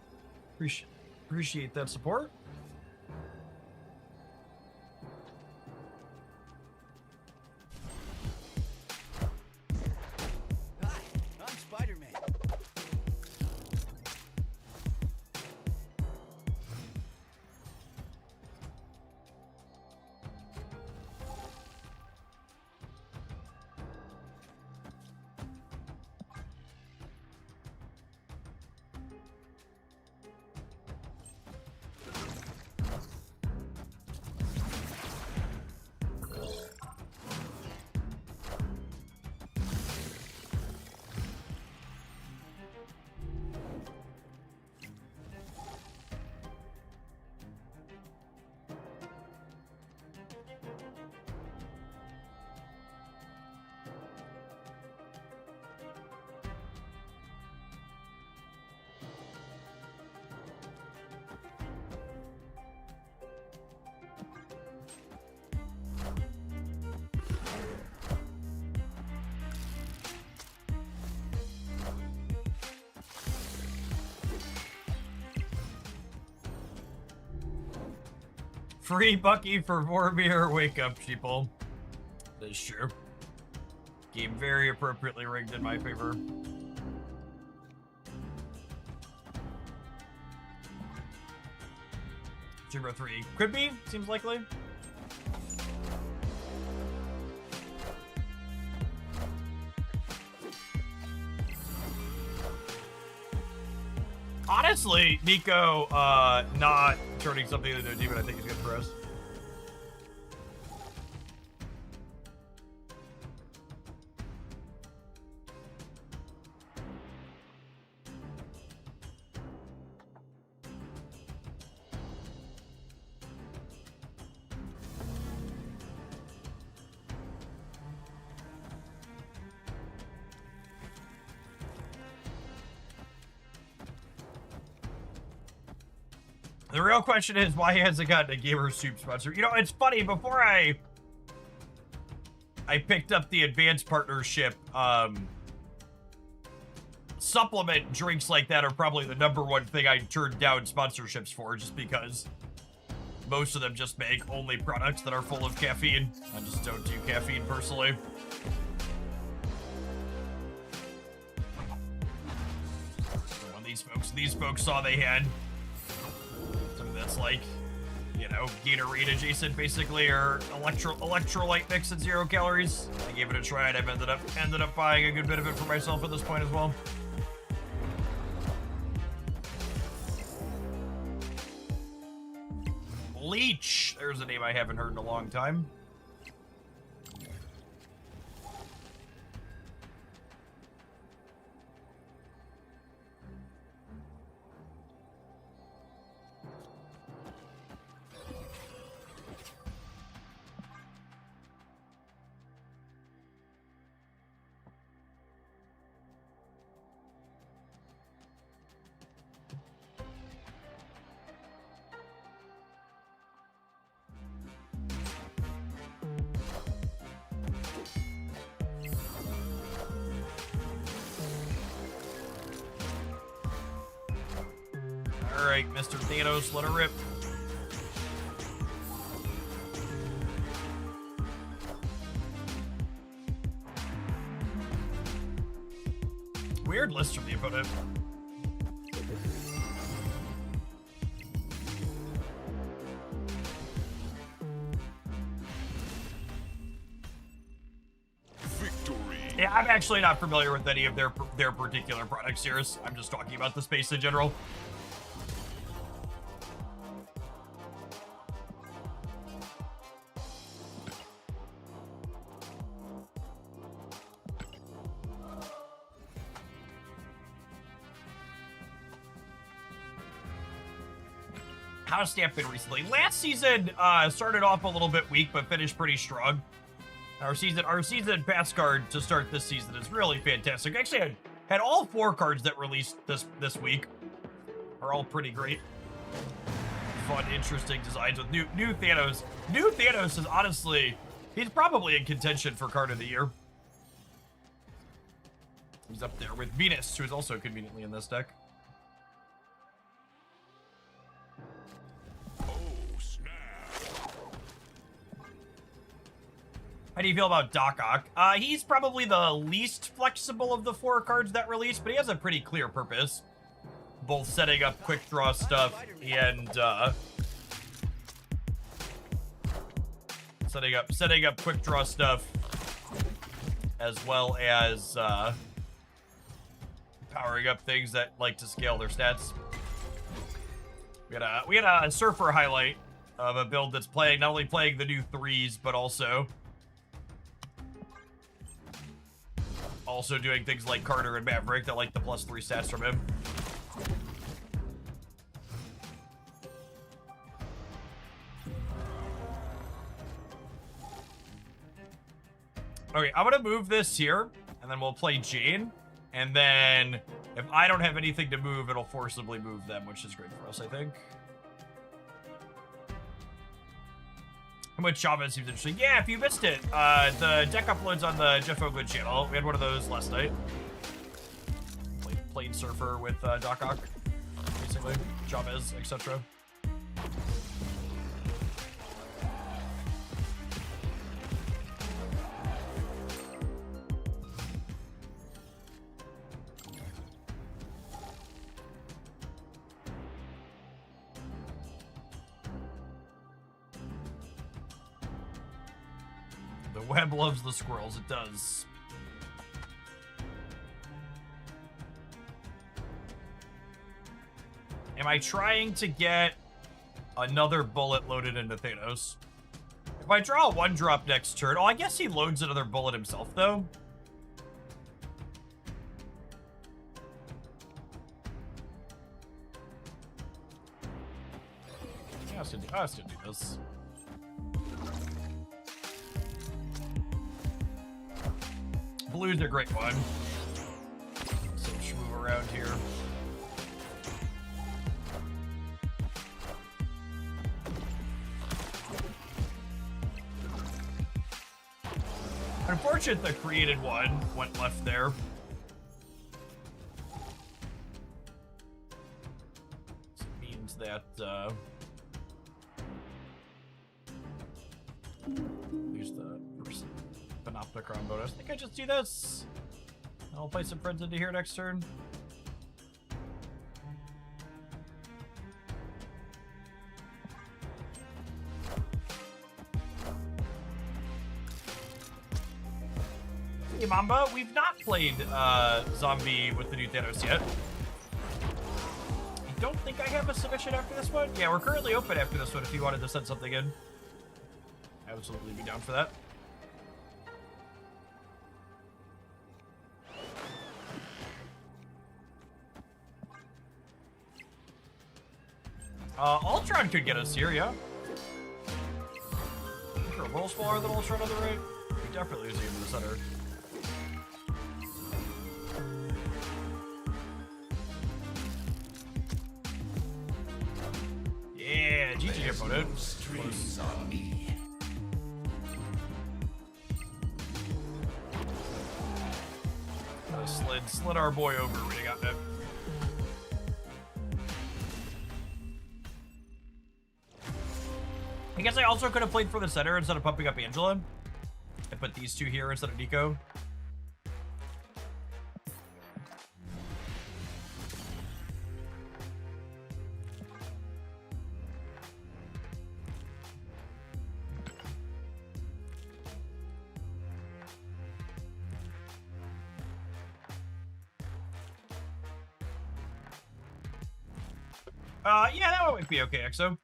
Appreciate that support. Hi, I'm Spider-Man. Free Bucky for Vormir. Wake up, sheeple. That's true. Game very appropriately rigged in my favor. Jibra 3. Could be. Seems likely. Honestly, Nico not turning something into a demon I think is good for us. The real question is why he hasn't gotten a Gamer Soup sponsor. You know, it's funny, before I picked up the advanced partnership, supplement drinks like that are probably the #1 thing I turned down sponsorships for, just because most of them just make only products that are full of caffeine. I just don't do caffeine personally. So when these folks saw they had that's like, you know, Gatorade adjacent basically, or electrolyte mix at 0 calories. I gave it a try and I've ended up buying a good bit of it for myself at this point as well. Leech. There's a name I haven't heard in a long time. Alright, Mr. Thanos, let her rip. Weird list from the opponent. Victory. Yeah, I'm actually not familiar with any of their particular product series. I'm just talking about the space in general. How's Stamp been recently? Last season started off a little bit weak, but finished pretty strong. Our season pass card to start this season is really fantastic. Actually, had all 4 cards that released this week are all pretty great. Fun, interesting designs with new Thanos. New Thanos is honestly, he's probably in contention for card of the year. He's up there with Venus, who is also conveniently in this deck. How do you feel about Doc Ock? He's probably the least flexible of the 4 cards that release, but he has a pretty clear purpose. Both setting up quick draw stuff and setting up quick draw stuff, as well as powering up things that like to scale their stats. We had a Surfer highlight of a build that's not only playing the new 3s, but also doing things like Carter and Maverick that like the +3 stats from him. Okay, I'm gonna move this here, and then we'll play Jane, and then if I don't have anything to move, it'll forcibly move them, which is great for us, I think. Which Chavez seems interesting. Yeah, if you missed it, the deck uploads on the Jeff Oakland channel. We had one of those last night. Played Surfer with Doc Ock, basically. Chavez, etc. The web loves the squirrels, it does. Am I trying to get another bullet loaded into Thanos? If I draw a 1-drop next turn, oh, I guess he loads another bullet himself, though. Yeah, I have to do this. Blue's a great one. So just move around here. Unfortunate the created one went left there. This means that use the Panopticon bonus. I think I just do this. I'll play some friends into here next turn. Hey Mamba, we've not played Zombie with the new Thanos yet. I don't think I have a submission after this one. Yeah, we're currently open after this one if you wanted to send something in. Absolutely be down for that. Ultron could get us here, yeah. Sure, a little smaller than Ultron on the right. We definitely losing him in the center. Yeah, GG opponent. Strings on me. Slid our boy over when he got that. I guess I also could have played for the center instead of pumping up Angela. I put these two here instead of Nico. Yeah, that one might be okay, Exo.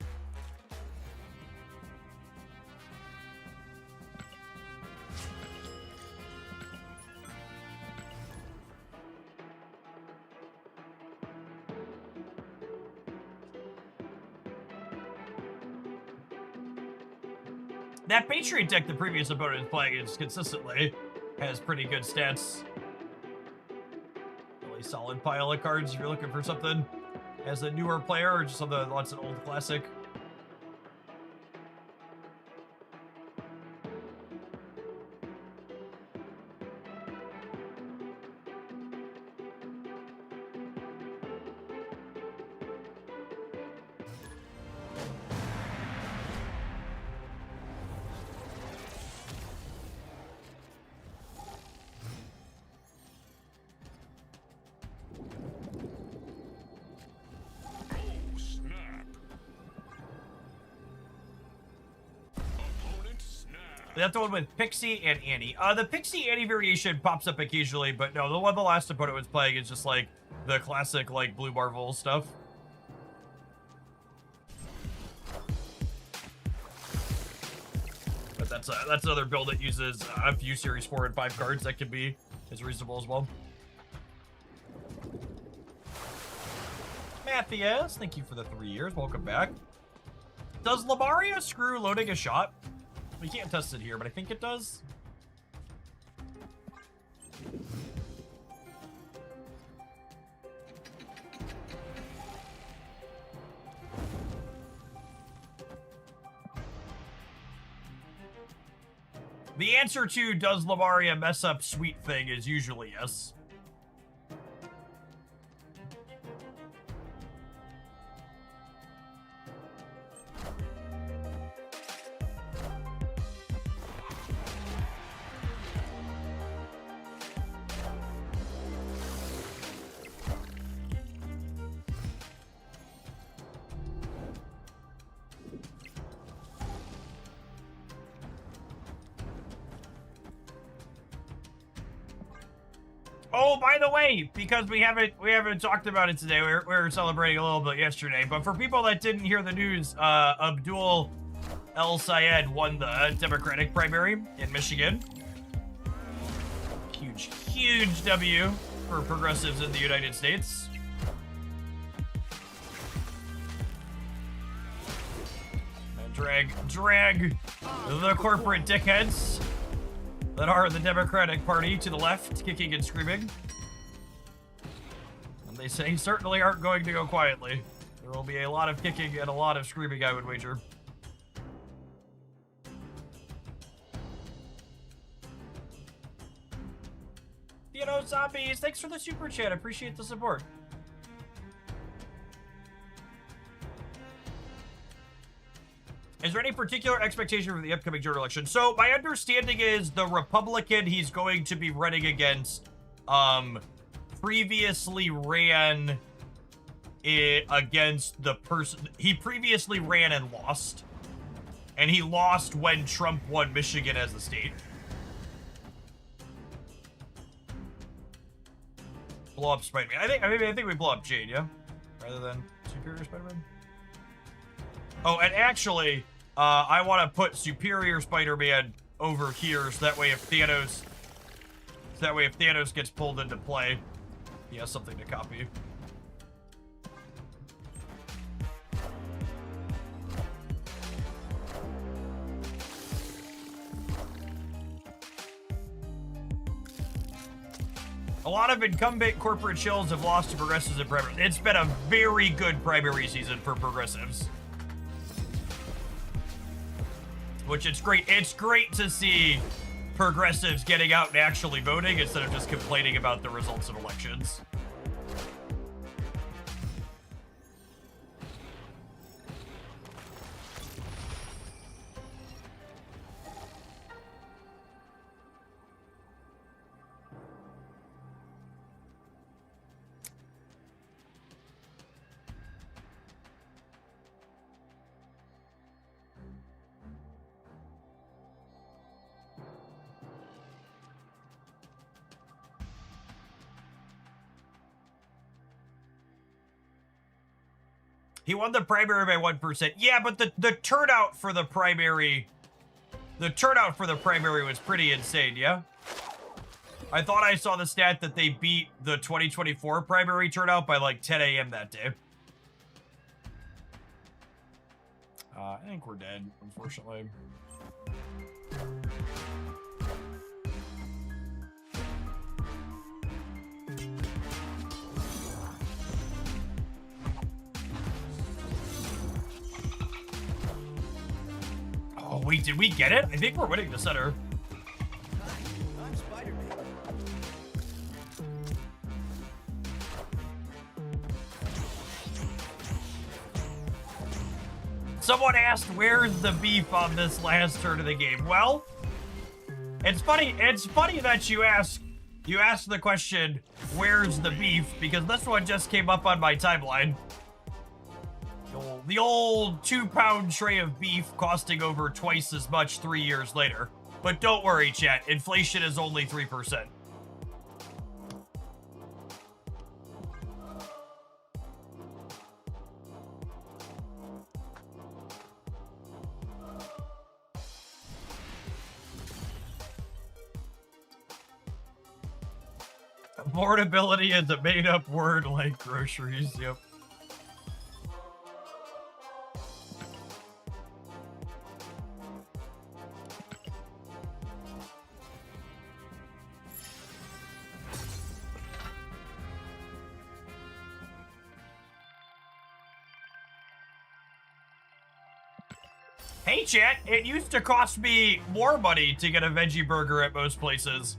That Patriot deck the previous opponent is playing is consistently has pretty good stats. Really solid pile of cards if you're looking for something as a newer player or just something that wants an old classic. That's the one with Pixie and Annie. The Pixie Annie variation pops up occasionally, but no, the one the last opponent was playing is just like the classic like Blue Marvel stuff. But that's another build that uses a few Series 4 and 5 cards that can be as reasonable as well. Matthias, thank you for the 3 years. Welcome back. Does Lamaria screw loading a shot? We can't test it here, but I think it does. The answer to does Lamaria mess up Sweet Thing is usually yes. Oh, by the way, because we haven't talked about it today, we were celebrating a little bit yesterday, but for people that didn't hear the news, Abdul El Sayed won the Democratic primary in Michigan. Huge W for progressives in the United States. And drag the corporate dickheads that are the Democratic Party to the left, kicking and screaming. And they say certainly aren't going to go quietly. There will be a lot of kicking and a lot of screaming, I would wager. You know, zombies, thanks for the super chat. Appreciate the support. Is there any particular expectation for the upcoming general election? So my understanding is the Republican he's going to be running against previously ran against the person he previously ran and lost. And he lost when Trump won Michigan as a state. Blow up Spider-Man. I think we blow up Jade, yeah? Rather than Superior Spider-Man? Oh, and actually, I want to put Superior Spider-Man over here, so that way if Thanos gets pulled into play, he has something to copy. A lot of incumbent corporate shills have lost to progressives in primary. It's been a very good primary season for progressives. Which it's great. It's great to see progressives getting out and actually voting instead of just complaining about the results of elections. He won the primary by 1%. Yeah, but the turnout for the primary... The turnout for the primary was pretty insane, yeah? I thought I saw the stat that they beat the 2024 primary turnout by like 10 a.m. that day. I think we're dead, unfortunately. Oh, wait, did we get it? I think we're winning the center. I'm Spider-Man. Someone asked, where's the beef on this last turn of the game? Well, it's funny that you ask the question, where's the beef? Because this one just came up on my timeline. The old 2-pound tray of beef costing over twice as much 3 years later. But don't worry, chat. Inflation is only 3%. Affordability is a made-up word like groceries, yep. Hey chat, it used to cost me more money to get a veggie burger at most places.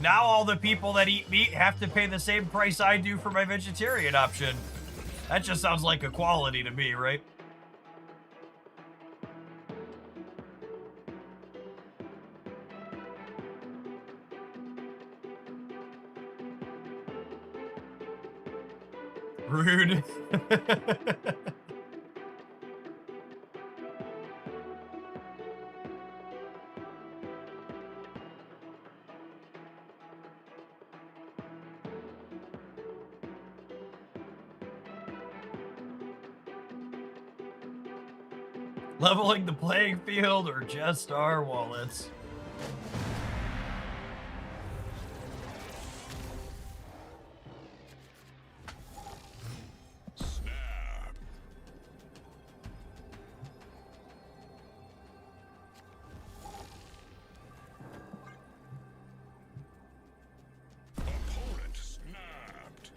Now all the people that eat meat have to pay the same price I do for my vegetarian option. That just sounds like equality to me, right? Rude. Leveling the playing field or just our wallets? Opponent snapped.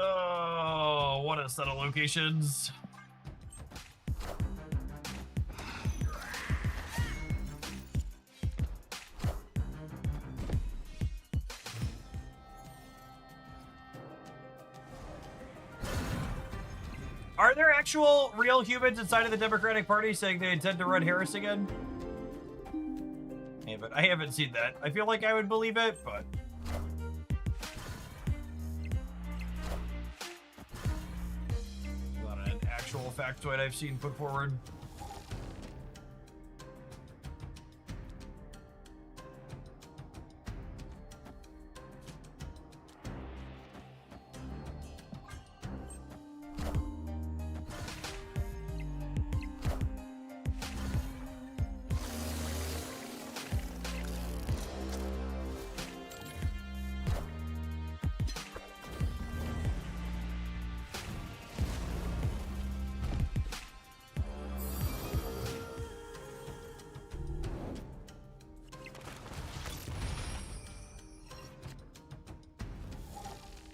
Oh, what a set of locations. Are there actual real humans inside of the Democratic Party saying they intend to run Harris again? I haven't seen that. I feel like I would believe it, but... not an actual factoid I've seen put forward.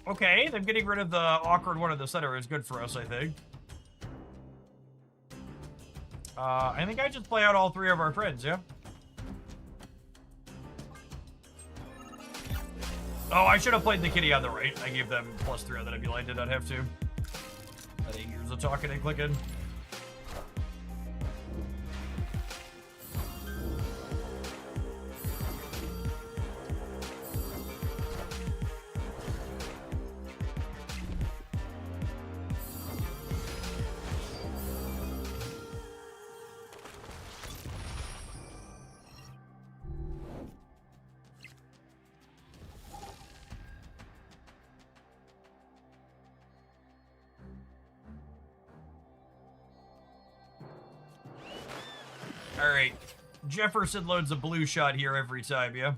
Okay, them getting rid of the awkward one at the center is good for us, I think. I think I just play out all three of our friends, yeah? Oh, I should have played the kitty on the right. I gave them +3 on the Nebula. I did not have to. I think years of talking and clicking. Alright. Jefferson loads a blue shot here every time, yeah?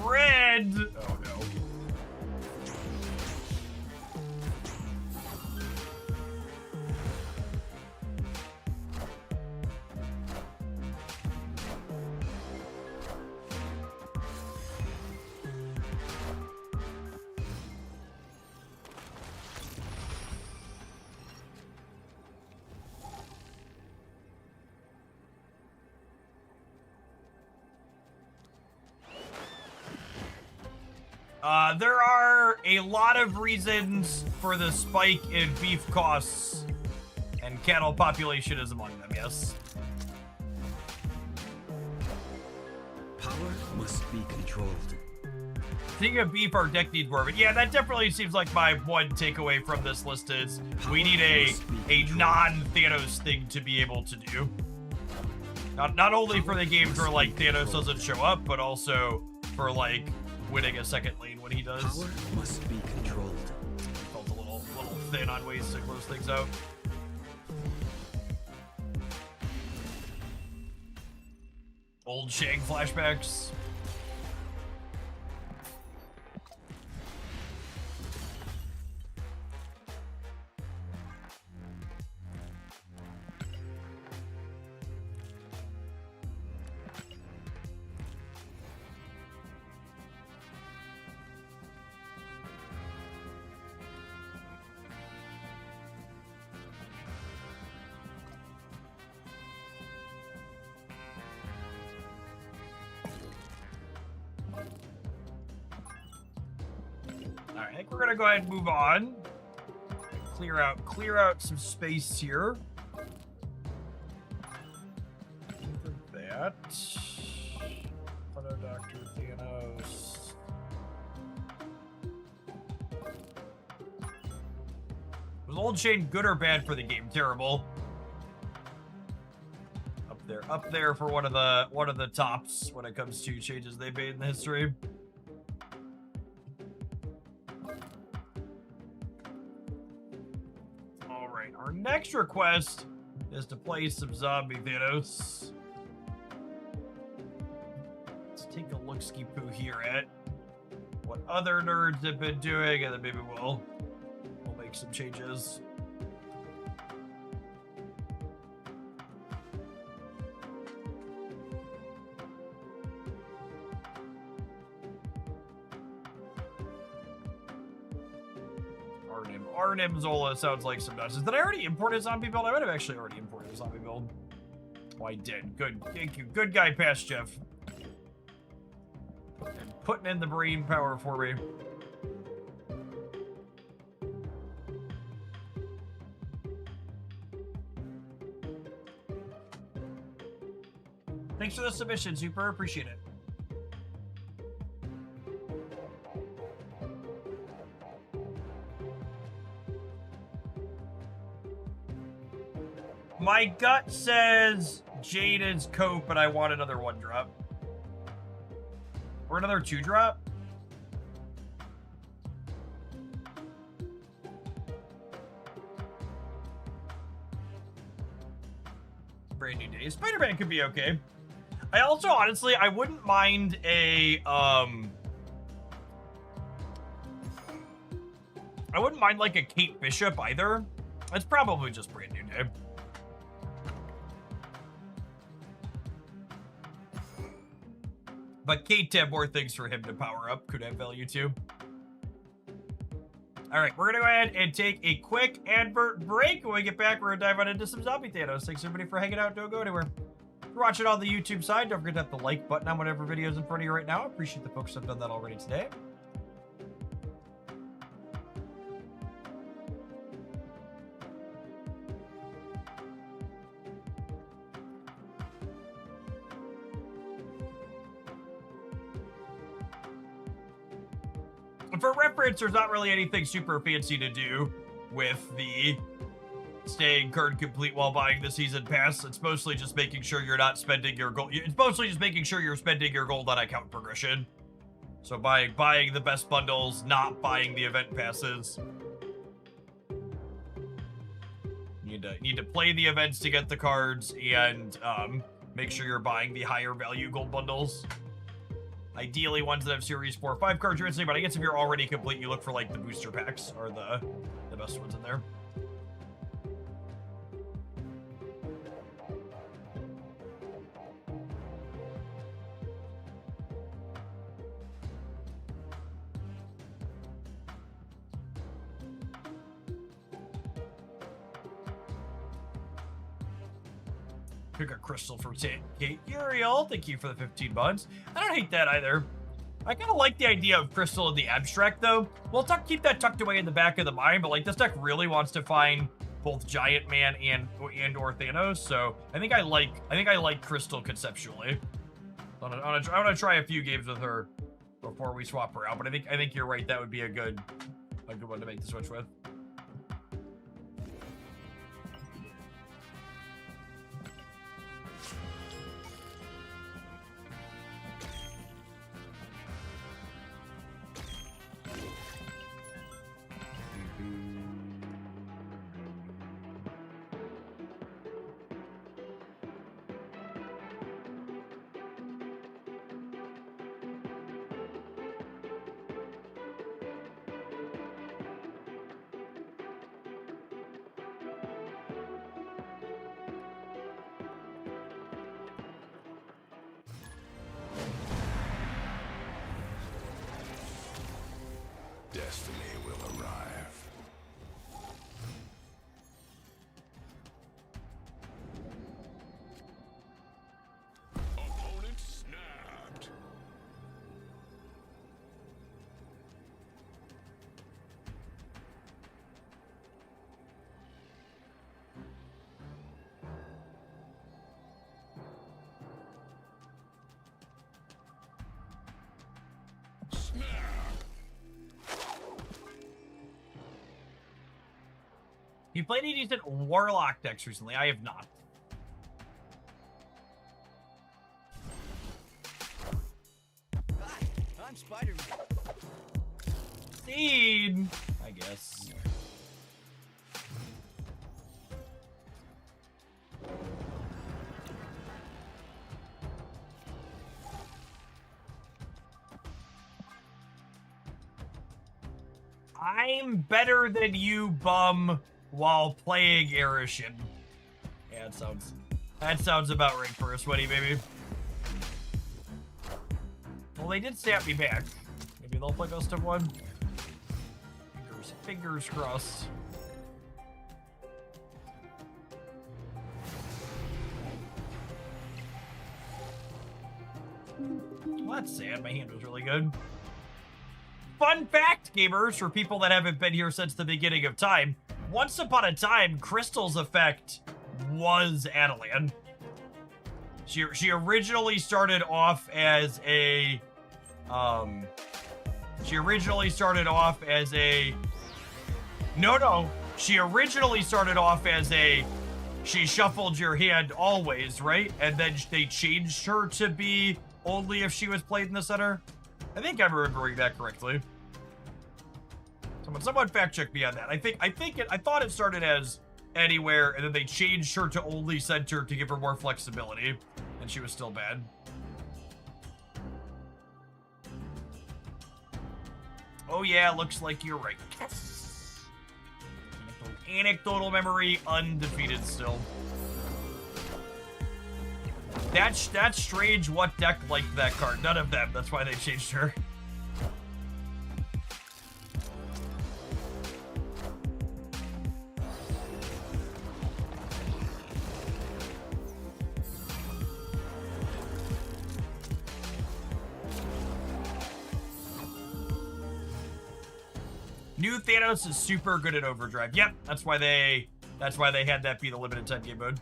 Red! Oh no. There are a lot of reasons for the spike in beef costs, and cattle population is among them, yes. Power must be controlled. Speaking of beef, our deck needs more of it. Yeah, that definitely seems like my one takeaway from this list is we need a non-Thanos thing to be able to do. Not only for the games where, like, Thanos doesn't show up, but also for, like, winning a second lane when he does. Power must be controlled. Felt a little thin on ways to close things out. Old Shang flashbacks. Alright, I think we're gonna go ahead and move on. Clear out some space here. For that. Hello, Dr. Thanos. Was old Shane good or bad for the game? Terrible. Up there for one of the tops when it comes to changes they made in the history. All right, our next request is to play some Zombie Thanos. Let's take a look-ski-poo here at what other nerds have been doing, and then maybe we'll make some changes. Arnim Zola sounds like some nuts. Did I already import a zombie build? I might have actually already imported a zombie build. Oh, I did. Good. Thank you. Good guy, past Jeff. And putting in the brain power for me. Thanks for the submission, Super. Appreciate it. My gut says Jaden's coat, but I want another 1-drop. Or another 2-drop. Brand new day. Spider-Man could be okay. I also, honestly, I wouldn't mind a, I wouldn't mind, like, a Kate Bishop either. It's probably just brand new day. But Kate had more things for him to power up. Could have value too. All right, we're going to go ahead and take a quick advert break. When we get back, we're going to dive on into some Zombie Thanos. Thanks, everybody, for hanging out. Don't go anywhere. If you're watching on the YouTube side, don't forget to hit the like button on whatever video is in front of you right now. I appreciate the folks who have done that already today. For reference, there's not really anything super fancy to do with the staying card complete while buying the season pass. It's mostly just making sure you're not spending your gold. It's mostly just making sure you're spending your gold on account progression. So buying the best bundles, not buying the event passes. You need to play the events to get the cards, and make sure you're buying the higher value gold bundles. Ideally, ones that have Series 4 or 5 cards you're interested in, but I guess if you're already complete, you look for, like, the booster packs are the best ones in there. Pick a crystal from Kate Uriel. Thank you for the 15 months. I don't hate that either. I kind of like the idea of crystal in the abstract, though. We'll keep that tucked away in the back of the mind, but like this deck really wants to find both Giant Man and or Thanos, so I think I like crystal conceptually. I'm gonna try a few games with her before we swap her out, but I think you're right. That would be a good one to make the switch with. Destiny will arrive. Opponent snapped. You played any decent Warlock decks recently? I have not. Hi, I'm Spider-Man. Seed, I guess. I'm better than you, bum, while playing Arishin. Yeah, that sounds about right for a sweaty baby. Well, they did stamp me back. Maybe they'll play best of one. Fingers crossed. Well, that's sad. My hand was really good. Fun fact, gamers, for people that haven't been here since the beginning of time. Once upon a time, Crystal's effect was Adelan. She originally started off as a... She originally started off as a... No. She originally started off as a... She shuffled your hand always, right? And then they changed her to be only if she was played in the center. I think I'm remembering that correctly. Someone fact check me on that. I thought it started as anywhere, and then they changed her to only center to give her more flexibility, and she was still bad. Oh yeah, looks like you're right. Yes. Anecdotal memory, undefeated still. That's strange. What deck liked that card? None of them. That's why they changed her. New Thanos is super good at Overdrive. Yep, that's why they had that be the limited time game mode.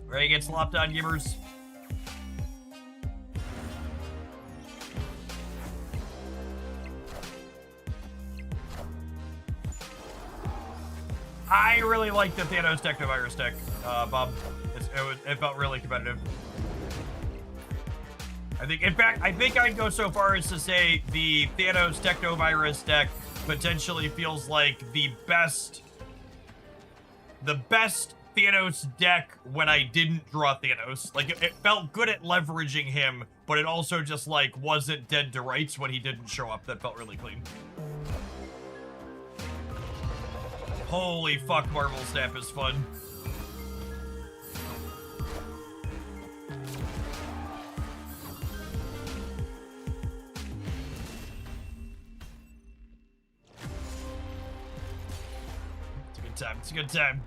Ready to get slopped on, gamers? I really like the Thanos Technovirus deck, Bob. It felt really competitive. I think I'd go so far as to say the Thanos Technovirus deck potentially feels like the best Thanos deck when I didn't draw Thanos. Like, it felt good at leveraging him, but it also just, like, wasn't dead to rights when he didn't show up. That felt really clean. Holy fuck, Marvel Snap is fun. It's a good time. It's a good time.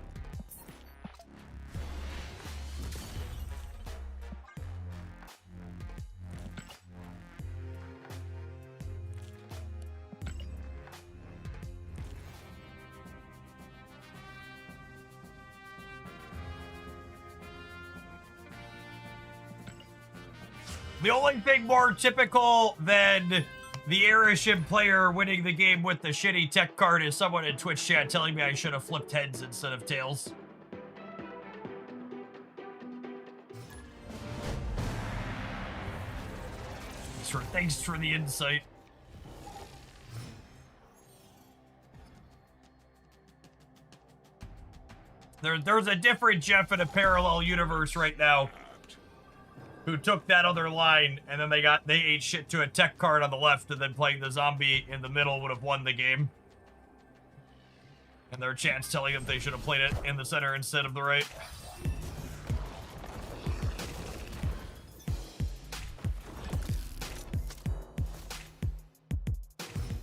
The only thing more typical than the Arishin player winning the game with the shitty tech card is someone in Twitch chat telling me I should have flipped heads instead of tails. Thanks for the insight. There's a different Jeff in a parallel universe right now who took that other line, and then they ate shit to a tech card on the left, and then playing the zombie in the middle would have won the game. And their chat's telling them they should have played it in the center instead of the right.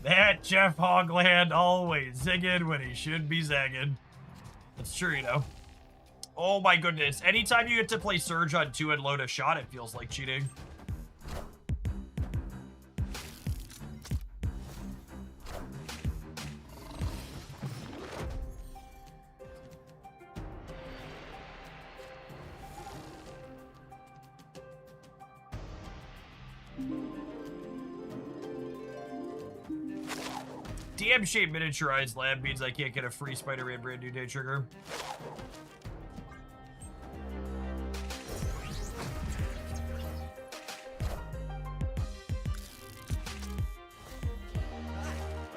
That Jeff Hogland always zigging when he should be zagging. That's true, you know. Oh my goodness. Anytime you get to play Surge on 2 and load a shot, it feels like cheating. DM-shaped miniaturized lab means I can't get a free Spider-Man brand new day trigger.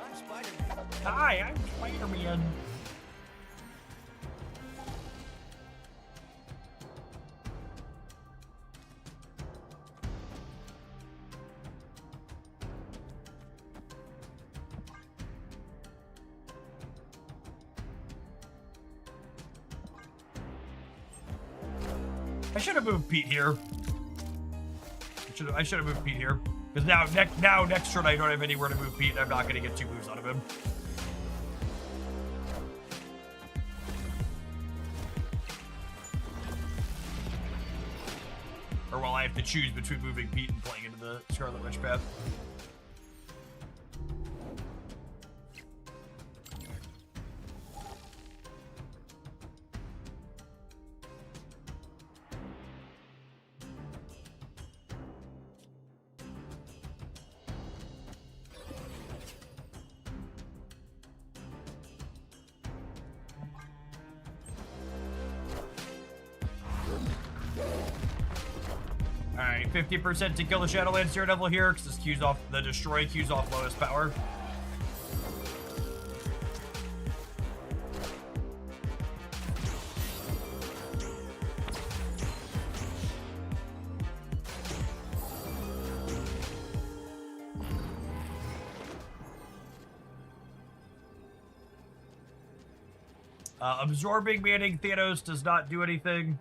I'm Spider-Man. Hi, I'm Spider-Man. I should have moved Pete here. I should have moved Pete here. Because now next turn I don't have anywhere to move Pete and I'm not gonna get 2 moves out of him. Or well, I have to choose between moving Pete and playing into the Scarlet Witch path. Alright, 50% to kill the Shadowlands Daredevil here, because this cues off the destroy cues off lowest power. Absorbing Manning Thanos does not do anything.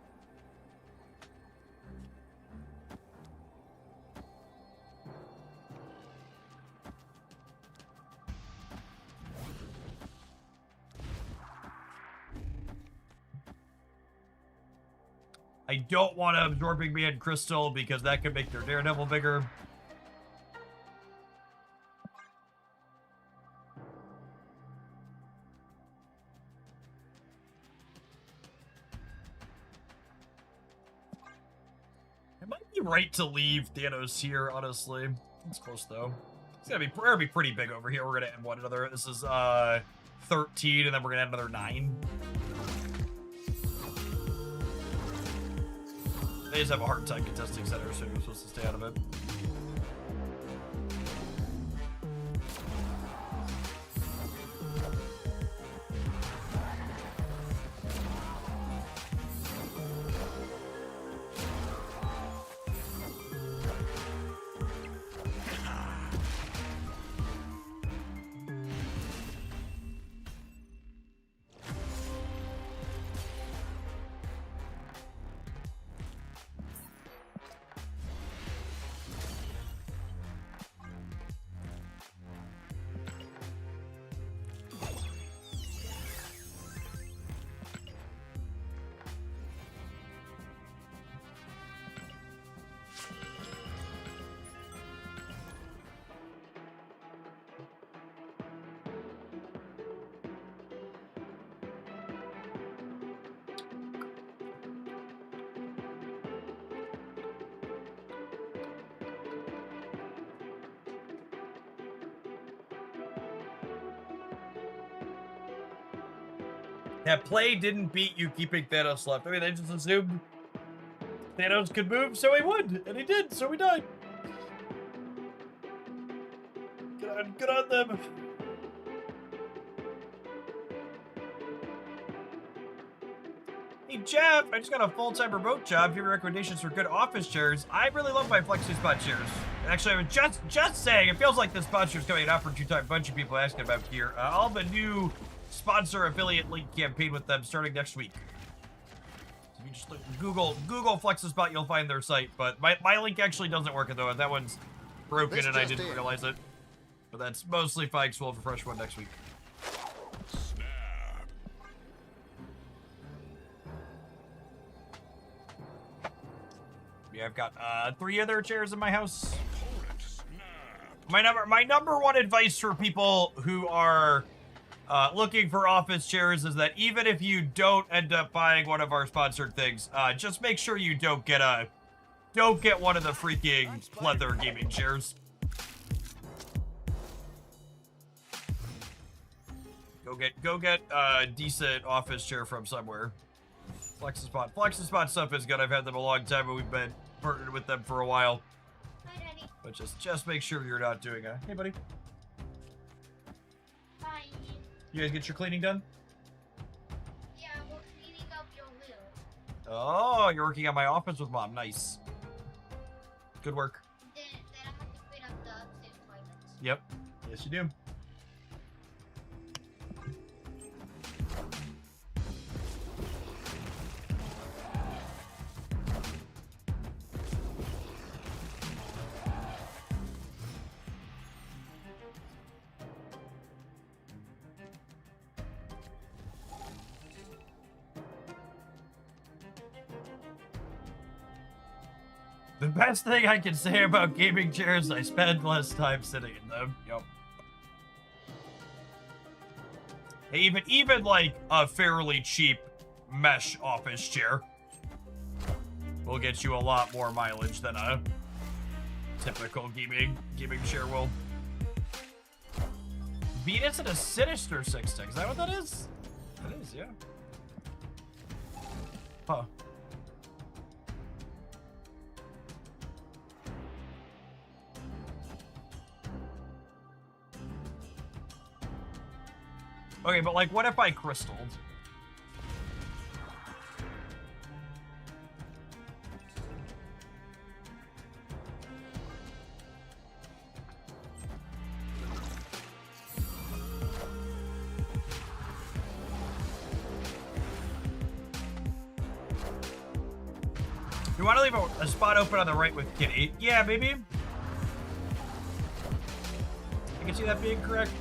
I don't want to Absorbing Man Crystal because that could make their Daredevil bigger. It might be right to leave Thanos here, honestly. It's close though. It's gonna be pretty big over here. We're gonna end one another. This is 13, and then we're gonna add another 9. They just have a hard time contesting center, so you're supposed to stay out of it. That play didn't beat you keeping Thanos left. I mean, they just assumed Thanos could move, so he would. And he did, so he died. Good on them. Hey, Jeff, I just got a full-time remote job. If you have recommendations for good office chairs, I really love my Flexi Spot chairs. Actually, I was just saying, it feels like this sponsor is coming out for 2 times. A bunch of people asking about here. I'll have a new sponsor affiliate link campaign with them starting next week. If you just Google FlexiSpot, you'll find their site. But my link actually doesn't work though. That one's broken and I didn't realize it. But that's mostly fine, so we'll have a fresh one next week. Snap. Yeah, I've got 3 other chairs in my house. My number one advice for people who are looking for office chairs is that even if you don't end up buying one of our sponsored things, just make sure you don't get one of the freaking leather gaming chairs. Go get a decent office chair from somewhere. Flexispot stuff is good. I've had them a long time, and we've been partnered with them for a while. Hi, Daddy. But just make sure you're not doing a... Hey, buddy. Bye. You guys get your cleaning done? Yeah, we're cleaning up your wheel. Oh, you're working on my office with Mom. Nice. Good work. Then I have to clean up the upstairs toilets. Yep. Yes, you do. The best thing I can say about gaming chairs is I spend less time sitting in them. Yep. Even like a fairly cheap mesh office chair will get you a lot more mileage than a typical gaming chair will. Venus and a Sinister 6 stick. Is that what that is? That is, yeah. Huh. Okay, but like, what if I crystalled? You want to leave a spot open on the right with Kitty? Yeah, maybe. I can see that being correct.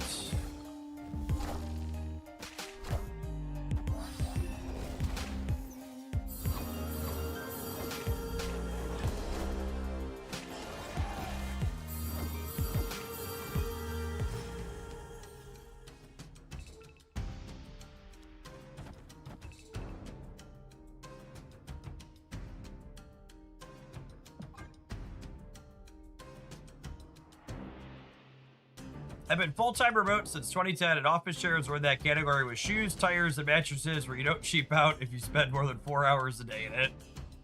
I've been full-time remote since 2010, and office chairs were in that category with shoes, tires, and mattresses where you don't cheap out if you spend more than 4 hours a day in it.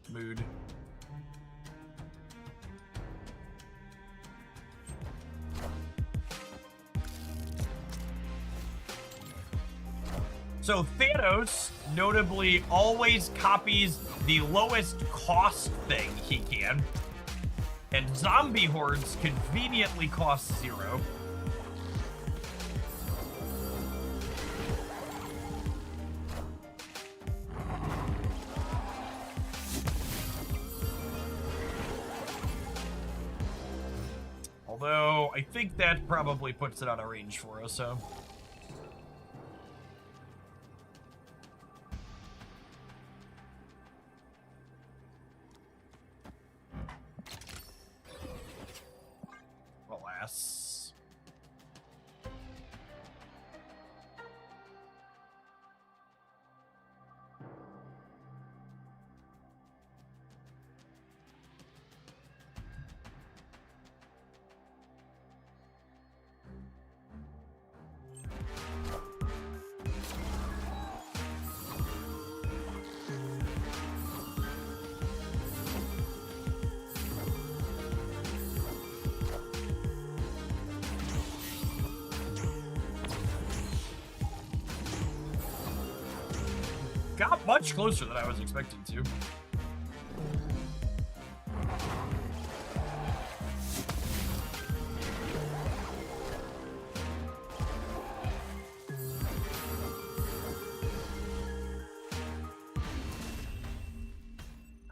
Mood. So Thanos notably always copies the lowest cost thing he can, and zombie hordes conveniently cost 0. Although, I think that probably puts it on a range for us, so... Alas. Got much closer than I was expecting to.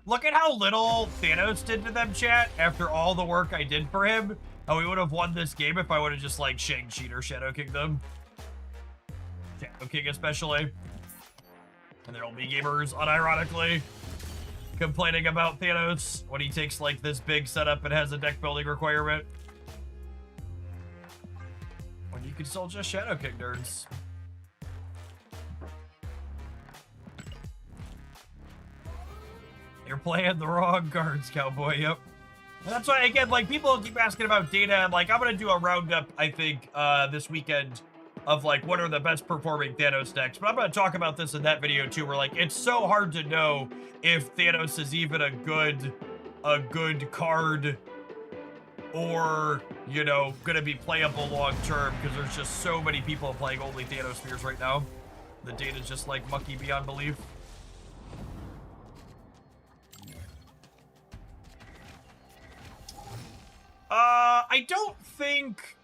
Look at how little Thanos did to them, chat, after all the work I did for him. How we would have won this game if I would have just, like, Shang-Chi or Shadow King them. Shadow King especially. And there'll be gamers, unironically. complaining about Thanos when he takes like this big setup and has a deck building requirement. When you can still just Shadow King nerds. You're playing the wrong cards, Cowboy. Yep. And that's why, again, like, people keep asking about data. And, like, I'm going to do a roundup, I think, this weekend of, like, what are the best performing Thanos decks. But I'm going to talk about this in that video, too, where, like, it's so hard to know if Thanos is even a good card or, you know, going to be playable long-term because there's just so many people playing only Thanos Spheres right now. The data's just, like, mucky beyond belief. I don't think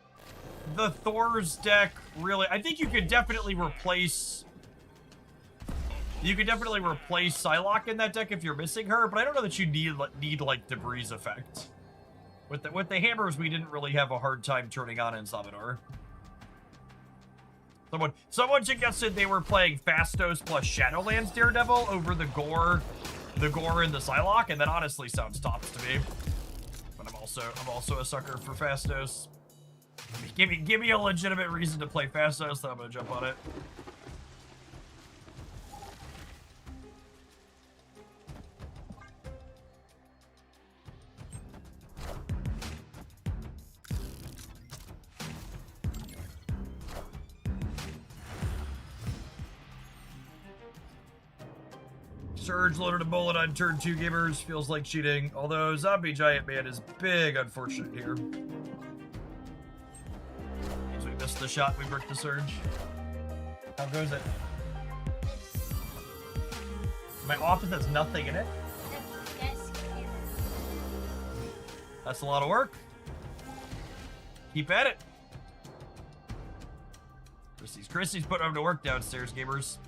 the Thor's deck really... I think you could definitely replace... You could definitely replace Psylocke in that deck if you're missing her, but I don't know that you need like, Debris effect. With the hammers, we didn't really have a hard time turning on in Salvador. Someone suggested they were playing Phastos plus Shadowlands Daredevil over the Gore and the Psylocke, and that honestly sounds tops to me. I'm also a sucker for Phastos. Give me a legitimate reason to play Phastos, then I'm gonna jump on it. Surge loaded a bullet on turn 2 gamers. Feels like cheating. Although Zombie Giant Man is big unfortunate here. As we missed the shot, we bricked the Surge. How goes it? My office has nothing in it. That's a lot of work. Keep at it. Chrissy's putting him to work downstairs, gamers.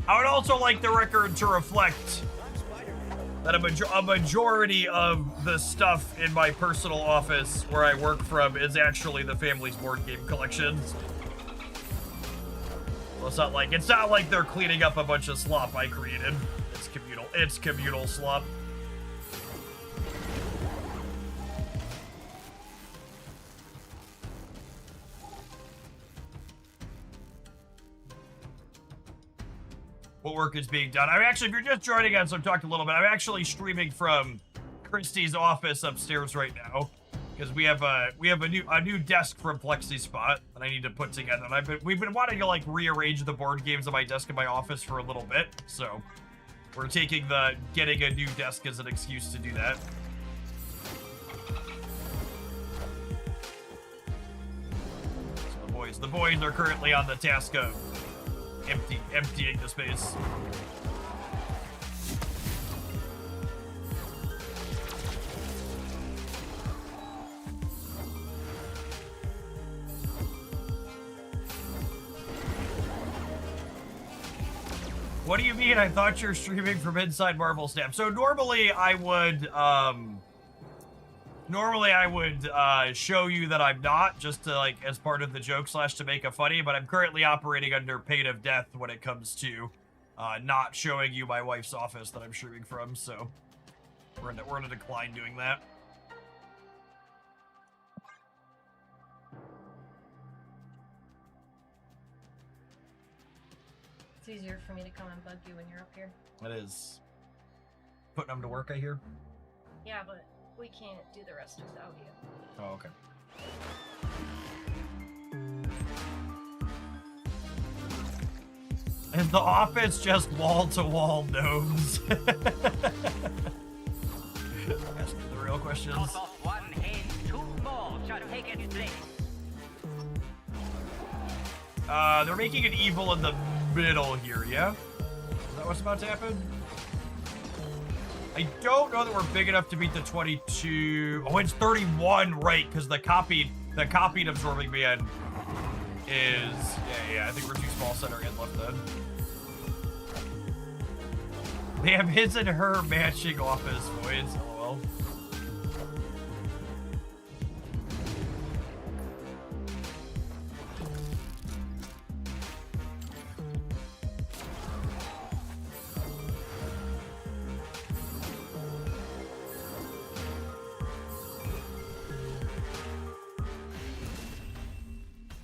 I would also like the record to reflect that a majority of the stuff in my personal office where I work from is actually the family's board game collections. Well, it's not like they're cleaning up a bunch of slop I created. It's communal slop. What work is being done? I'm actually, if you're just joining us, I've talked a little bit. I'm actually streaming from Christy's office upstairs right now because we have a new desk from FlexiSpot that I need to put together. And we've been wanting to like rearrange the board games on my desk in my office for a little bit, so we're taking getting a new desk as an excuse to do that. So the boys are currently on the task of emptying the space. What do you mean? I thought you're streaming from inside Marvel Snap. So normally I would show you that I'm not, just to like as part of the joke / to make it funny, but I'm currently operating under pain of death when it comes to not showing you my wife's office that I'm streaming from, so we're in a decline doing that. It's easier for me to come and bug you when you're up here. It is. Putting them to work, I hear? Yeah, but we can't do the rest without you. Oh, okay. Is the office just wall-to-wall gnomes? Asking the real questions. One head, 2 more shall take its place. They're making an evil in the middle here, yeah? Is that what's about to happen? I don't know that we're big enough to beat the 22. Oh, it's 31, right? Because the copied Absorbing Man is... Yeah, I think we're too small center and left then. They have his and her matching office voids. LOL.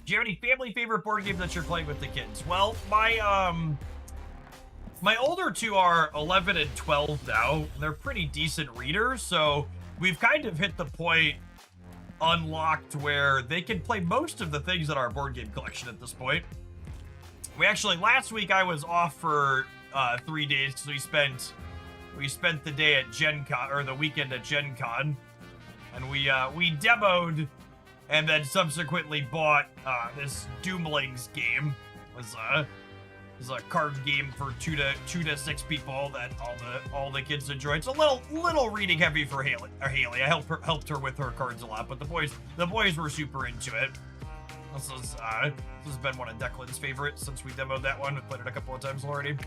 Do you have any family favorite board games that you're playing with the kids? Well, my older two are 11 and 12 now. They're pretty decent readers, so we've kind of hit the point unlocked where they can play most of the things in our board game collection at this point. We actually, last week I was off for 3 days because we spent the day at Gen Con, or the weekend at Gen Con, and we demoed and then subsequently bought this Doomlings game. It was a card game for two to six people that all the kids enjoyed. It's a little reading heavy for Haley. I helped her with her cards a lot, but the boys were super into it. This has been one of Declan's favorites since we demoed that one. We've played it a couple of times already.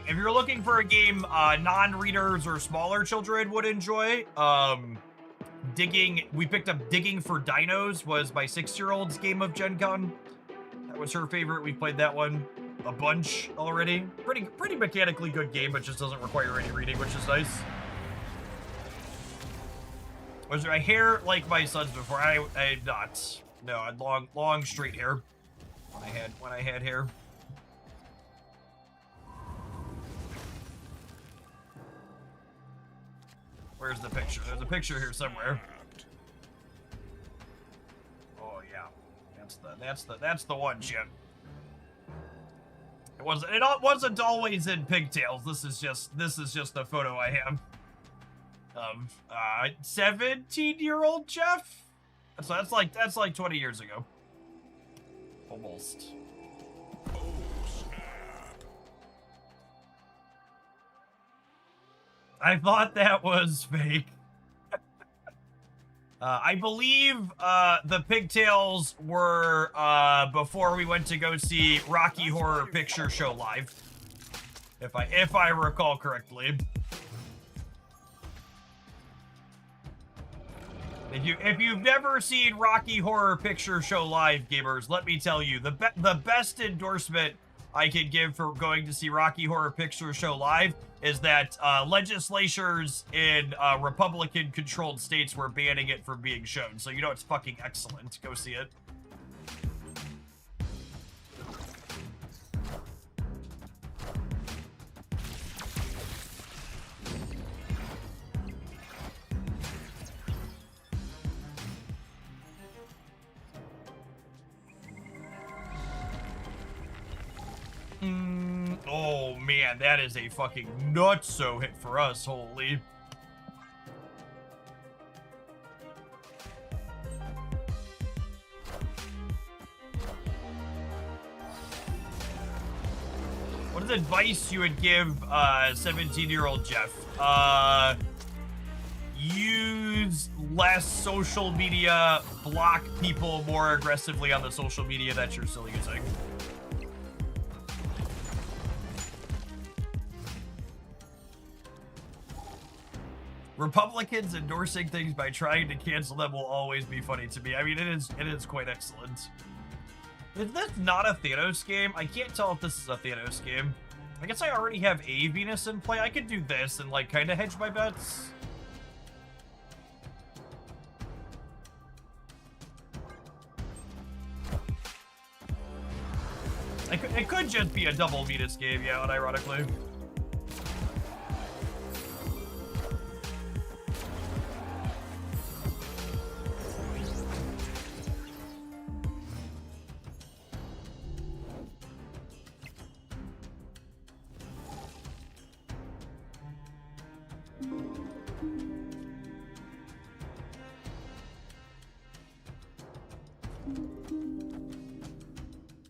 If you're looking for a game non-readers or smaller children would enjoy, we picked up Digging for Dinos was my 6-year-old's game of Gen Con. That was her favorite. We played that one a bunch already. Pretty mechanically good game, but just doesn't require any reading, which is nice. Was my hair like my son's before? I not. No, I had long straight hair when I had hair. Where's the picture? There's a picture here somewhere. Oh yeah, that's the one, Chip. It wasn't always in pigtails. This is just a photo I have of 17-year-old Jeff. So that's like 20 years ago, almost. I thought that was fake. I believe the pigtails were before we went to go see Rocky Horror Picture Show live, if I recall correctly. If you've never seen Rocky Horror Picture Show live, gamers, let me tell you, the best endorsement I can give for going to see Rocky Horror Picture Show live is that legislatures in Republican-controlled states were banning it from being shown. So you know it's fucking excellent. Go see it. Oh man, that is a fucking nutso hit for us, holy. What is advice you would give 17-year-old Jeff? Use less social media, block people more aggressively on the social media that you're still using. Republicans endorsing things by trying to cancel them will always be funny to me. I mean, it is quite excellent. Is this not a Thanos game? I can't tell if this is a Thanos game. I guess I already have a Venus in play. I could do this and, like, kind of hedge my bets. It could just be a double Venus game, yeah, unironically.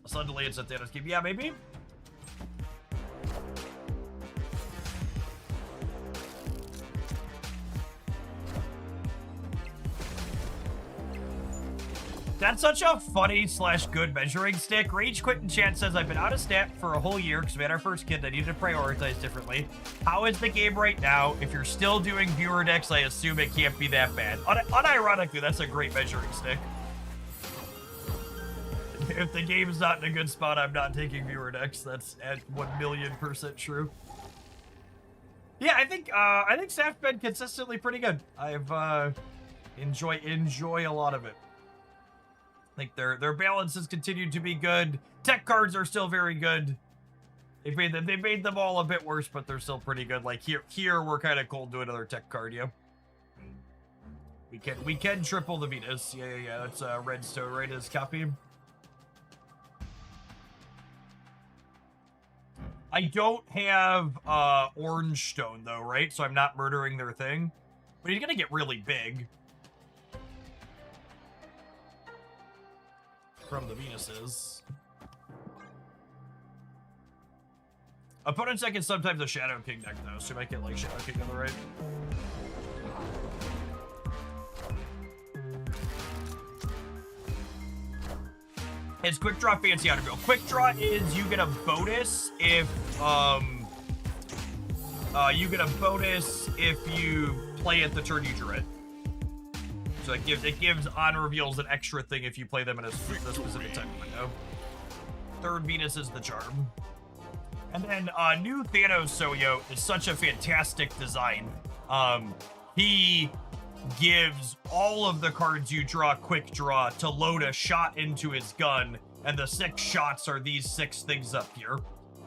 Suddenly it's a Thanos game. Yeah, maybe. That's such a funny / good measuring stick. Rage Quit in chat says, I've been out of stat for a whole year because we had our first kid. I needed to prioritize differently. How is the game right now? If you're still doing viewer decks, I assume it can't be that bad. Unironically, that's a great measuring stick. If the game's not in a good spot, I'm not taking viewer decks. That's at 1,000,000% true. Yeah, I think staff's been consistently pretty good. I've enjoy a lot of it. I think their balance has continued to be good. Tech cards are still very good. They made them all a bit worse, but they're still pretty good. Like here we're kind of cold to another tech card, yeah. We can triple the Venus. Yeah. That's Redstone, right? As copy. I don't have Orange Stone though, right? So I'm not murdering their thing. But he's gonna get really big. From the Venuses. Opponent's deck is sometimes a Shadow King deck though, so you might get like Shadow King on the right. His Quick Draw fancy out of real. Quick Draw is you get a bonus if you play it the turn you drew it. So it gives on reveals an extra thing if you play them in a specific time window. Third Venus is the charm. And then new Thanos Soyo is such a fantastic design. He gives all of the cards you draw Quick Draw to load a shot into his gun, and the 6 shots are these 6 things up here.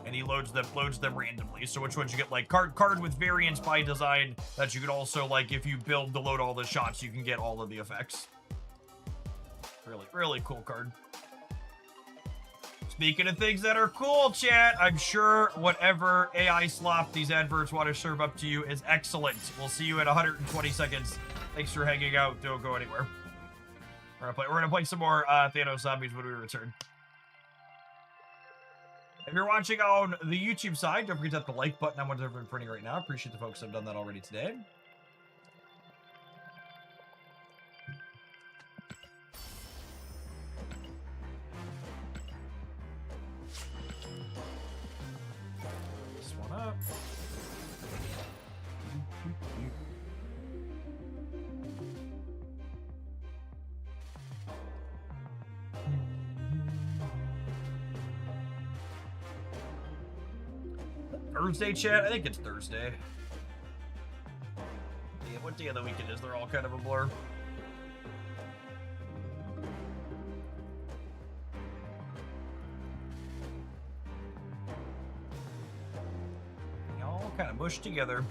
And he loads them randomly. So which ones you get, like card with variants by design that you could also, like, if you build to load all the shots, you can get all of the effects. Really cool card. Speaking of things that are cool, chat, I'm sure whatever AI slop these adverts want to serve up to you is excellent. We'll see you in 120 seconds. Thanks for hanging out. Don't go anywhere. We're gonna play some more Thanos Zombies when we return. If you're watching on the YouTube side, don't forget to hit the like button on whatever I'm printing right now. Appreciate the folks that have done that already today. This one up. Thursday, chat? I think it's Thursday. Yeah, what day of the week it is? They're all kind of a blur. They all kind of mushed together.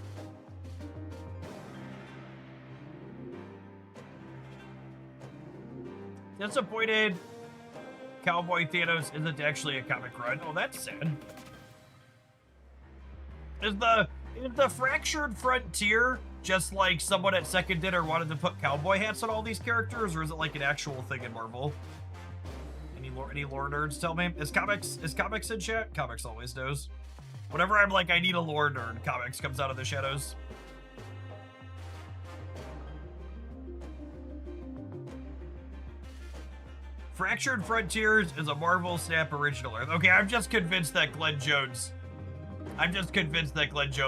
Disappointed. Cowboy Thanos isn't actually a comic run. Oh, that's sad. Is the Fractured Frontier just like someone at Second Dinner wanted to put cowboy hats on all these characters, or is it like an actual thing in Marvel? Any lore nerds tell me? Is comics in chat? Comics always knows. Whenever I'm like, I need a lore nerd, comics comes out of the shadows. Fractured Frontiers is a Marvel Snap original. Okay, I'm just convinced that Glenn Jones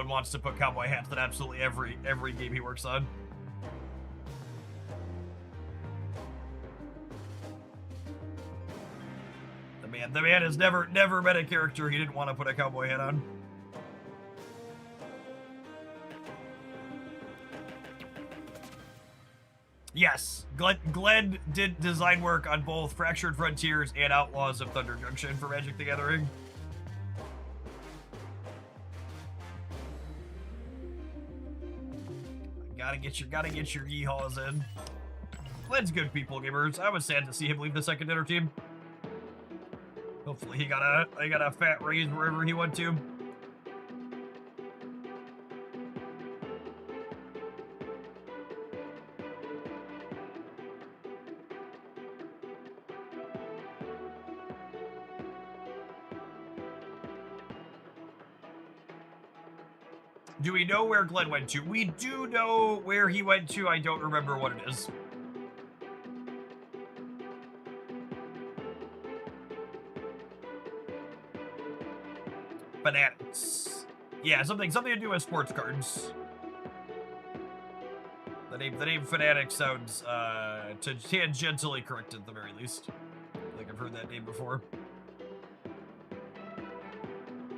wants to put cowboy hats in absolutely every game he works on. The man has never met a character he didn't want to put a cowboy hat on. Yes, Glenn did design work on both Fractured Frontiers and Outlaws of Thunder Junction for Magic the Gathering. Gotta get your yeehaws in. Glenn's good people, gamers. I was sad to see him leave the Second Dinner team. Hopefully he got a fat raise wherever he went to. Do we know where Glenn went to? We do know where he went to. I don't remember what it is. Fanatics. Yeah, something to do with sports cards. The name Fanatics sounds tangentially correct at the very least. I think I've heard that name before.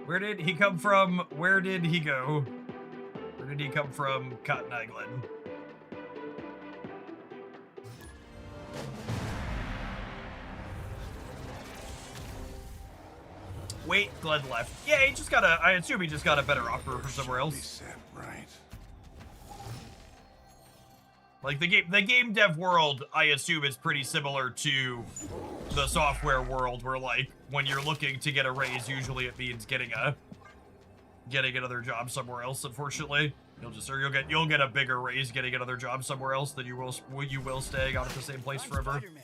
Where did he come from? Where did he go? did he come from? Cotton Island. Wait, Glenn left. Yeah, he just got I assume he just got a better offer from somewhere else. Set right. Like the game dev world, I assume is pretty similar to the software world, where like when you're looking to get a raise, usually it means getting another job somewhere else. Unfortunately, you'll get a bigger raise getting another job somewhere else than you will staying out at the same place forever. Spider-Man.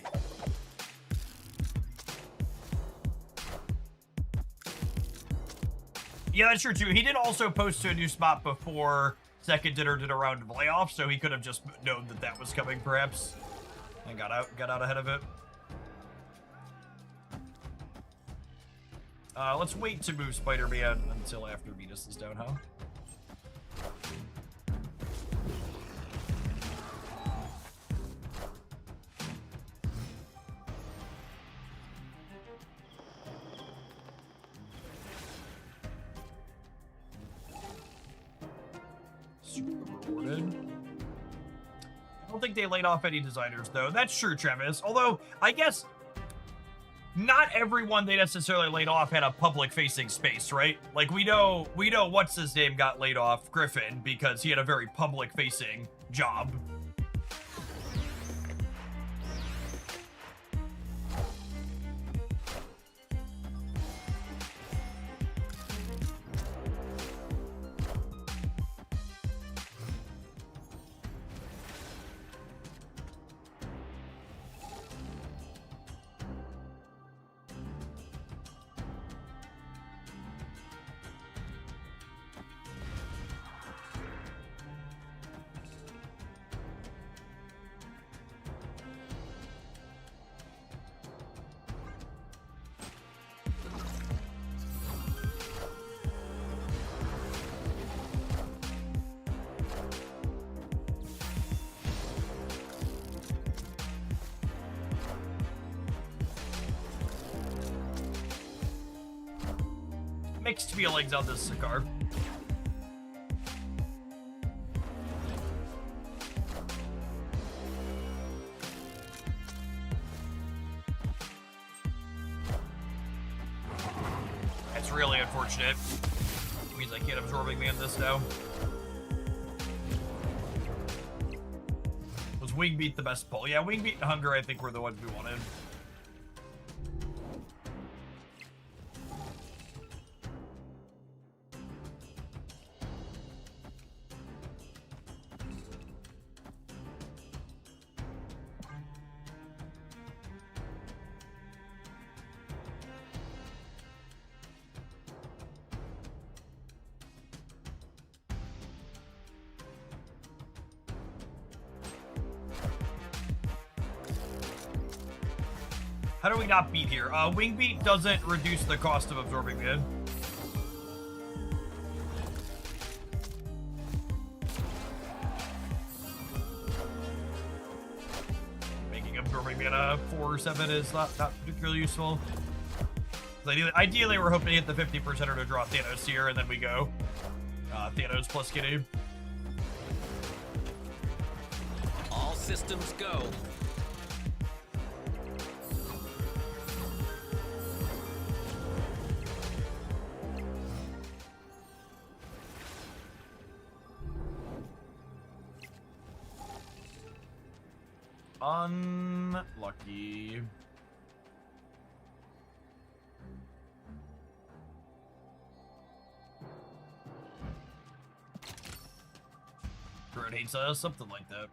Yeah, that's true too. He did also post to a new spot before Second Dinner did a round of layoffs, so he could have just known that that was coming, perhaps, and got out ahead of it. Let's wait to move Spider-Man until after Venus is down, huh? Rewarded. I don't think they laid off any designers, though. That's true, Travis. Although, I guess not everyone they necessarily laid off had a public-facing space, right? Like, we know what's his name got laid off, Griffin, because he had a very public-facing job. Mixed feelings on this cigar. That's really unfortunate. It means I can't absorbing man this now. Was Wingbeat the best pull? Yeah, Wingbeat and Hunger I think were the ones we wanted. How do we not beat here? Wingbeat doesn't reduce the cost of absorbing man. Making absorbing mana 4 or 7 is not particularly useful. Ideally, we're hoping to hit the 50%er to draw Thanos here, and then we go Thanos plus Kitty. All systems go. Unlucky. Dread hates us, something like that.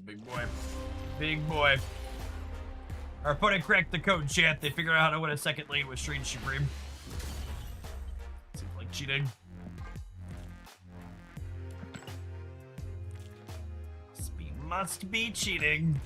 Big boy. Big boy. Our opponent cracked the code, chat. They figured out how to win a second lane with Strange Supreme. Seems like cheating. Speed must be cheating.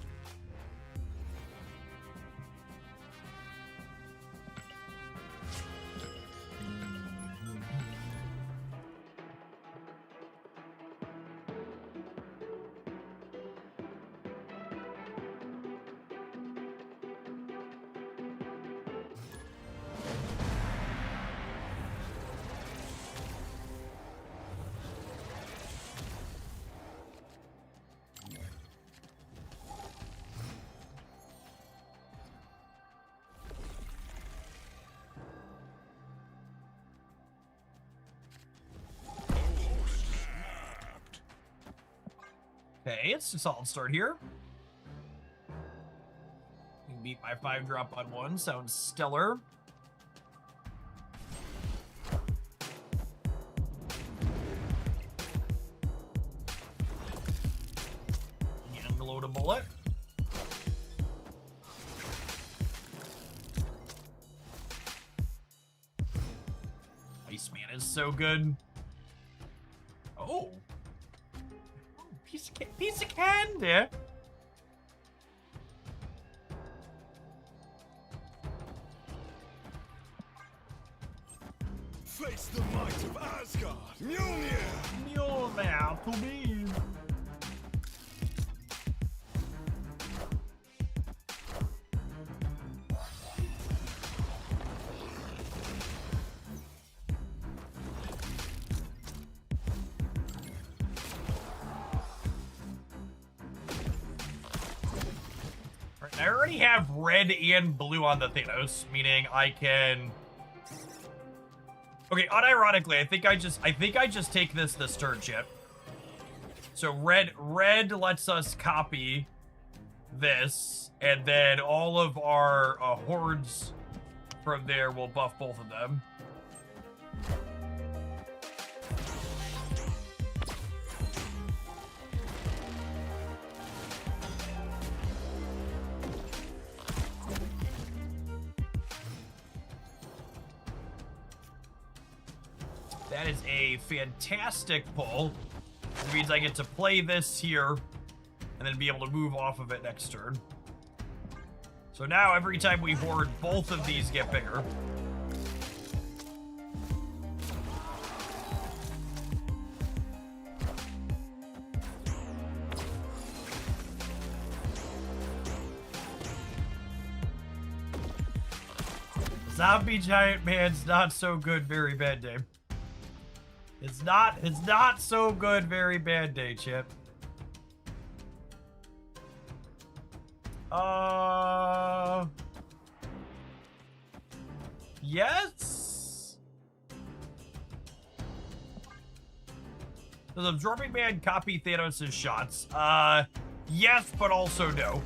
Okay, it's a solid start here. You beat my 5-drop on 1. Sounds stellar. And load a bullet. Iceman is so good. Oh. Piece of candy. Face the might of Asgard. Mjolnir. Mjolnir to me. I already have red and blue on the Thanos, meaning I can. Okay, unironically, I think I just take this turn, chip. So red lets us copy this, and then all of our hordes from there will buff both of them. That is a fantastic pull. It means I get to play this here and then be able to move off of it next turn. So now every time we horde, both of these get bigger. Zombie Giant Man's not so good, very bad day. It's not so good, very bad day, Chip. Yes? Does Absorbing Man copy Thanos' shots? Yes, but also no.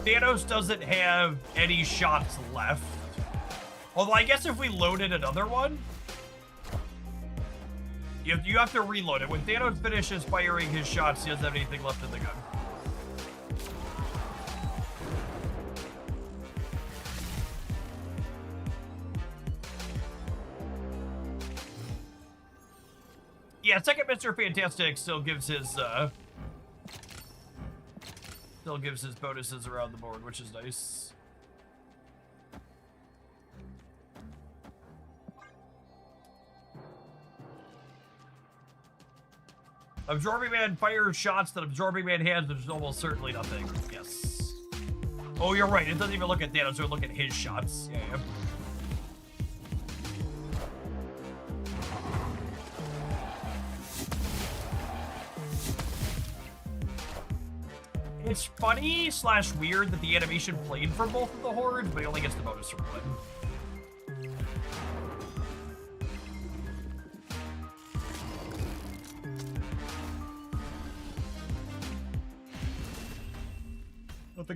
Thanos doesn't have any shots left. Although I guess if we loaded another one, you have to reload it. When Thanos finishes firing his shots, he doesn't have anything left in the gun. Yeah, second Mr. Fantastic still gives his bonuses around the board, which is nice. Absorbing Man fires shots that Absorbing Man has, there's almost certainly nothing. Yes. Oh, you're right. It doesn't even look at Thanos, so look at his shots. Yeah. It's funny / weird that the animation played for both of the hordes, but he only gets the bonus for one.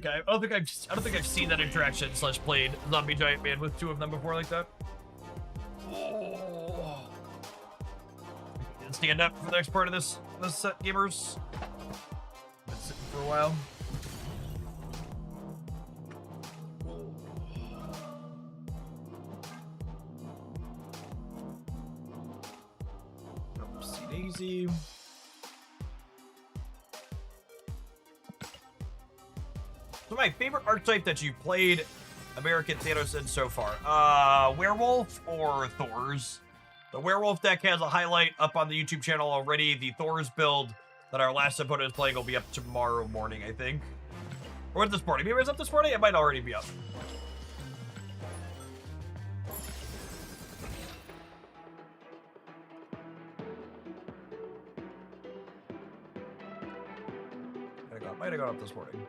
I don't think I've seen that interaction / played Zombie Giant Man with two of them before like that. Oh. Stand up for the next part of this set, gamers. Been sitting for a while. Daisy. So my favorite archetype that you played American Thanos in so far. Werewolf or Thor's? The Werewolf deck has a highlight up on the YouTube channel already. The Thor's build that our last opponent is playing will be up tomorrow morning, I think. Or this morning. Maybe it's up this morning? It might already be up. Might have gone up this morning.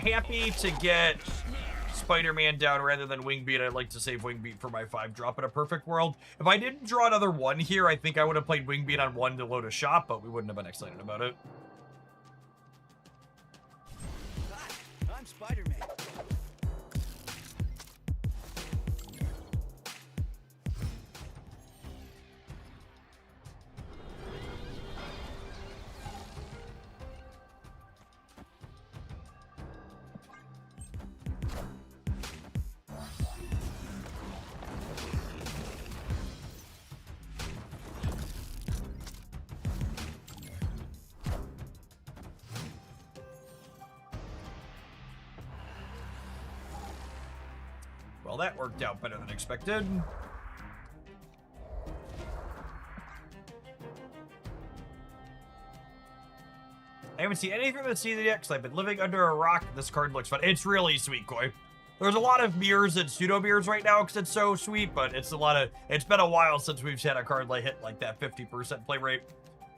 Happy to get Spider-Man down rather than Wingbeat. I'd like to save Wingbeat for my 5-drop in a perfect world. If I didn't draw another 1 here, I think I would have played Wingbeat on 1 to load a shop, but we wouldn't have been excited about it. Hi, I'm Spider-Man. Well, that worked out better than expected. I haven't seen anything from the season yet because I've been living under a rock. This card looks fun. It's really sweet, Koi. There's a lot of mirrors and pseudo mirrors right now because it's so sweet, but it's been a while since we've had a card like hit like that 50% play rate.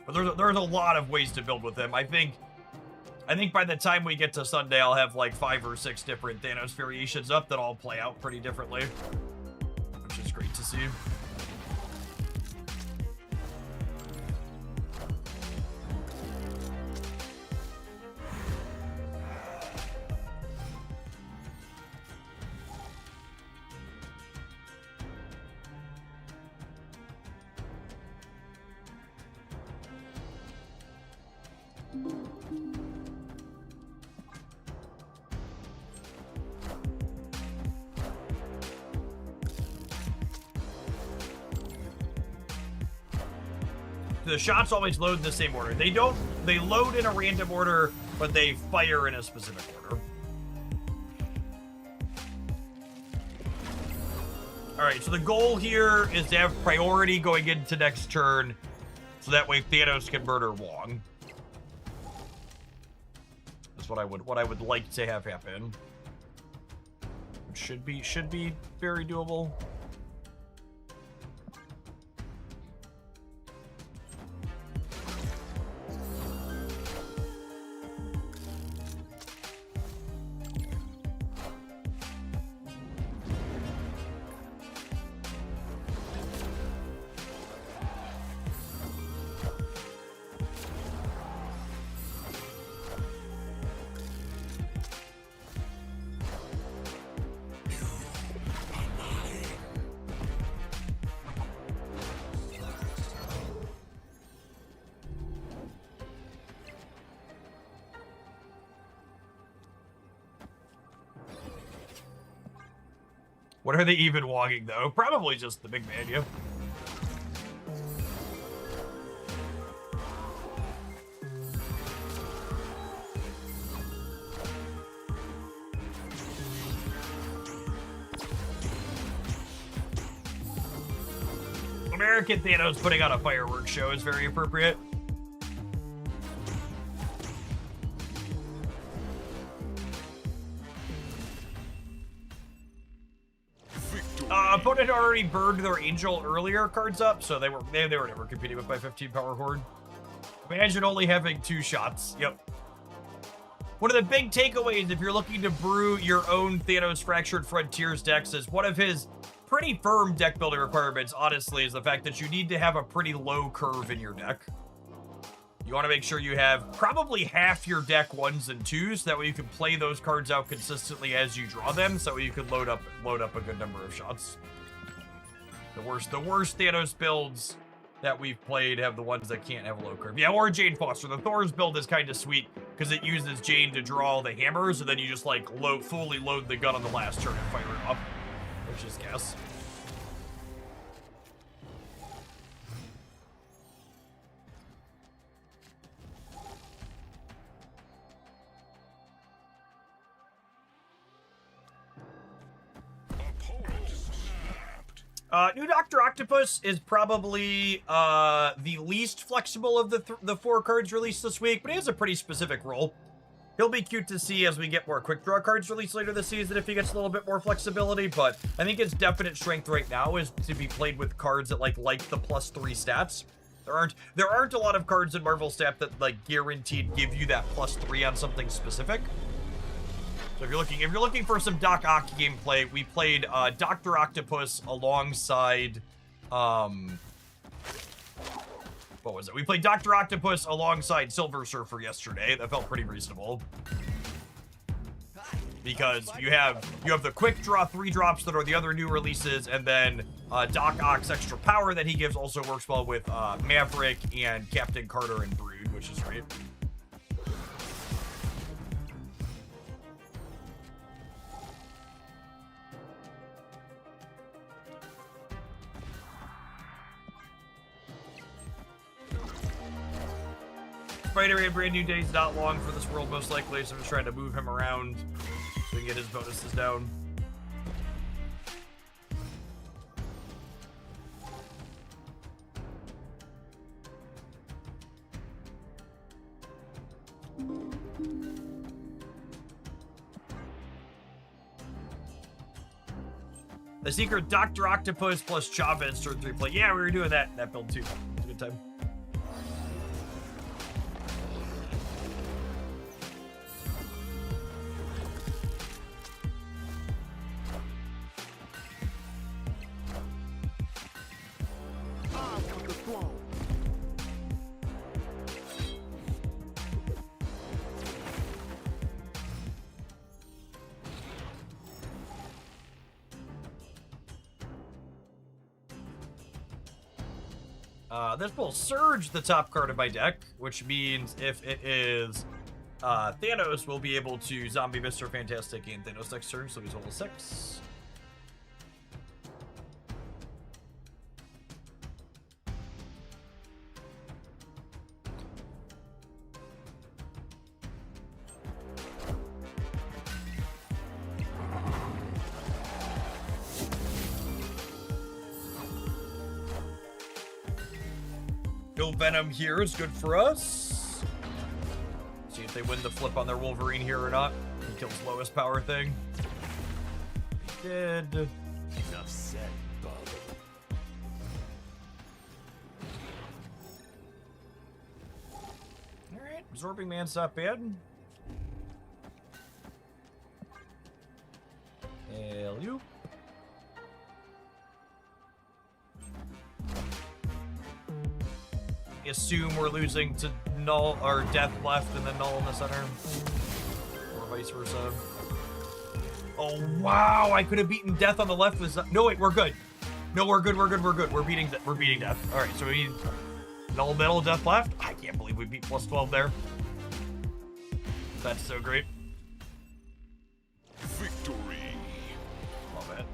But there's a lot of ways to build with him. I think by the time we get to Sunday, I'll have like 5 or 6 different Thanos variations up that all play out pretty differently, which is great to see. The shots always load in the same order. They load in a random order, but they fire in a specific order. Alright, so the goal here is to have priority going into next turn, so that way Thanos can murder Wong. That's what I would like to have happen. Should be very doable. What are they even walking, though? Probably just the big man, yeah. American Thanos putting on a fireworks show is very appropriate. Opponent already burned their Angel earlier cards up, so they were never competing with my 15 power horde. Imagine only having 2 shots. Yep. One of the big takeaways if you're looking to brew your own Thanos Fractured Frontiers decks is one of his pretty firm deck building requirements, honestly, is the fact that you need to have a pretty low curve in your deck. You want to make sure you have probably half your deck 1s and 2s, that way you can play those cards out consistently as you draw them, so you can load up a good number of shots. The worst Thanos builds that we've played have the ones that can't have a low curve. Yeah, or Jane Foster. The Thor's build is kind of sweet because it uses Jane to draw all the hammers, and then you just like fully load the gun on the last turn and fire it up, which is gas. New Dr. Octopus is probably the least flexible of the 4 cards released this week, but he has a pretty specific role. He'll be cute to see as we get more quick draw cards released later this season if he gets a little bit more flexibility, but I think his definite strength right now is to be played with cards that like the +3 stats. There aren't a lot of cards in Marvel Snap that like guaranteed give you that +3 on something specific. So if you're looking for some Doc Ock gameplay, we played Dr. Octopus alongside what was it? We played Dr. Octopus alongside Silver Surfer yesterday. That felt pretty reasonable. Because you have the quick draw 3 drops that are the other new releases, and then Doc Ock's extra power that he gives also works well with Maverick and Captain Carter and Brood, which is great. Spider-Man Brand New Day is not long for this world, most likely, so I'm just trying to move him around so we can get his bonuses down. The secret Dr. Octopus plus Chavez turn 3 play. Yeah, we were doing that build too. It was a good time. This will Surge the top card of my deck, which means if it is Thanos, we'll be able to zombie Mr. Fantastic and Thanos next turn, so he's level 6. No Venom here is good for us. See if they win the flip on their Wolverine here or not. He kills lowest power thing. He did. Enough said, bub. Alright, Absorbing Man's not bad. Hell you. Assume we're losing to Null or Death left and then Null in the center, or vice versa. Oh wow! I could have beaten Death on the left. No wait, we're good. No, we're good. We're beating Death. All right, so we need Null middle, Death left. I can't believe we beat +12 there. That's so great. Victory. Love it.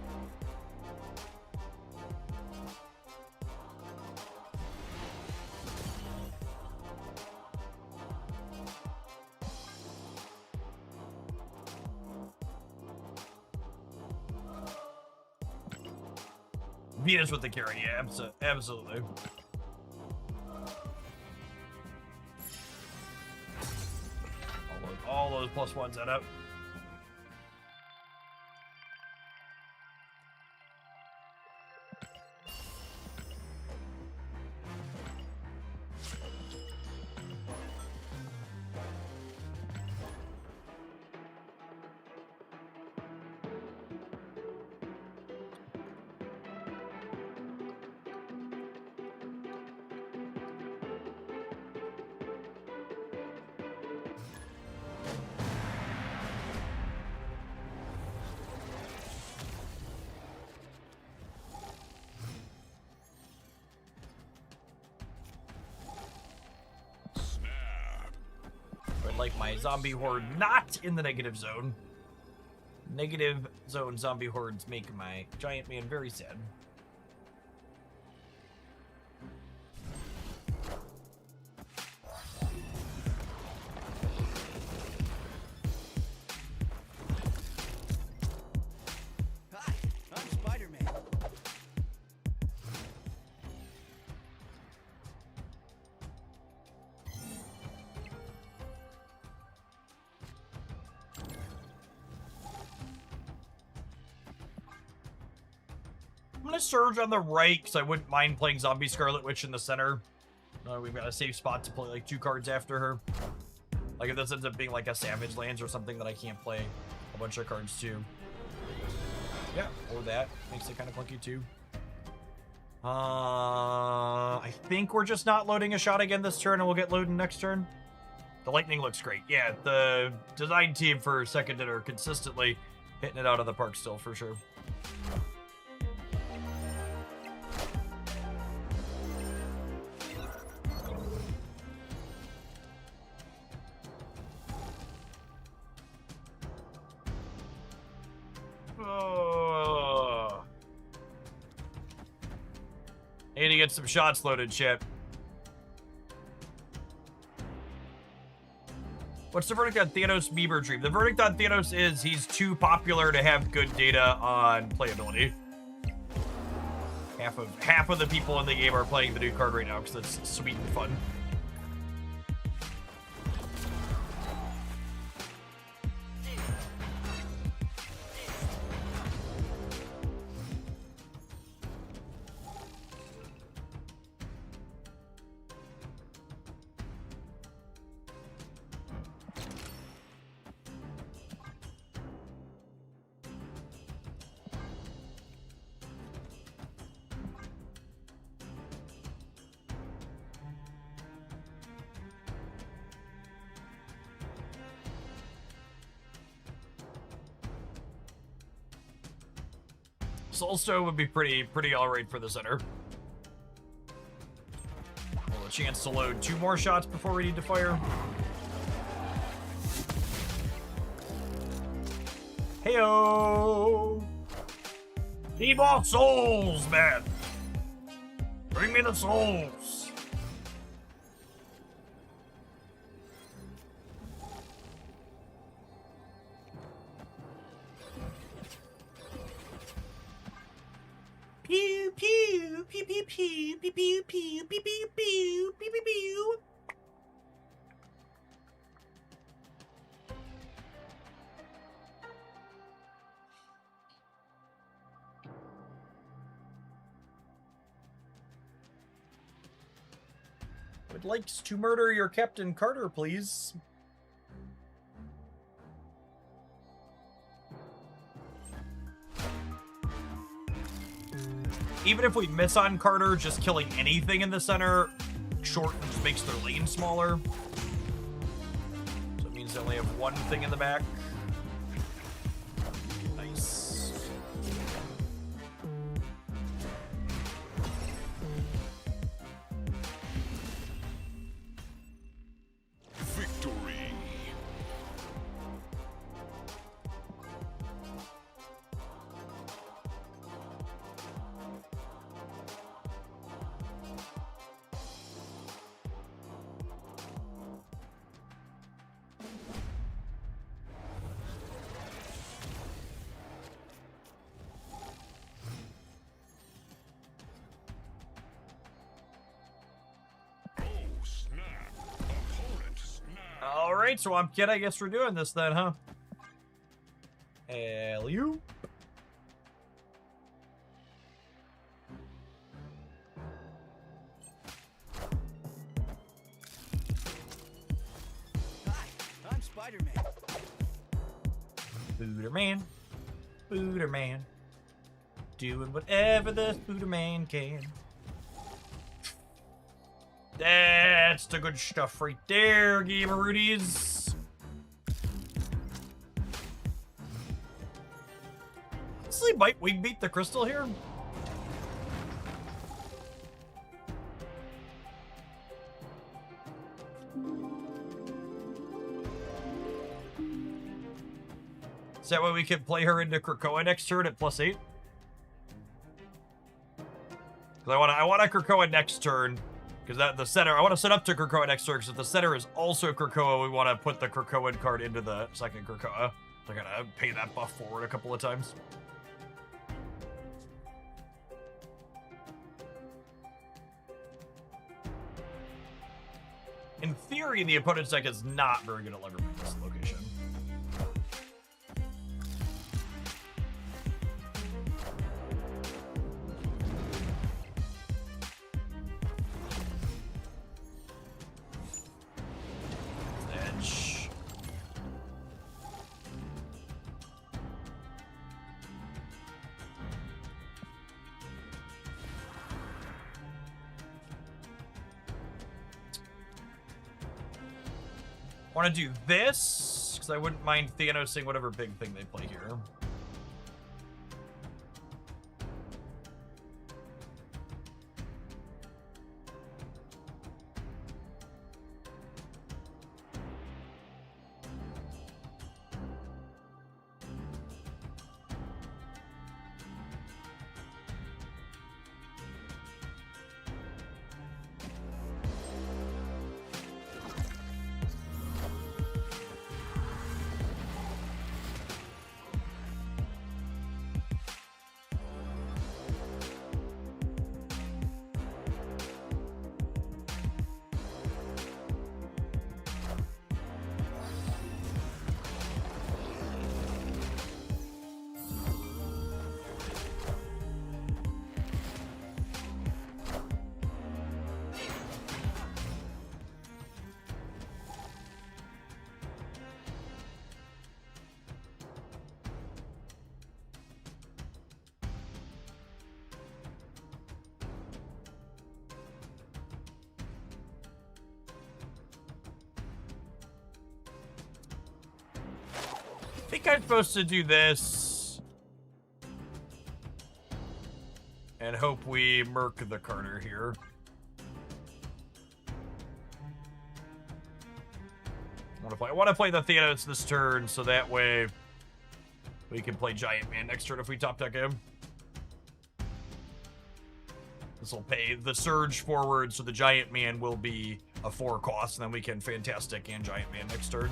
Venus with the carry, yeah, absolutely. All those +1s add up. make my zombie horde not in the negative zone. Negative zone zombie hordes make my giant man very sad. Hi, I'm Spider-Man. I'm gonna surge on the right because I wouldn't mind playing Zombie Scarlet Witch in the center. We've got a safe spot to play like 2 cards after her. Like if this ends up being like a Savage Lands or something that I can't play a bunch of cards too. Yeah, or that makes it kind of clunky too. I think we're just not loading a shot again this turn, and we'll get loaded next turn. The lightning looks great. Yeah, the design team for Second Dinner consistently hitting it out of the park still for sure. Need to get some shots loaded, Chip. What's the verdict on Thanos Bieber Dream? The verdict on Thanos is he's too popular to have good data on playability. Half of the people in the game are playing the new card right now because it's sweet and fun. Soulstone would be pretty alright for the center. Well, a chance to load 2 more shots before we need to fire. Heyo! Need more souls, man! Bring me the souls! Pew pew pew pew pew pew pew pew pew pew pew pew pew pew. Would like to murder your Captain Carter, please. Even if we miss on Carter, just killing anything in the center just makes their lane smaller. So it means they only have 1 thing in the back. Nice. Victory. Alright, so I'm Kid. I guess we're doing this then, huh? Hell you. Hi, I'm Spider-Man. Booterman. Booterman. Doing whatever the Booterman can. That's the good stuff right there, Gamer Rudies. Honestly, might we beat the crystal here? So that way we can play her into Krakoa next turn at +8. Because I want a Krakoa next turn. Because the center, I want to set up to Krakoa next turn. Because if the center is also Krakoa, we want to put the Krakoan card into the second Krakoa. So I gotta pay that buff forward a couple of times. In theory, the opponent's deck is not very good at leveraging this location. Edge. Want to do this, because I wouldn't mind Thanosing whatever big thing they play here. I think I'm supposed to do this and hope we murk the Carter here. I want to play the Thanos this turn, so that way we can play Giant Man next turn if we top deck him. This will pay the Surge forward, so the Giant Man will be a 4 cost, and then we can Fantastic and Giant Man next turn.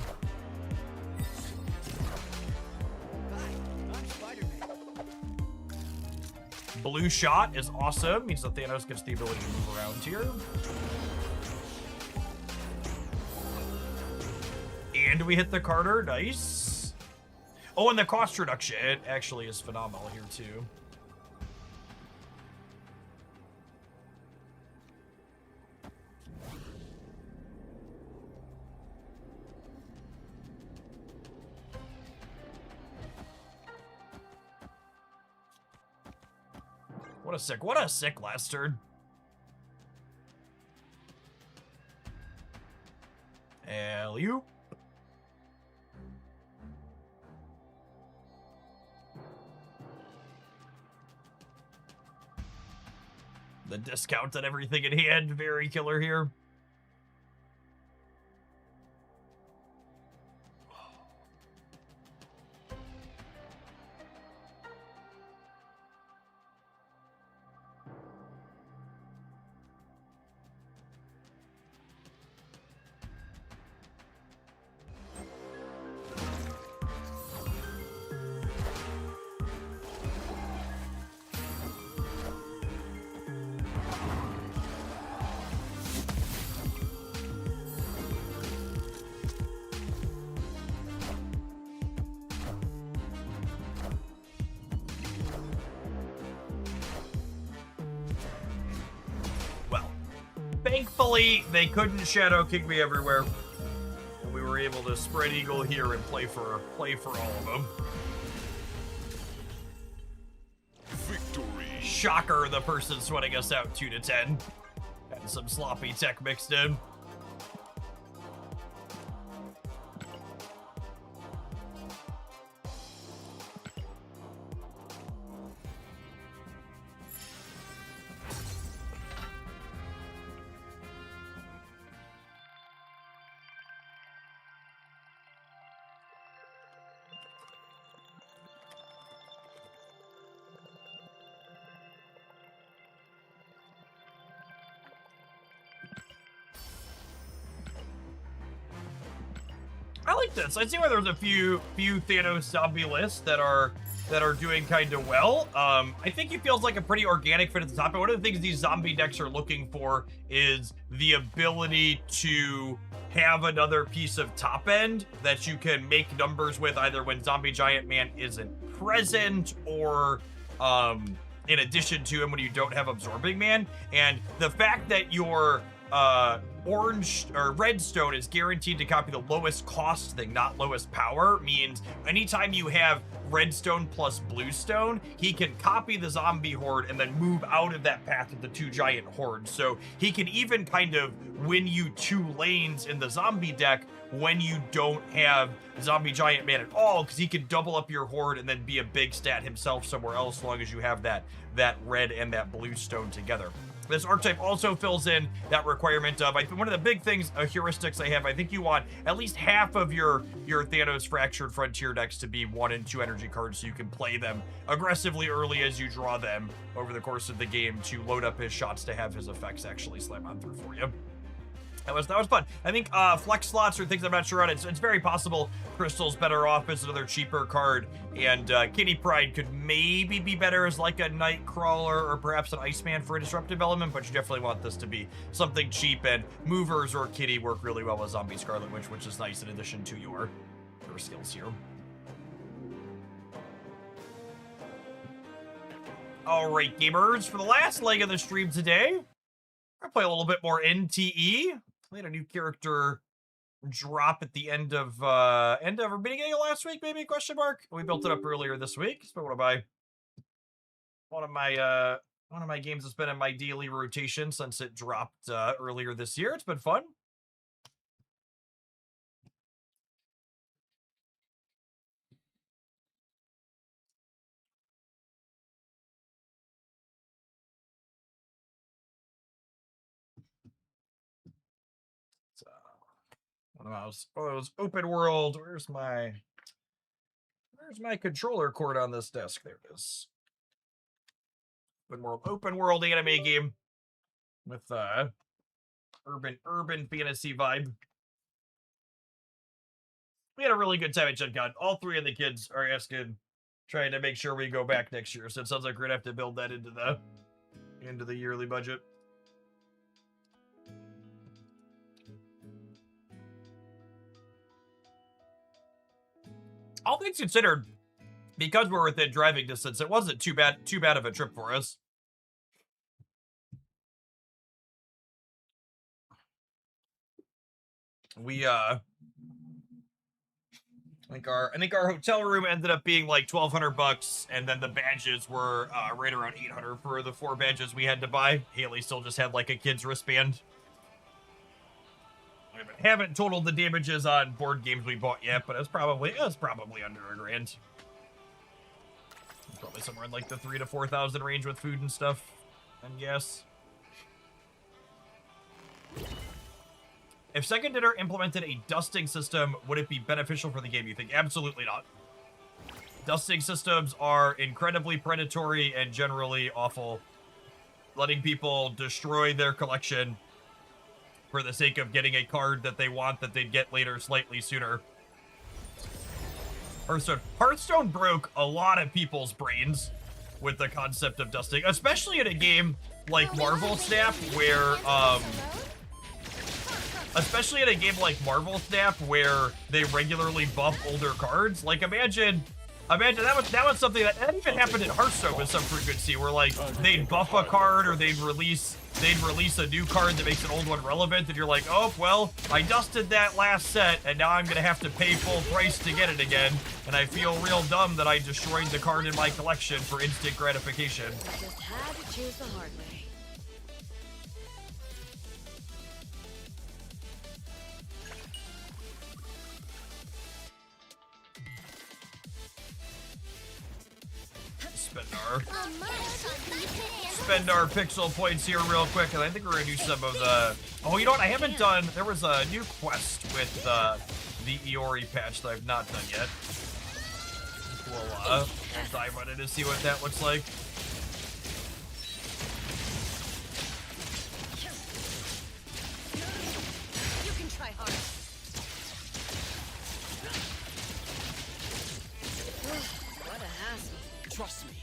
I'm Spider-Man. Blue Shot is awesome. Means that Thanos gets the ability to move around here. And we hit the Carter. Nice. Oh, and the cost reduction actually is phenomenal here, too. What a sick last turn. Alley-oop. The discount on everything in hand, very killer here. Thankfully, they couldn't Shadow King me everywhere. And we were able to spread eagle here and play for all of them. Victory. Shocker, the person sweating us out 2-10. Had some sloppy tech mixed in. I like this. I see why there's a few Thanos zombie lists that are doing kind of well. I think he feels like a pretty organic fit at the top. And one of the things these zombie decks are looking for is the ability to have another piece of top end that you can make numbers with, either when Zombie Giant Man isn't present or in addition to him when you don't have Absorbing Man. And the fact that your orange or redstone is guaranteed to copy the lowest cost thing, not lowest power, means anytime you have redstone plus bluestone, he can copy the zombie horde and then move out of that path of the 2 giant hordes. So he can even kind of win you 2 lanes in the zombie deck when you don't have Zombie Giant Man at all, because he can double up your horde and then be a big stat himself somewhere else, as long as you have that red and that bluestone together. This archetype also fills in that requirement of, one of the big things, heuristics I have, I think you want at least half of your Thanos Fractured Frontier decks to be 1 and 2 energy cards, so you can play them aggressively early as you draw them over the course of the game to load up his shots to have his effects actually slam on through for you. That was fun. I think flex slots or things I'm not sure on. It's very possible Crystal's better off as another cheaper card, and Kitty Pryde could maybe be better as like a Nightcrawler or perhaps an Iceman for a disruptive element, but you definitely want this to be something cheap, and Movers or Kitty work really well with Zombie Scarlet Witch, which is nice in addition to your skills here. Alright, gamers, for the last leg of the stream today, I'll play a little bit more NTE. We had a new character drop at the end of or beginning of last week, maybe, question mark. We built it up earlier this week. It's been one of my games that's been in my daily rotation since it dropped earlier this year. It's been fun. One of those open world. Where's my controller cord on this desk? There it is. Open world anime game with urban fantasy vibe. We had a really good time at Gen Con. All 3 of the kids are trying to make sure we go back next year. So it sounds like we're gonna have to build that into the yearly budget. All things considered, because we're within driving distance, it wasn't too bad of a trip for us. We I think our hotel room ended up being like $1,200, and then the badges were right around $800 for the 4 badges we had to buy. Haley still just had like a kid's wristband. I haven't totaled the damages on board games we bought yet, but it was probably under $1,000. Probably somewhere in like the 3,000 to 4,000 range with food and stuff, and gas. If Second Dinner implemented a dusting system, would it be beneficial for the game, you think? Absolutely not. Dusting systems are incredibly predatory and generally awful, letting people destroy their collection for the sake of getting a card that they want that they'd get later slightly sooner. Hearthstone broke a lot of people's brains with the concept of dusting, especially in a game like Marvel Snap, where they regularly buff older cards. Like, imagine that was something that even happened in Hearthstone with some frequency, where like they'd buff a card or they'd release a new card that makes an old one relevant, and you're like, oh well, I dusted that last set and now I'm gonna have to pay full price to get it again, and I feel real dumb that I destroyed the card in my collection for instant gratification. Just had to choose the hard way. Spend our pixel points here real quick, and I think we're gonna do some of the... Oh, you know what? I haven't done... There was a new quest with the Iori patch that I've not done yet. We'll dive on it to see what that looks like. You can try hard. Trust me.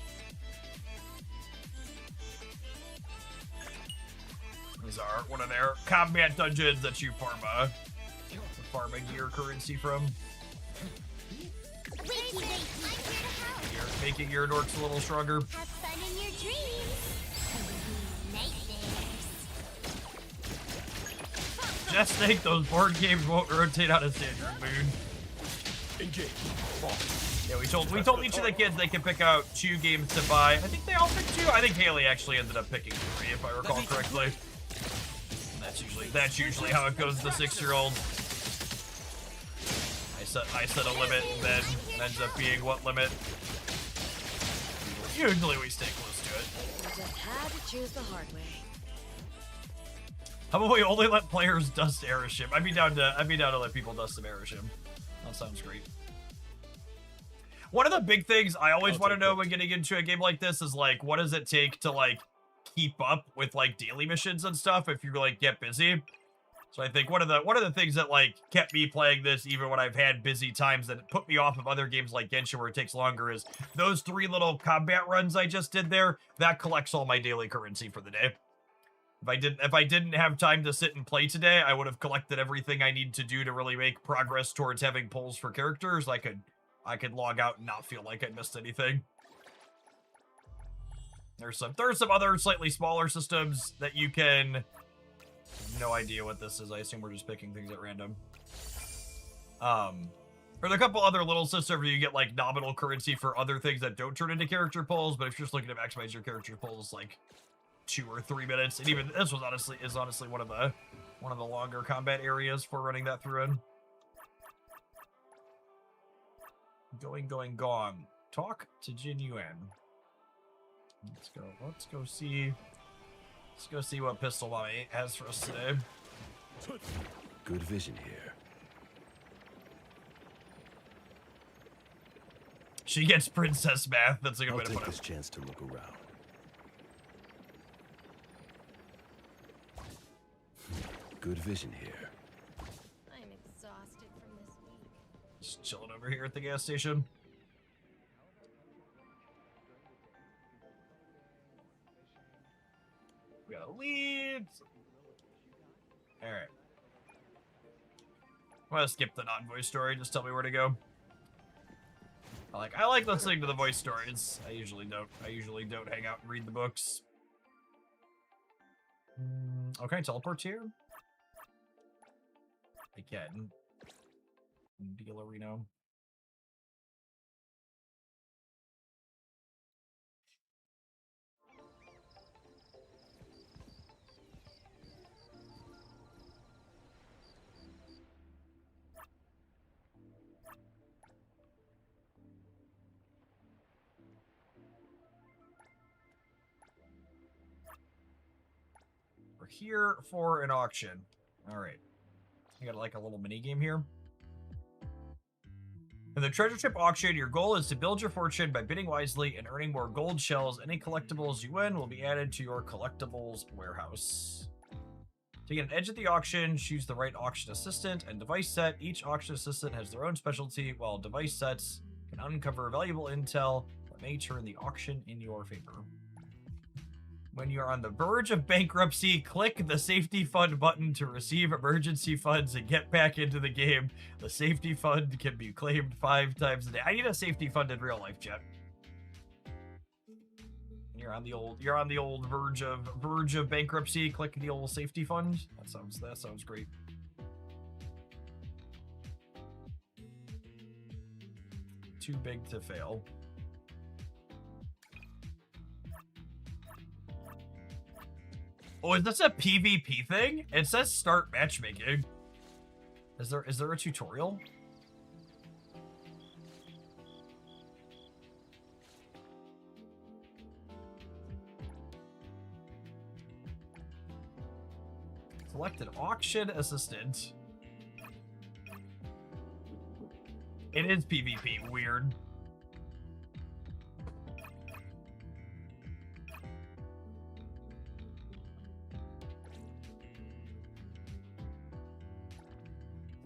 These are one of their combat dungeons that you farming your currency from. Wakey, wakey, I'm here to help. You're making your dorks a little stronger. Have fun in your dreams. Nightmares. Just think those board games won't rotate on a standard moon. Engage. Yeah, we told each of the kids they can pick out 2 games to buy. I think they all picked 2. I think Haley actually ended up picking 3, if I recall correctly. That's usually how it goes. The 6-year-old. I set a limit, and then it ends up being what limit? Usually we stay close to it. You just had to choose the hard way. How about we only let players dust Aeroshim? I'd be down to let people dust some Aeroshim. That sounds great. One of the big things I always want to know when getting into a game like this is like, what does it take to like keep up with like daily missions and stuff if you like get busy? So I think one of the things that like kept me playing this even when I've had busy times that put me off of other games like Genshin where it takes longer is those 3 little combat runs I just did there. That collects all my daily currency for the day. If I didn't have time to sit and play today, I would have collected everything I need to do to really make progress towards having pulls for characters. I could log out and not feel like I missed anything. There's some other slightly smaller systems that you can. No idea what this is. I assume we're just picking things at random. There's a couple other little systems where you get like nominal currency for other things that don't turn into character pulls. But if you're just looking to maximize your character pulls, like 2 or 3 minutes, and even this was honestly one of the longer combat areas for running that through in. Going, gone. Talk to Jin Yuan. Let's go see what Pistol Mommy has for us today. Good vision here. She gets princess math. That's a good way to I'll put take this it. chance to look around. Good vision here. I'm exhausted from this week. Just chilling over here at the gas station. We got a lead. All right. I'm gonna skip the non-voice story. Just tell me where to go. I like listening to the voice stories. I usually don't hang out and read the books. Okay, teleport here. Again. Deal Reno. We're here for an auction. All right. I got like a little mini game here. In the treasure ship auction, your goal is to build your fortune by bidding wisely and earning more gold shells. Any collectibles you win will be added to your collectibles warehouse. To get an edge at the auction, choose the right auction assistant and device set. Each auction assistant has their own specialty, while device sets can uncover valuable intel that may turn the auction in your favor. When you're on the verge of bankruptcy, click the safety fund button to receive emergency funds and get back into the game. The safety fund can be claimed 5 times a day. I need a safety fund in real life, chat. You're on the old verge of bankruptcy. Click the old safety fund. That sounds great. Too big to fail. Oh, is this a PvP thing? It says start matchmaking. Is there a tutorial? Select an auction assistant. It is PvP. Weird.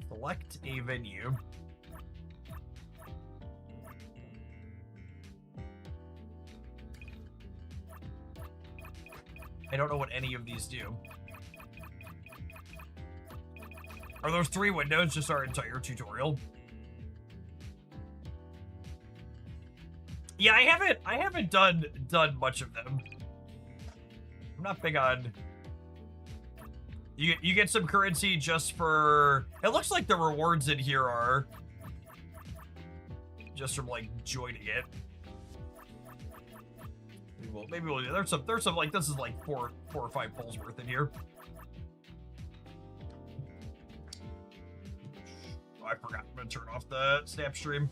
Select a venue. I don't know what any of these do. Are those 3 windows just our entire tutorial? Yeah, I haven't done much of them. I'm not big on. You get some currency just for. It looks like the rewards in here are just from like joining it. Maybe we'll do. There's some like this is like four or 5 pulls worth in here. Oh, I forgot. I'm gonna turn off the snap stream.